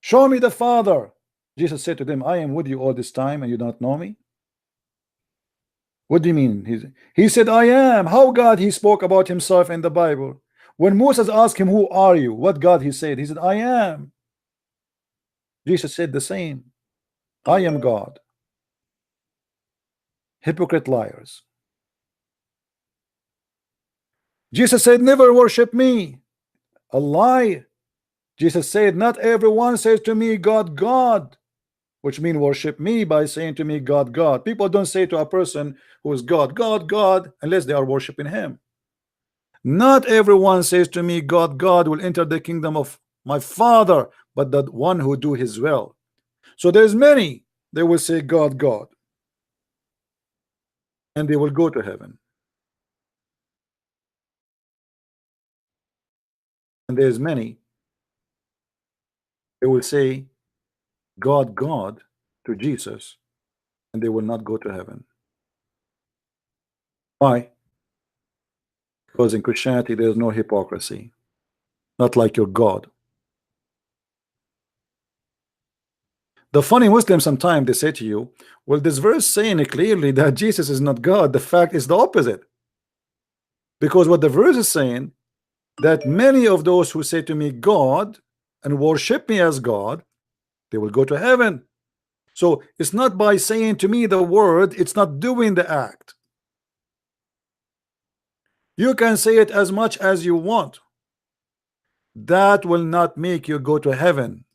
Show me the Father. Jesus said to them, I am with you all this time and you don't know me. What do you mean? He said, I am. How God he spoke about himself in the Bible? When Moses asked him, who are you? What God he said? He said, I am. Jesus said the same. I am God. Hypocrite liars. Jesus said, never worship me. A lie. Jesus said, not everyone says to me, God, God, which means worship me by saying to me, God, God. People don't say to a person who is God, God, God, unless they are worshiping him. Not everyone says to me, God, God will enter the kingdom of my Father, but the one who do his will. So there's many, they will say God, God, and they will go to heaven. And there's many, they will say God, God to Jesus, and they will not go to heaven. Why? Because in Christianity there's no hypocrisy, not like your God. The funny Muslims sometimes they say to you, well, this verse saying clearly that Jesus is not God. The fact is the opposite. Because what the verse is saying, that many of those who say to me God and worship me as God, they will go to heaven. So it's not by saying to me the word, it's not doing the act. You can say it as much as you want. That will not make you go to heaven.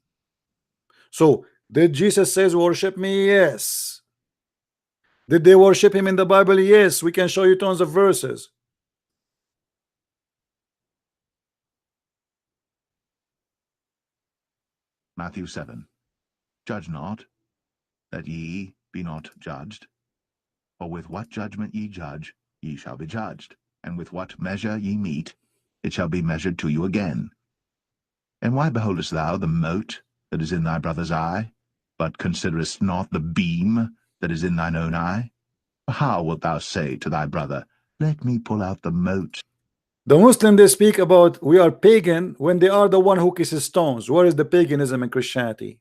So did Jesus says worship me? Yes. Did they worship him in the Bible? Yes. We can show you tons of verses. Matthew 7. Judge not, that ye be not judged. For with what judgment ye judge, ye shall be judged. And with what measure ye mete, it shall be measured to you again. And why beholdest thou the mote that is in thy brother's eye, but considerest not the beam that is in thine own eye? How wilt thou say to thy brother, let me pull out the mote? The Muslim they speak about we are pagan when they are the one who kisses stones. Where is the paganism in Christianity?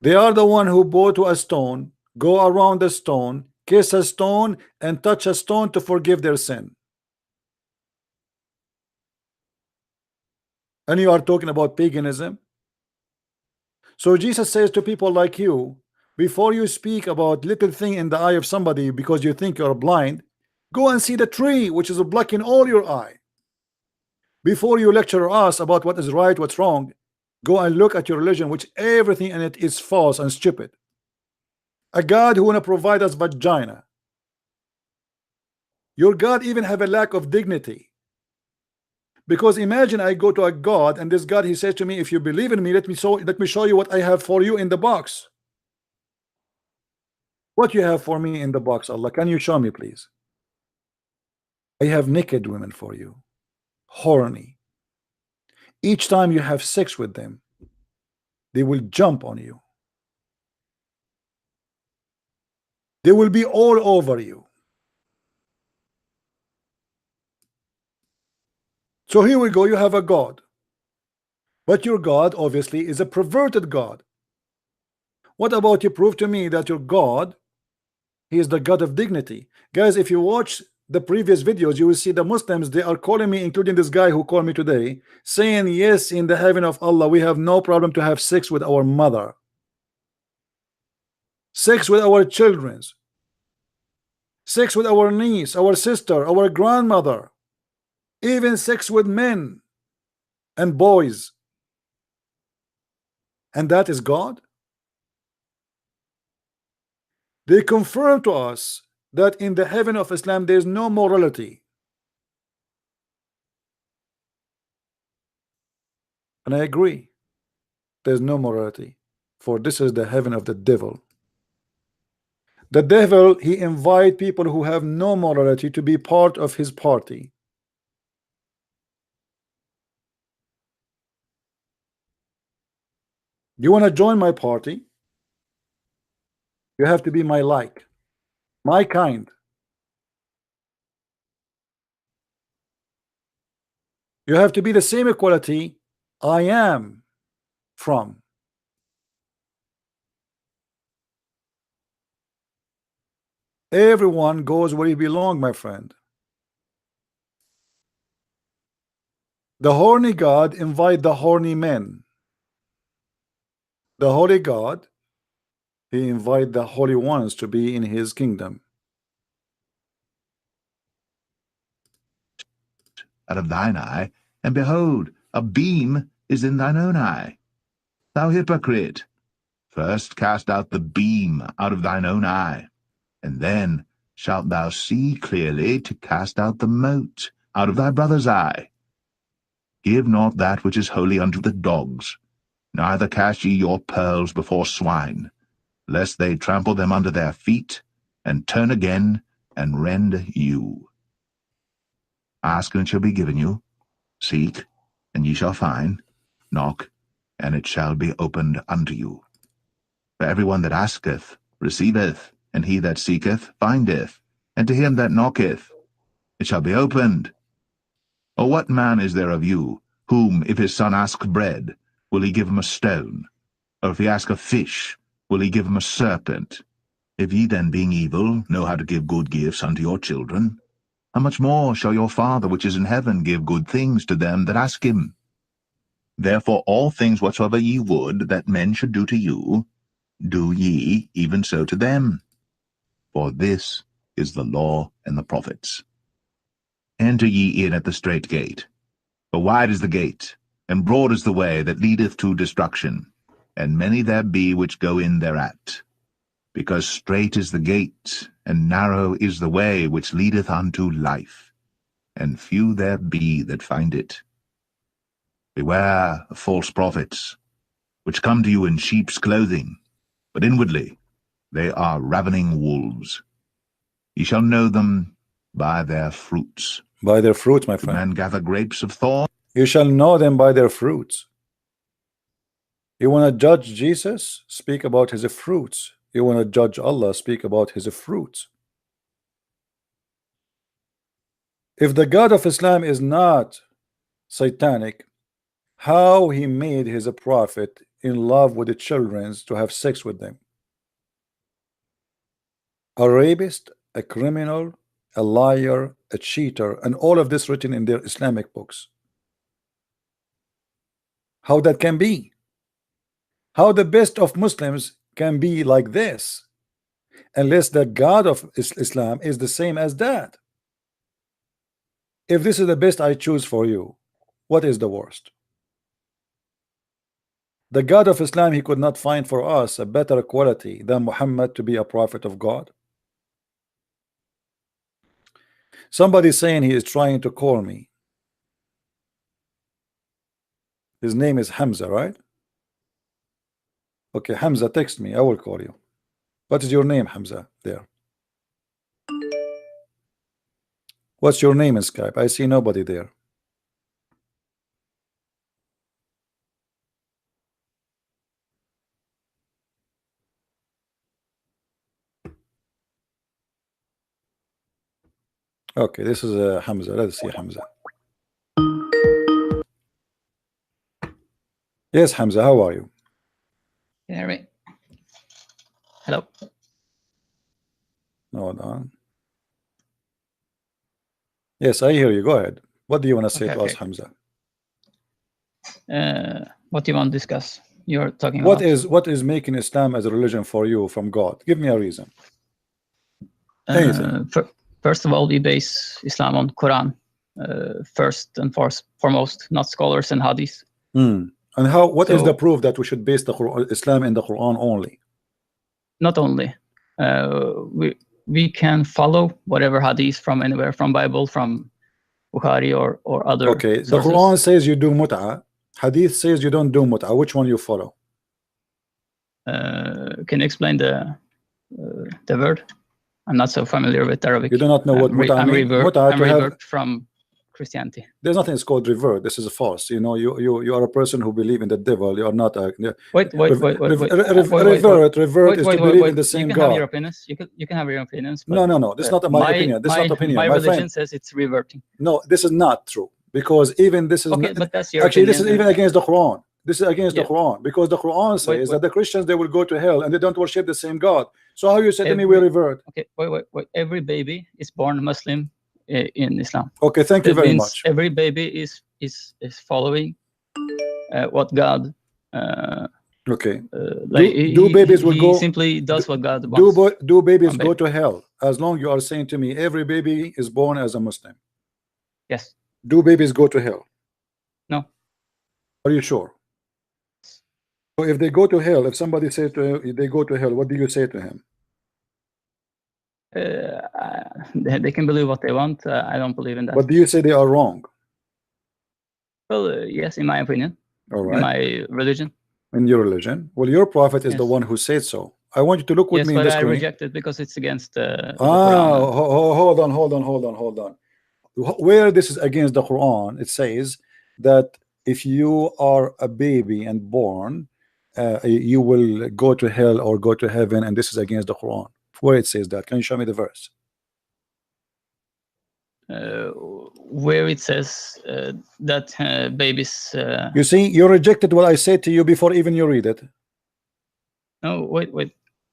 They are the one who go to a stone, go around the stone, kiss a stone, and touch a stone to forgive their sin. And you are talking about paganism. So Jesus says to people like you, before you speak about little thing in the eye of somebody because you think you're blind, go and see the tree which is blocking all your eye. Before you lecture us about what is right, what's wrong, go and look at your religion, which everything in it is false and stupid. A God who wanna provide us vagina. Your God even have a lack of dignity. Because imagine I go to a God and this God he says to me, if you believe in me, let me show you what I have for you in the box. What you have for me in the box, Allah? Can you show me, please? I have naked women for you, horny. Each time you have sex with them, they will jump on you. They will be all over you. So here we go, you have a God. But your God obviously is a perverted God. What about you prove to me that your God, he is the God of dignity? Guys, if you watch the previous videos, you will see the Muslims, they are calling me, including this guy who called me today, saying, yes, in the heaven of Allah, we have no problem to have sex with our mother. Sex with our children. Sex with our niece, our sister, our grandmother. Even sex with men and boys. And that is God? They confirm to us that in the heaven of Islam there is no morality. And I agree. There's no morality. For this is the heaven of the devil. The devil, he invites people who have no morality to be part of his party. You want to join my party? You have to be my like, my kind. You have to be the same equality I am from. Everyone goes where he belongs, my friend. The horny God invite the horny men. The holy God, he invite the holy ones to be in his kingdom. Out of thine eye, and behold, a beam is in thine own eye. Thou hypocrite, first cast out the beam out of thine own eye, and then shalt thou see clearly to cast out the mote out of thy brother's eye. Give not that which is holy unto the dogs, neither cast ye your pearls before swine, lest they trample them under their feet, and turn again, and rend you. Ask, and it shall be given you. Seek, and ye shall find. Knock, and it shall be opened unto you. For every one that asketh receiveth, and he that seeketh findeth, and to him that knocketh it shall be opened. Or what man is there of you, whom, if his son ask bread, will he give him a stone? Or if he ask a fish, will he give him a serpent? If ye then, being evil, know how to give good gifts unto your children, how much more shall your Father which is in heaven give good things to them that ask him? Therefore all things whatsoever ye would that men should do to you, do ye even so to them. For this is the law and the prophets. Enter ye in at the strait gate. For wide is the gate, and broad is the way that leadeth to destruction, and many there be which go in thereat. Because strait is the gate, and narrow is the way which leadeth unto life, and few there be that find it. Beware of false prophets, which come to you in sheep's clothing, but inwardly they are ravening wolves. Ye shall know them by their fruits. By their fruits, my Do friend. men gather grapes of thorn? You shall know them by their fruits. You want to judge Jesus? Speak about his fruits. You want to judge Allah? Speak about his fruits. If the God of Islam is not satanic, how he made his prophet in love with the children to have sex with them? A rapist, a criminal, a liar, a cheater, and all of this written in their Islamic books. How that can be? How the best of Muslims can be like this, unless the God of Islam is the same as that? If this is the best I choose for you, what is the worst? The God of Islam, he could not find for us a better quality than Muhammad to be a prophet of God. Somebody saying he is trying to call me. His name is Hamza, right? Okay, Hamza, text me. I will call you. What is your name, Hamza? There. What's your name in Skype? I see nobody there. Okay, this is Hamza. Let's see Hamza. Yes, Hamza, how are you? Can you hear me? Hello. Hold on. Yes, I hear you. Go ahead. What do you want to say to us, Hamza? What do you want to discuss? You're talking what about what is making Islam as a religion for you from God? Give me a reason. Anything. First of all, we base Islam on Quran, first and foremost, not scholars and hadith. And how? What is the proof that we should base the Islam in the Quran only? Not only, we can follow whatever hadith from anywhere, from Bible, from Bukhari or other. Okay, sources. the Quran says you do mut'ah. Hadith says you don't do mut'ah. Which one you follow? Can you explain the word? I'm not so familiar with Arabic. You do not know what mut'ah means? I'm revert from Christianity. There's nothing that's called revert. This is false. You know, you are a person who believe in the devil. You are not a Wait. revert is to believe in the same You can God. have your opinions. You can have your opinions. But, No. This is not my opinion. This is not opinion. My My religion friend. says it's reverting. No, this is not true, because even this is Okay, not, but that's your actually this is opinion. even against the Quran. This is against the Yeah. Quran, because the Quran says Wait. that the Christians, they will go to hell and they don't worship the same God. So how you say to me we Every- revert? Okay, wait. Every baby is born Muslim in Islam. Okay, thank you That very means much. every baby is following what God. Okay. Like do babies will he go? simply does what God wants. Do babies from go baby. to hell? As long you are saying to me every baby is born as a Muslim. Yes. Do babies go to hell? No. Are you sure? So if they go to hell, if somebody says to him, they go to hell, what do you say to him? They can believe what they want. I don't believe in that. But do you say they are wrong? Well, yes, in my opinion, All in right. my religion. In your religion? Well, your prophet is the Yes. one who said so. I want you to look with Yes, me in but the I screen. reject it because it's against the Ah, Quran. hold on. Where this is against the Quran, it says that if you are a baby and born, you will go to hell or go to heaven, and this is against the Quran. Where it says that? Can you show me the verse? Where it says that babies. You see, you rejected what I said to you before even you read it. No, wait.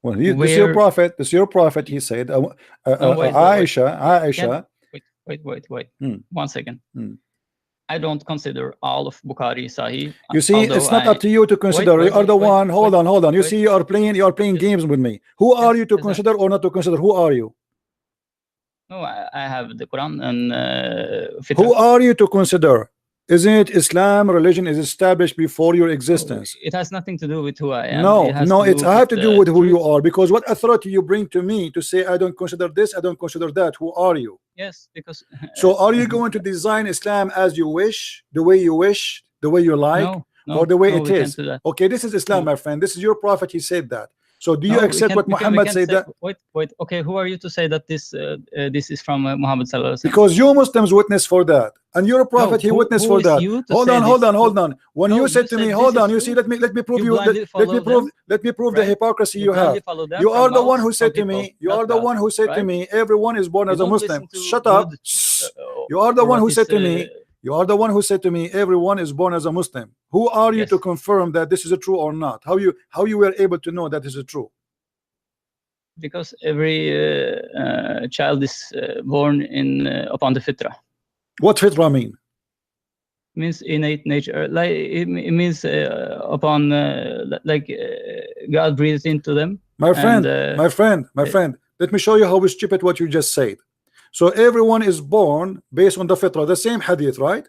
Well, this is your Where- prophet. This is your prophet. He said, wait. Aisha. Wait. Hmm. 1 second. Hmm. I don't consider all of Bukhari Sahih. You see, although it's not I- up to you to consider. wait, You are the wait, one. Hold wait, on. You wait. see, you are playing games with me. Who are you to yes, consider or not to consider? Who are you? No, I have the Quran and Fitrah. Who are you to consider? Isn't it Islam religion is established before your existence? It has nothing to do with who I am. No, It has no, to it's do have to do with who you truth. are, because what authority you bring to me to say I don't consider this, I don't consider that. Who are you? Yes, because So are you going to design Islam as you wish, the way you wish, the way you like, no, or the way no, it we can't is? do that. Okay, this is Islam, No. my friend. This is your prophet. He said that. So do you No, we accept can't- what we can't- we Muhammad can't said say- that? Wait. Okay, who are you to say that this is from Muhammad Sallallahu Alaihi Wasallam? Because you Muslims witness for that, and your prophet he who- witnessed who for is that. you to Hold say on. this? When No, you you said to said me, this hold is on, you true. see, let me prove You you. blindly follow them, Let me prove the right? hypocrisy You you have. blindly follow them You from are the one mouths who said from to me. people, You not are the God, one who said to right? me, everyone is born You as a don't Muslim. listen to Shut up. good, You are the or one what who said is, to me. You are the one who said to me, everyone is born as a Muslim. Who are you Yes. to confirm that this is true or not? How you were able to know that this is true? because every child is born in upon the fitrah. What fitrah mean? Means innate nature. Like it means upon God breathes into them. My friend, and, my friend, let me show you how stupid what you just said. So everyone is born based on the fitrah, the same hadith, right?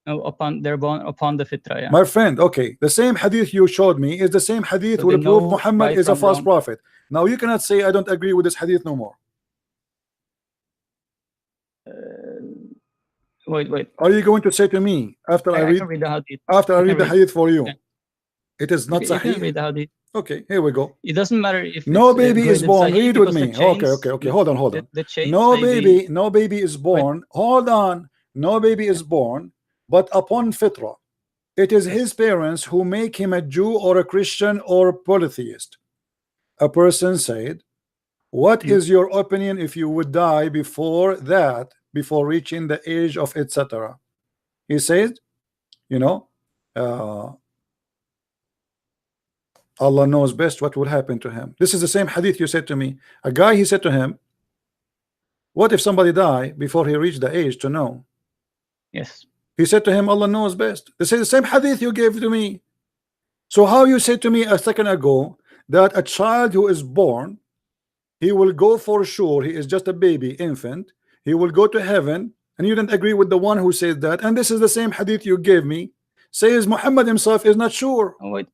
No, they're born upon the fitrah. Yeah. My friend, okay, the same hadith you showed me is the same hadith So will they prove know Muhammad right is a from false wrong. prophet. Now you cannot say I don't agree with this hadith no more. Wait. Are you going to say to me after I can read the hadith. read the hadith for you? Okay. It is not You can sahih. read the hadith. Okay, here we go. It doesn't matter if No it's, baby is graded born. sahih Read with because me. the chains- Okay. Hold on. The chains No may be- no baby is born. Hold on. No baby is born, but upon fitrah. It is his parents who make him a Jew or a Christian or polytheist. A person said, what is your opinion if you would die before reaching the age of etc.? He said, Allah knows best what will happen to him. This is the same hadith you said to me. A guy, he said to him, what if somebody die before he reached the age to know? Yes. He said to him, Allah knows best. This is the same hadith you gave to me. So how you said to me a second ago that a child who is born, he will go for sure, he is just a baby, infant, he will go to heaven, and you didn't agree with the one who said that, and this is the same hadith you gave me, says Muhammad himself is not sure. Oh, wait.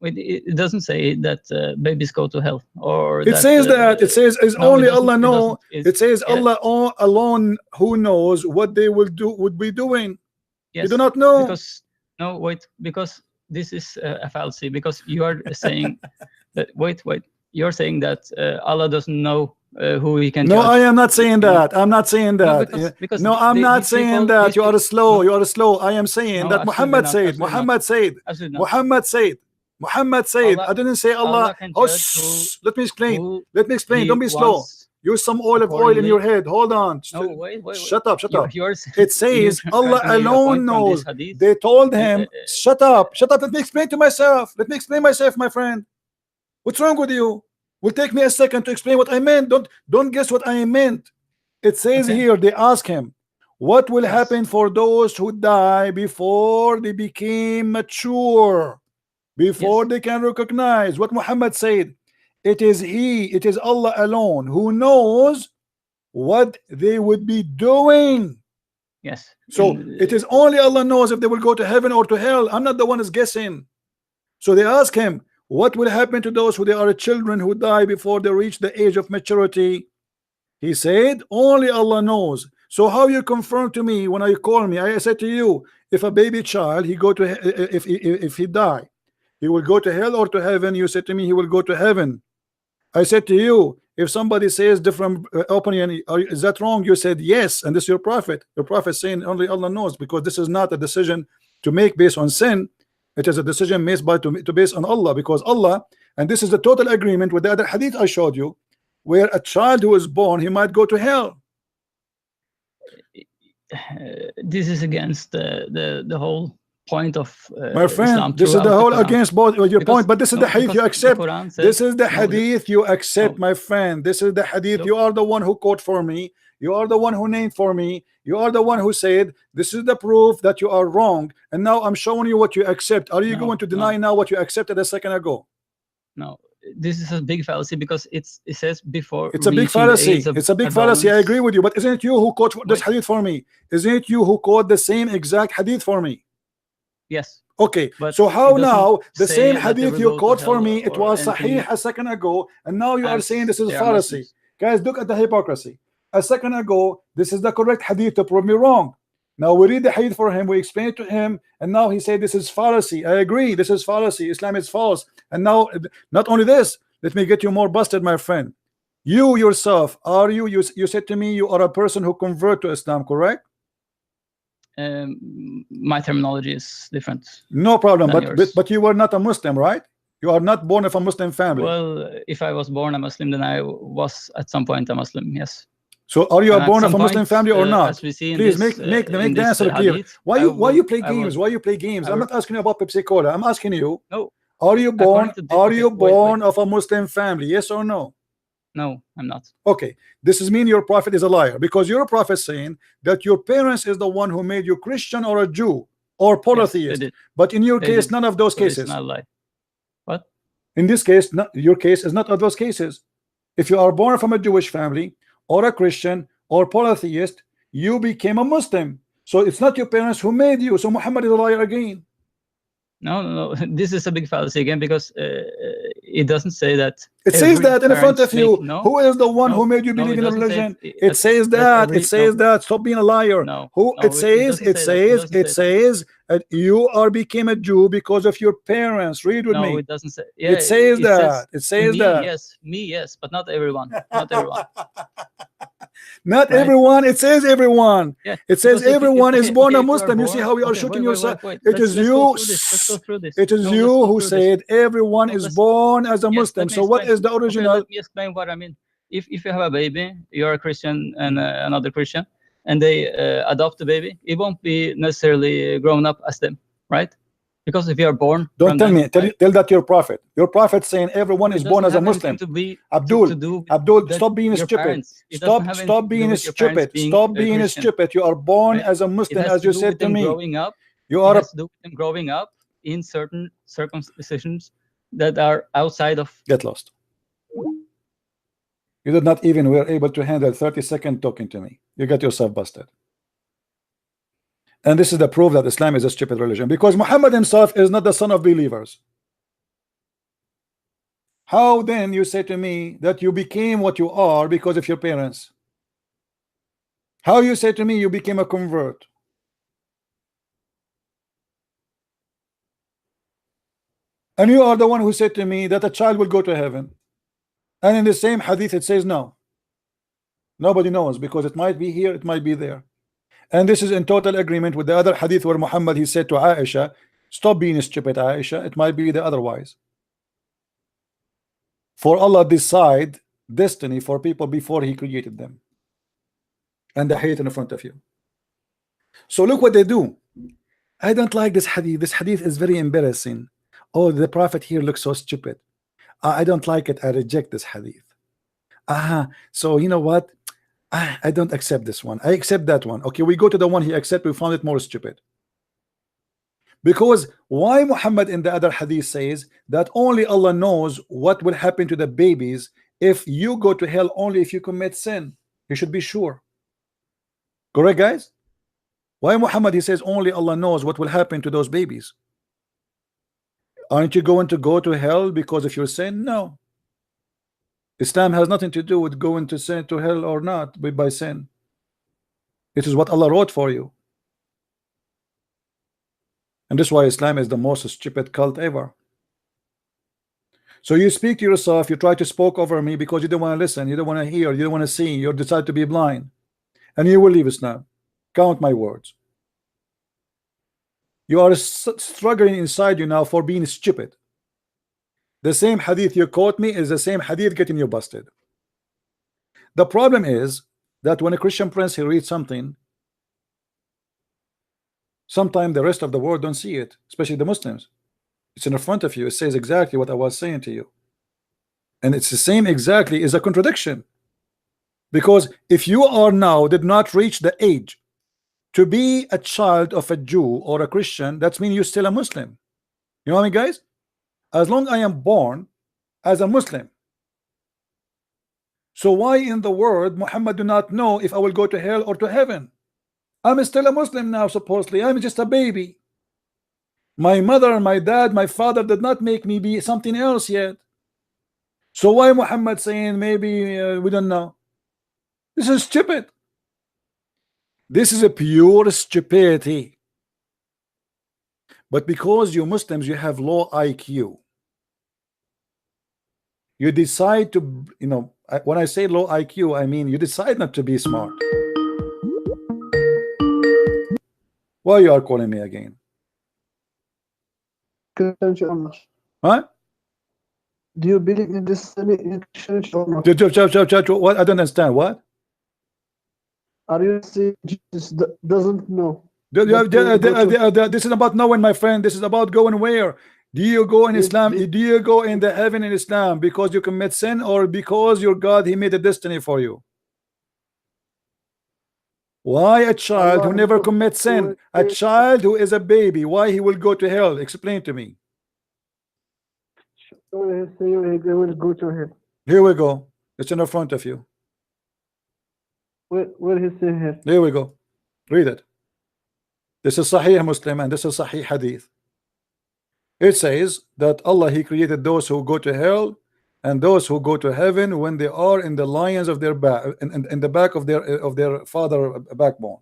It doesn't say that babies go to hell, or It says that. It says it's no, only it doesn't- Allah it know. doesn't. It says yeah. Allah alone who knows what they would be doing. Yes, You do not know. Because this is a fallacy. Because you are saying that. Wait. You're saying that Allah doesn't know who he can No, judge. I am not saying that. I'm not saying No, that. because No, I'm not these saying people- that. these You are people- slow. no. You are slow. I am saying No, that absolutely Muhammad not, said. absolutely not. Muhammad said. Absolutely not. Muhammad said. Muhammad said. Allah- I didn't say Allah. Allah can Oh, judge shh, let me explain. who Let me explain. he Don't be slow. wants Use some olive oil in your accordingly. head. Hold on. No, wait. Shut up. Shut You- up. yours- It says you're Allah trying to make a alone point from knows. this hadith. They told him, Uh, shut up. Shut up. Let me explain to myself. Let me explain myself, my friend. What's wrong with you? Will take me a second to explain what I meant. Don't guess what I meant. It says Okay. here, they ask him, what will Yes. happen for those who die before they became mature, before Yes. they can recognize? What Muhammad said, it is Allah alone who knows what they would be doing. Yes. So In- it is only Allah knows if they will go to heaven or to hell. I'm not the one who's guessing. So they ask him, what will happen to those who they are children who die before they reach the age of maturity? He said, only Allah knows. So how you confirm to me when you call me? I said to you, if a baby child, he go to if he die, he will go to hell or to heaven. You said to me, he will go to heaven. I said to you, if somebody says different opinion, is that wrong? You said yes, and this is your prophet. Your prophet saying only Allah knows, because this is not a decision to make based on sin. It is a decision made by to based on Allah, because Allah, and this is the total agreement with the other hadith I showed you, where a child who is born, he might go to hell. this is against the whole point of My friend, Islam this is the throughout whole Quran. against both your Because- point, but this is no, the hadith because you the accept. Quran says- This is the no, hadith you accept, no. my friend. This is the hadith. Look. You are the one who quote for me. You are the one who named for me. You are the one who said this is the proof that you are wrong. And now I'm showing you what you accept. Are you No, going to no. deny now what you accepted a second ago? No, this is a big fallacy because it says before. It's a big reaching the fallacy. age of It's a big fallacy. I adolescence. agree with you. But isn't it you who quote this Wait. hadith for me? Isn't it you who quote the same exact hadith for me? Yes. Okay, But so how it doesn't now the say same that they hadith will you go to quote for hell me, it or was anything sahih a second ago, and now you are as saying this is they are fallacy. Muslims. Guys, look at the hypocrisy. A second ago, this is the correct hadith to prove me wrong. Now we read the hadith for him, we explain it to him, and now he said this is fallacy. I agree, this is fallacy. Islam is false. And now, not only this, let me get you more busted, my friend. You yourself, are you said to me you are a person who convert to Islam, correct? My terminology is different. No problem, Than but yours. but you were not a Muslim, right? You are not born of a Muslim family. Well, if I was born a Muslim, then I was at some point a Muslim. Yes. So are you And at born of some a Muslim point, family or not? as we see in Please this, make in the this, answer clear. hadith, Why I you will- play I will- games? Why you play games? I I'm will- not asking you about Pepsi Cola. I'm asking you, No, are you born? According to Are okay, you wait, born wait. of a Muslim family? Yes or no? no, I'm not. Okay, this is mean your prophet is a liar, because your prophet saying that your parents is the one who made you Christian or a Jew or Yes, they polytheist. did. But in your They case, did. none of those So it's cases. not a lie. What? In this case, your case is not of those cases. If you are born from a Jewish family or a Christian or polytheist, you became a Muslim. So it's not your parents who made you. So Muhammad is a liar again. No. This is a big fallacy again because it doesn't say that. It says every that in front parent of you. no, Who is the one no, who made you no, believe it in the doesn't say religion? it- It says that. every- It says no. that. Stop being a liar. No, Who? no, It says. doesn't It say that. says. doesn't It say says that you are became a Jew because of your parents. Read with no, me. it doesn't say. Yeah, It says that. It says me, that. Yes, me, yes, but not everyone. Not everyone. Not Right? everyone. It says everyone. Yeah, It says because if you- everyone is okay, born okay, a if you are Muslim. You see born- how you are okay, shooting wait, yourself. wait. It is Let's you. go through this. Let's go through this. It is No, let's you go who through this. said everyone No, is let's- born as a Yes, Muslim. let me So what explain. is the Okay, original? let me explain what I mean. If you have a baby, you're a Christian and another Christian, and they adopt the baby, it won't be necessarily grown up as them, right? Because if you are born, Don't from tell them, me. Tell, right? tell that your prophet. Your prophet saying everyone It is born as doesn't a have anything Muslim. to be- Abdul, to do with Abdul, that stop being your stupid. parents. It doesn't have anything Stop to do being with your parents stupid. being Stop a being Christian. stupid. You are born Right? as a It Muslim, has as to you do said with to them me. growing up. You It are a, has to do with them growing up in certain circumstances that are outside of. get lost. You did not even were able to handle 30-second talking to me. You got yourself busted. And this is the proof that Islam is a stupid religion, because Muhammad himself is not the son of believers. How then you say to me that you became what you are because of your parents? How you say to me you became a convert? And you are the one who said to me that a child will go to heaven. And in the same hadith it says no. Nobody knows, because it might be here, it might be there. And this is in total agreement with the other hadith where Muhammad, he said to Aisha, stop being stupid, Aisha, it might be the otherwise. For Allah decide destiny for people before he created them, and they hate in front of you. So look what they do. I don't like this hadith. This hadith is very embarrassing. Oh, the prophet here looks so stupid. I don't like it. I reject this hadith. So you know what, I don't accept this one. I accept that one. Okay, we go to the one he accept. We found it more stupid. Because why Muhammad in the other hadith says that only Allah knows what will happen to the babies if you go to hell, only if you commit sin? You should be sure. Correct, guys? Why Muhammad, he says only Allah knows what will happen to those babies? Aren't you going to go to hell because of your sin? No. Islam has nothing to do with going to sin to hell or not by sin. It is what Allah wrote for you. And that's why Islam is the most stupid cult ever. So you speak to yourself, you try to spoke over me because you don't want to listen, you don't want to hear, you don't want to see, you decide to be blind, and you will leave Islam. Count my words. You are struggling inside you now for being stupid. The same hadith you quote me is the same hadith getting you busted. The problem is that when a Christian prince, he reads something, sometimes the rest of the world don't see it, especially the Muslims. It's in front of you. It says exactly what I was saying to you, and it's the same exactly is a contradiction. Because if you are now did not reach the age to be a child of a Jew or a Christian, that means you're still a Muslim. You know what I mean, guys? As long as I am born as a Muslim. So why in the world Muhammad do not know if I will go to hell or to heaven? I'm still a Muslim now, supposedly. I'm just a baby. My mother, my dad, my father did not make me be something else yet. So why Muhammad saying maybe we don't know? This is stupid. This is a pure stupidity. But because you Muslims, you have low IQ. You decide to, you know, when I say low IQ, I mean you decide not to be smart. Why you are calling me again? Huh? Do you believe in this Christianity or not? What? I don't understand. What? Are you saying Jesus doesn't know? This is about knowing, my friend. This is about going where? Do you go in Islam? Do you go in the heaven in Islam because you commit sin, or because your God, he made a destiny for you? Why a child who never commits sin, a child who is a baby, why he will go to hell? Explain to me. He will go to hell. Here we go. It's in the front of you. Where he say here? There we go. Read it. This is Sahih Muslim and this is Sahih Hadith. It says that Allah, he created those who go to hell and those who go to heaven when they are in the lions of their back, in the back of their father backbone.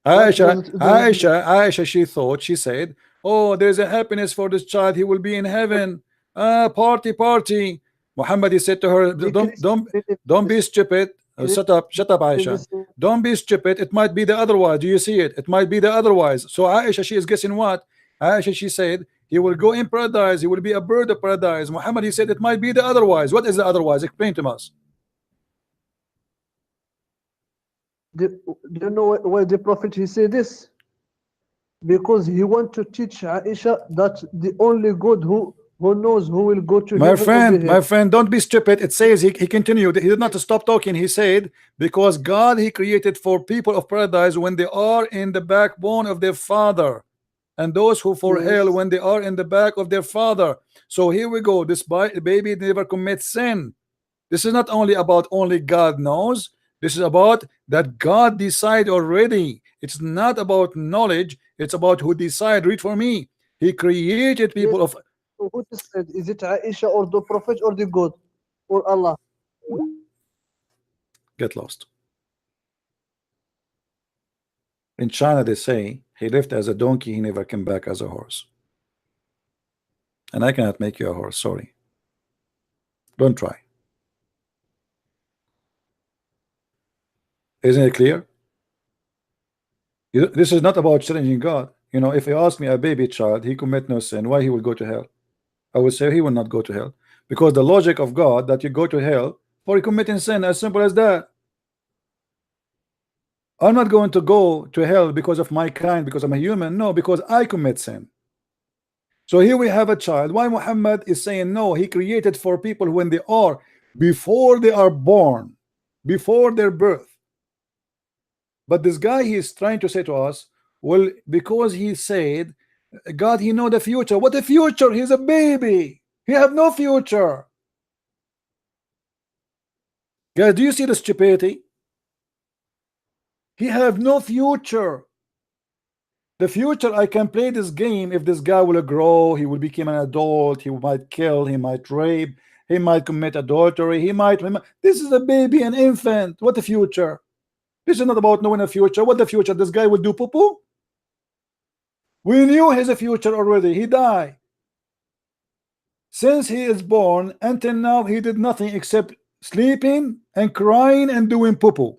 Aisha, she thought, she said, oh, there's a happiness for this child, he will be in heaven. Party. Muhammad, he said to her, don't be stupid. Shut up, Aisha. Don't be stupid. It might be the otherwise. Do you see it? It might be the otherwise. So Aisha, she is guessing what? Aisha, she said, he will go in paradise. He will be a bird of paradise. Muhammad, he said, it might be the otherwise. What is the otherwise? Explain to us. Do you know why the Prophet he said this? Because he want to teach Aisha that the only God who knows who will go to heaven. My friend, don't be stupid. It says he continued. He did not stop talking. He said, because God, he created for people of paradise when they are in the backbone of their father, and those who for hell when they are in the back of their father. So here we go. This baby never commits sin. This is not only about only God knows. This is about that God decide already. It's not about knowledge. It's about who decide. Read for me. He created people of. Who decided? Is it Aisha or the Prophet or the God or Allah? Get lost. In China, they say he lived as a donkey. He never came back as a horse. And I cannot make you a horse. Sorry. Don't try. Isn't it clear? This is not about challenging God. You know, if you ask me a baby child, he commit no sin, why he will go to hell? I would say he will not go to hell, because the logic of God that you go to hell for committing sin, as simple as that. I'm not going to go to hell because of my kind, because I'm a human. No, because I commit sin. So here we have a child. Why Muhammad is saying no? He created for people when they are, before they are born, before their birth. But this guy, he is trying to say to us, well, because he said God, he know the future. What the future? He's a baby. He have no future. Guys, do you see the stupidity? He have no future. The future, I can play this game if this guy will grow, he will become an adult, he might kill, he might rape, he might commit adultery, he might. This is a baby, an infant. What the future? This is not about knowing the future. What the future? This guy will do poo-poo? We knew his future already. He died. Since he is born until now, he did nothing except sleeping and crying and doing poo-poo.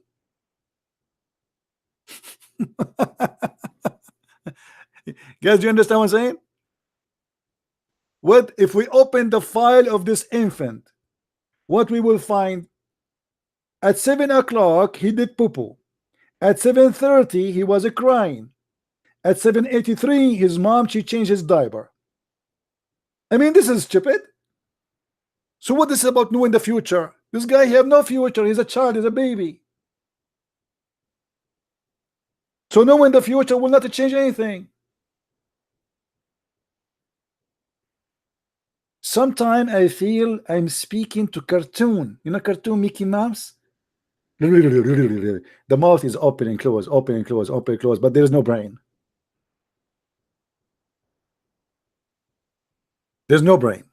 Guys, do you understand what I'm saying? What if we open the file of this infant? What we will find, at 7 o'clock he did poo-poo. At 7:30 he was crying. At 7:83 his mom, she changed his diaper. I mean, this is stupid. So what is about knowing the future? This guy, he have no future. He's a child, he's a baby. So knowing the future will not change anything. Sometimes I feel I'm speaking to cartoon. You know cartoon Mickey Mouse? The mouth is open and close, open and close, open and close, but there's no brain. There's no brain.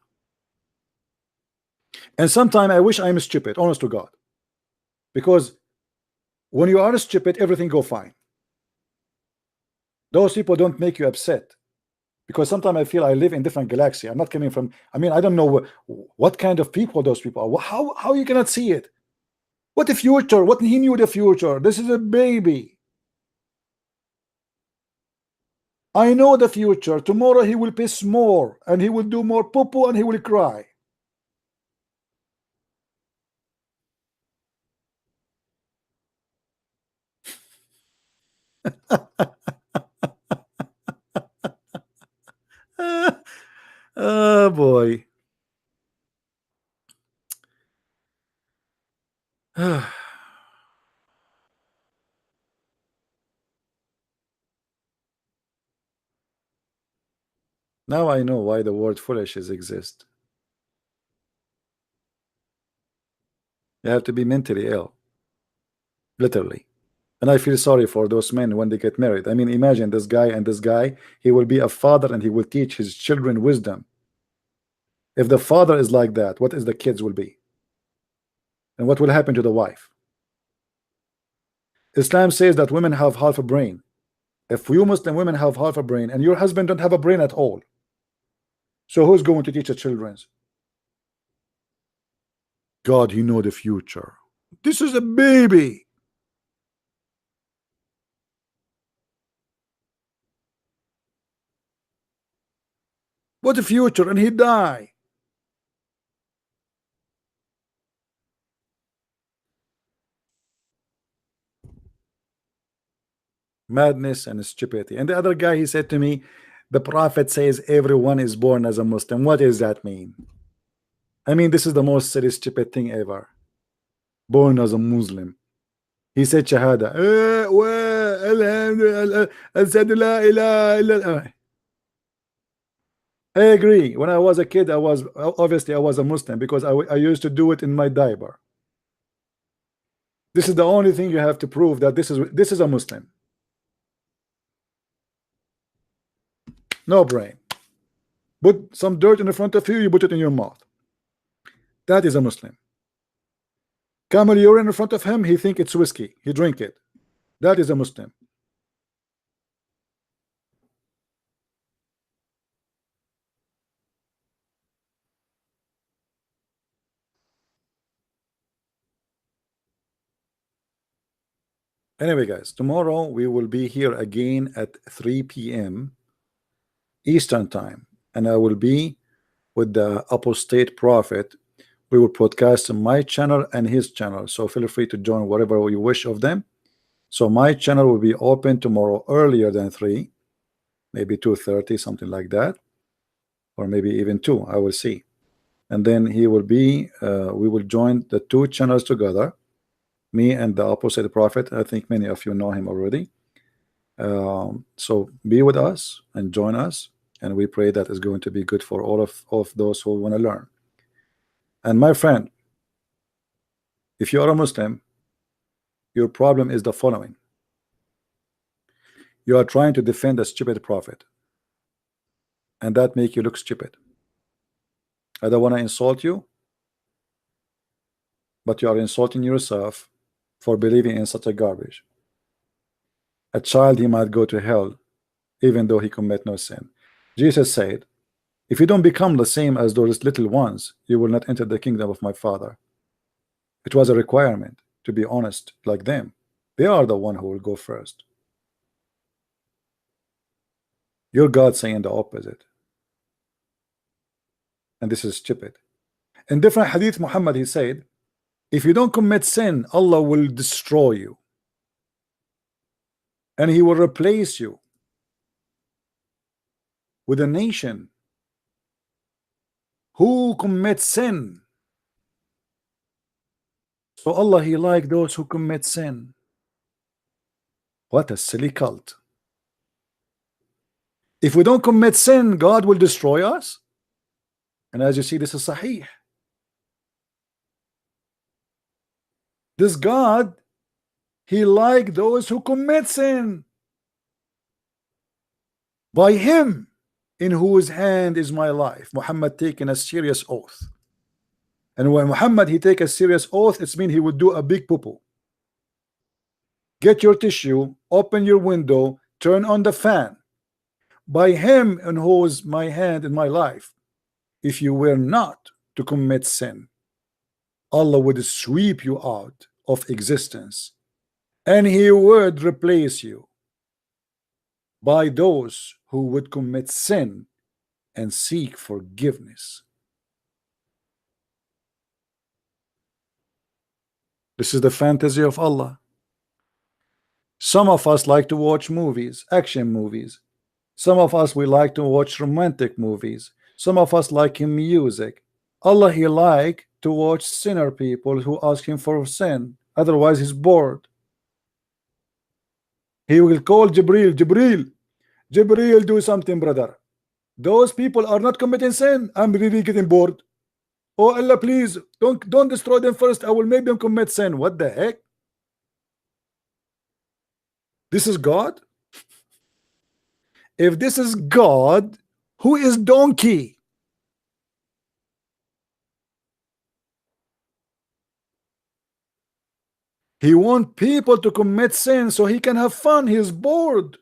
And sometimes I wish I'm stupid, honest to God. Because when you are stupid, everything go fine. Those people don't make you upset. Because sometimes I feel I live in different galaxy. I'm not coming from, I mean, I don't know what kind of people those people are. How you cannot see it? What the future? What he knew the future? This is a baby. I know the future. Tomorrow he will piss more and he will do more poo-poo and he will cry. Oh boy. Now I know why the word foolish exists. You have to be mentally ill. Literally. And I feel sorry for those men when they get married. I mean, imagine this guy and this guy, he will be a father and he will teach his children wisdom. If the father is like that, what is the kids will be? And what will happen to the wife? Islam says that women have half a brain. If you Muslim women have half a brain and your husband don't have a brain at all, so who's going to teach the children? God, you know the future. This is a baby. What the future? And he died. Madness and stupidity. And the other guy, he said to me, the prophet says everyone is born as a Muslim. What does that mean? I mean, this is the most silly, stupid thing ever. Born as a Muslim. He said Shahada. I agree. When I was a kid, I was a Muslim because I used to do it in my diaper. This is the only thing you have to prove that this is a Muslim. No brain. Put some dirt in the front of you, you put it in your mouth. That is a Muslim. Camel urine in front of him, he think it's whiskey. He drink it. That is a Muslim. Anyway, guys, tomorrow we will be here again at 3 p.m. Eastern time, and I will be with the apostate prophet. We will broadcast on my channel and his channel, so feel free to join whatever you wish of them. So my channel will be open tomorrow earlier than 3, maybe 2:30, something like that, or maybe even 2. I will see. And then he will be we will join the 2 channels together, me and the apostate prophet. I think many of you know him already. So be with us and join us, and we pray that is going to be good for all of those who want to learn. And my friend, if you are a Muslim, your problem is the following: you are trying to defend a stupid prophet, and that make you look stupid. I don't want to insult you, but you are insulting yourself for believing in such a garbage. A child, he might go to hell even though he commit no sin. Jesus said, if you don't become the same as those little ones, you will not enter the kingdom of my Father. It was a requirement to be honest like them. They are the one who will go first. Your God saying the opposite, and this is stupid. In different hadith, Muhammad, he said, if you don't commit sin, Allah will destroy you, and he will replace you with a nation who commit sin. So Allah, he like those who commit sin. What a silly cult. If we don't commit sin, God will destroy us. And as you see, this is Sahih. This God, he like those who commit sin. By him in whose hand is my life, Muhammad taking a serious oath. And when Muhammad he take a serious oath, it's mean he would do a big poo-poo. Get your tissue, open your window, turn on the fan. By him in whose my hand in my life, if you were not to commit sin, Allah would sweep you out of existence, and he would replace you by those who would commit sin and seek forgiveness. This is the fantasy of Allah. Some of us like to watch movies, action movies. Some of us, we like to watch romantic movies. Some of us like music. Allah, he like to watch sinner people who ask him for sin. Otherwise, he's bored. He will call Jibril, Jibril, do something, brother. Those people are not committing sin. I'm really getting bored. Oh Allah, please don't destroy them first. I will make them commit sin. What the heck? This is God? If this is God, who is donkey? He wants people to commit sin so he can have fun. He is bored.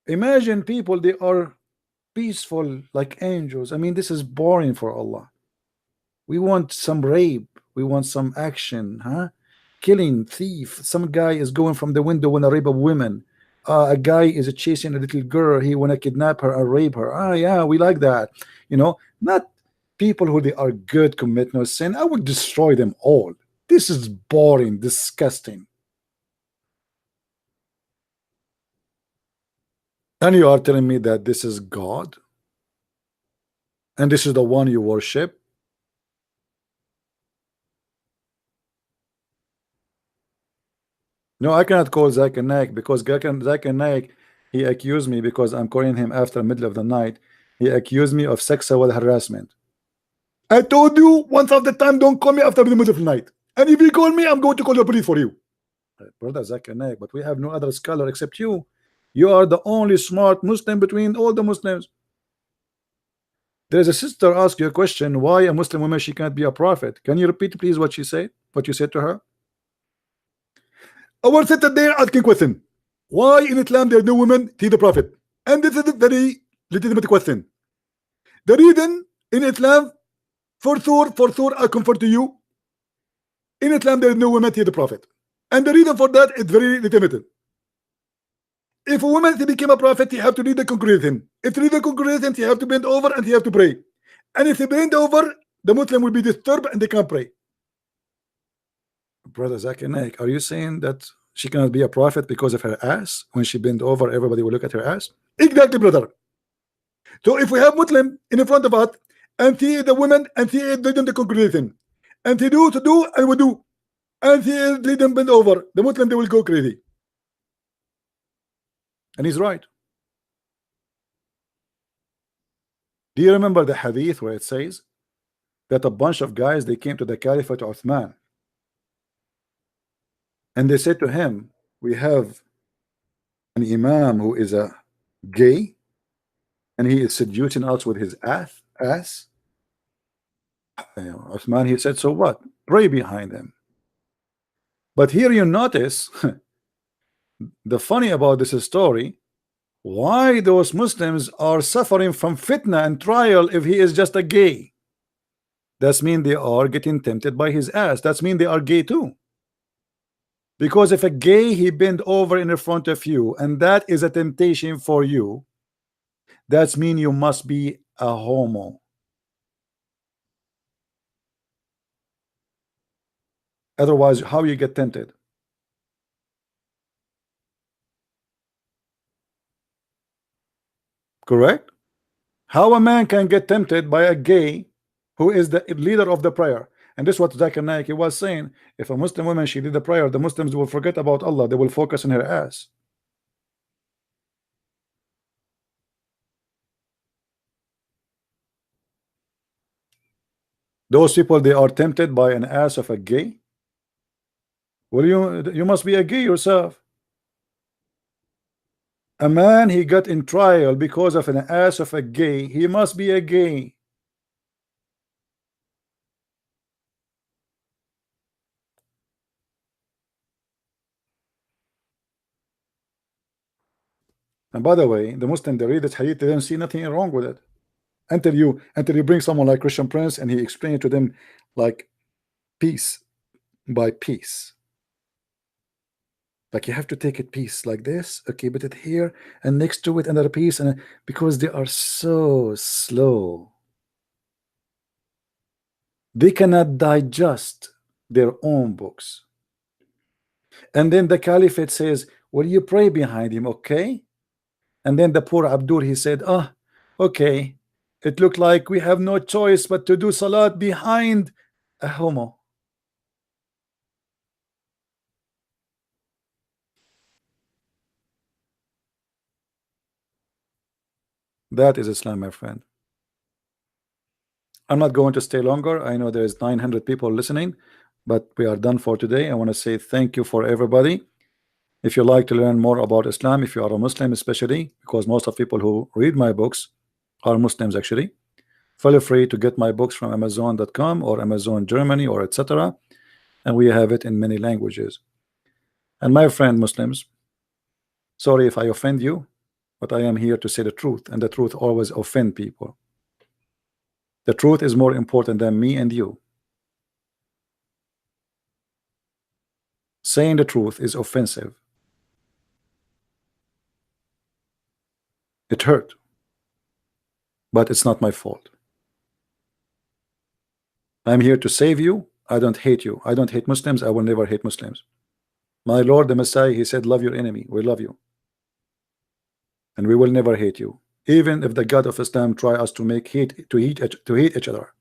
Imagine people, they are peaceful like angels. I mean, this is boring for Allah. We want some rape. We want some action, huh? Killing, thief. Some guy is going from the window when I rape a woman. A guy is chasing a little girl. He want to kidnap her or rape her. Ah, yeah, we like that. You know, not people who they are good, commit no sin. I would destroy them all. This is boring, disgusting. And you are telling me that this is God? And this is the one you worship? No, I cannot call Zakir Naik because Zakir Naik, he accused me because I'm calling him after middle of the night. He accused me of sexual harassment. I told you once of the time, don't call me after the middle of the night. And if you call me, I'm going to call the police for you. Brother Zakir Naik, but we have no other scholar except you. You are the only smart Muslim between all the Muslims. There's a sister ask you a question, why a Muslim woman, she can't be a prophet. Can you repeat please what she said? What you said to her? I will sit there asking question. Why in Islam there are no women to the prophet? And this is a very legitimate question. The reason in Islam, for sure, I confirm to you, in Islam there is no women to the prophet. And the reason for that is very limited. If a woman to become a prophet, you have to read the congregation. If to read the congregation, you have to bend over and you have to pray. And if you bend over, the Muslim will be disturbed and they can't pray. Brother Zakir Naik, are you saying that she cannot be a prophet because of her ass? When she bend over, everybody will look at her ass? Exactly, brother. So if we have Muslim in front of us, and see the women, and see it leading the congregation, and they do to do, and we do, and see it lead them bend over, the Muslim, they will go crazy. And he's right. Do you remember the hadith where it says that a bunch of guys, they came to the Caliphate Uthman, and they said to him, we have an imam who is a gay, and he is seducing us with his ass. Uthman, he said, so what? Pray behind him. But here you notice the funny about this story, why those Muslims are suffering from fitna and trial if he is just a gay. That's mean they are getting tempted by his ass. That's mean they are gay too. Because if a gay, he bend over in front of you, and that is a temptation for you, that's mean you must be a homo. Otherwise, how you get tempted? Correct? How a man can get tempted by a gay who is the leader of the prayer? And this is what Zakir Naik was saying. If a Muslim woman, she did the prayer, the Muslims will forget about Allah. They will focus on her ass. Those people, they are tempted by an ass of a gay. Well, you must be a gay yourself. A man, he got in trial because of an ass of a gay. He must be a gay. And by the way, the Muslim, they read this hadith, they don't see nothing wrong with it. Until you bring someone like Christian Prince and he explains to them like piece by piece. Like you have to take it piece like this, okay, put it here, and next to it another piece, and because they are so slow, they cannot digest their own books. And then the Caliphate says, well, you pray behind him, okay? And then the poor Abdul, he said, oh, okay, it looked like we have no choice but to do salat behind a homo. That is Islam, my friend. I'm not going to stay longer. I know there is 900 people listening, but we are done for today. I want to say thank you for everybody. If you like to learn more about Islam, if you are a Muslim especially, because most of people who read my books are Muslims actually, feel free to get my books from Amazon.com or Amazon Germany or etc. And we have it in many languages. And my friend Muslims, sorry if I offend you, but I am here to say the truth, and the truth always offend people. The truth is more important than me and you. Saying the truth is offensive. It hurt, but it's not my fault. I'm here to save you. I don't hate you. I don't hate Muslims. I will never hate Muslims. My Lord the Messiah, he said, love your enemy. We love you, and we will never hate you, even if the God of Islam try us to make hate to hate each other.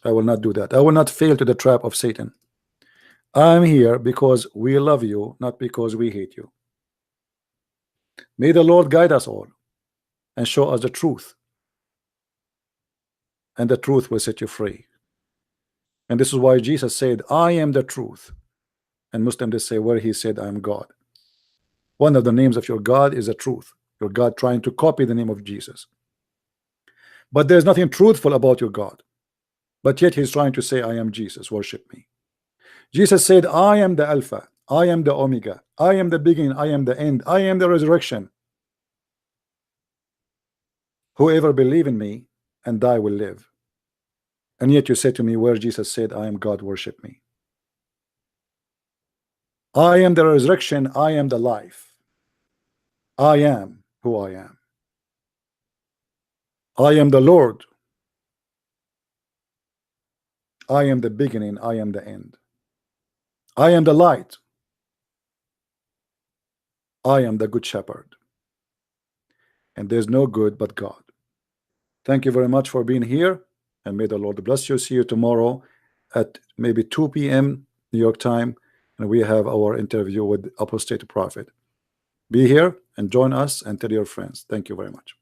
I will not do that. I will not fail to the trap of Satan. I'm here because we love you, not because we hate you. May the Lord guide us all and show us the truth, and the truth will set you free. And this is why Jesus said, I am the truth. And Muslims, they say, where he said, I am God. One of the names of your God is the truth. Your God trying to copy the name of Jesus. But there's nothing truthful about your God. But yet he's trying to say, I am Jesus, worship me. Jesus said, I am the Alpha, I am the Omega, I am the beginning, I am the end, I am the resurrection. Whoever believe in me and die will live. And yet you say to me, where Jesus said, I am God, worship me. I am the resurrection, I am the life. I am who I am. I am the Lord. I am the beginning, I am the end. I am the light. I am the good shepherd. And there's no good but God. Thank you very much for being here, and may the Lord bless you. See you tomorrow at maybe 2 p.m. New York time, and we have our interview with Apostate Prophet. Be here and join us and tell your friends. Thank you very much.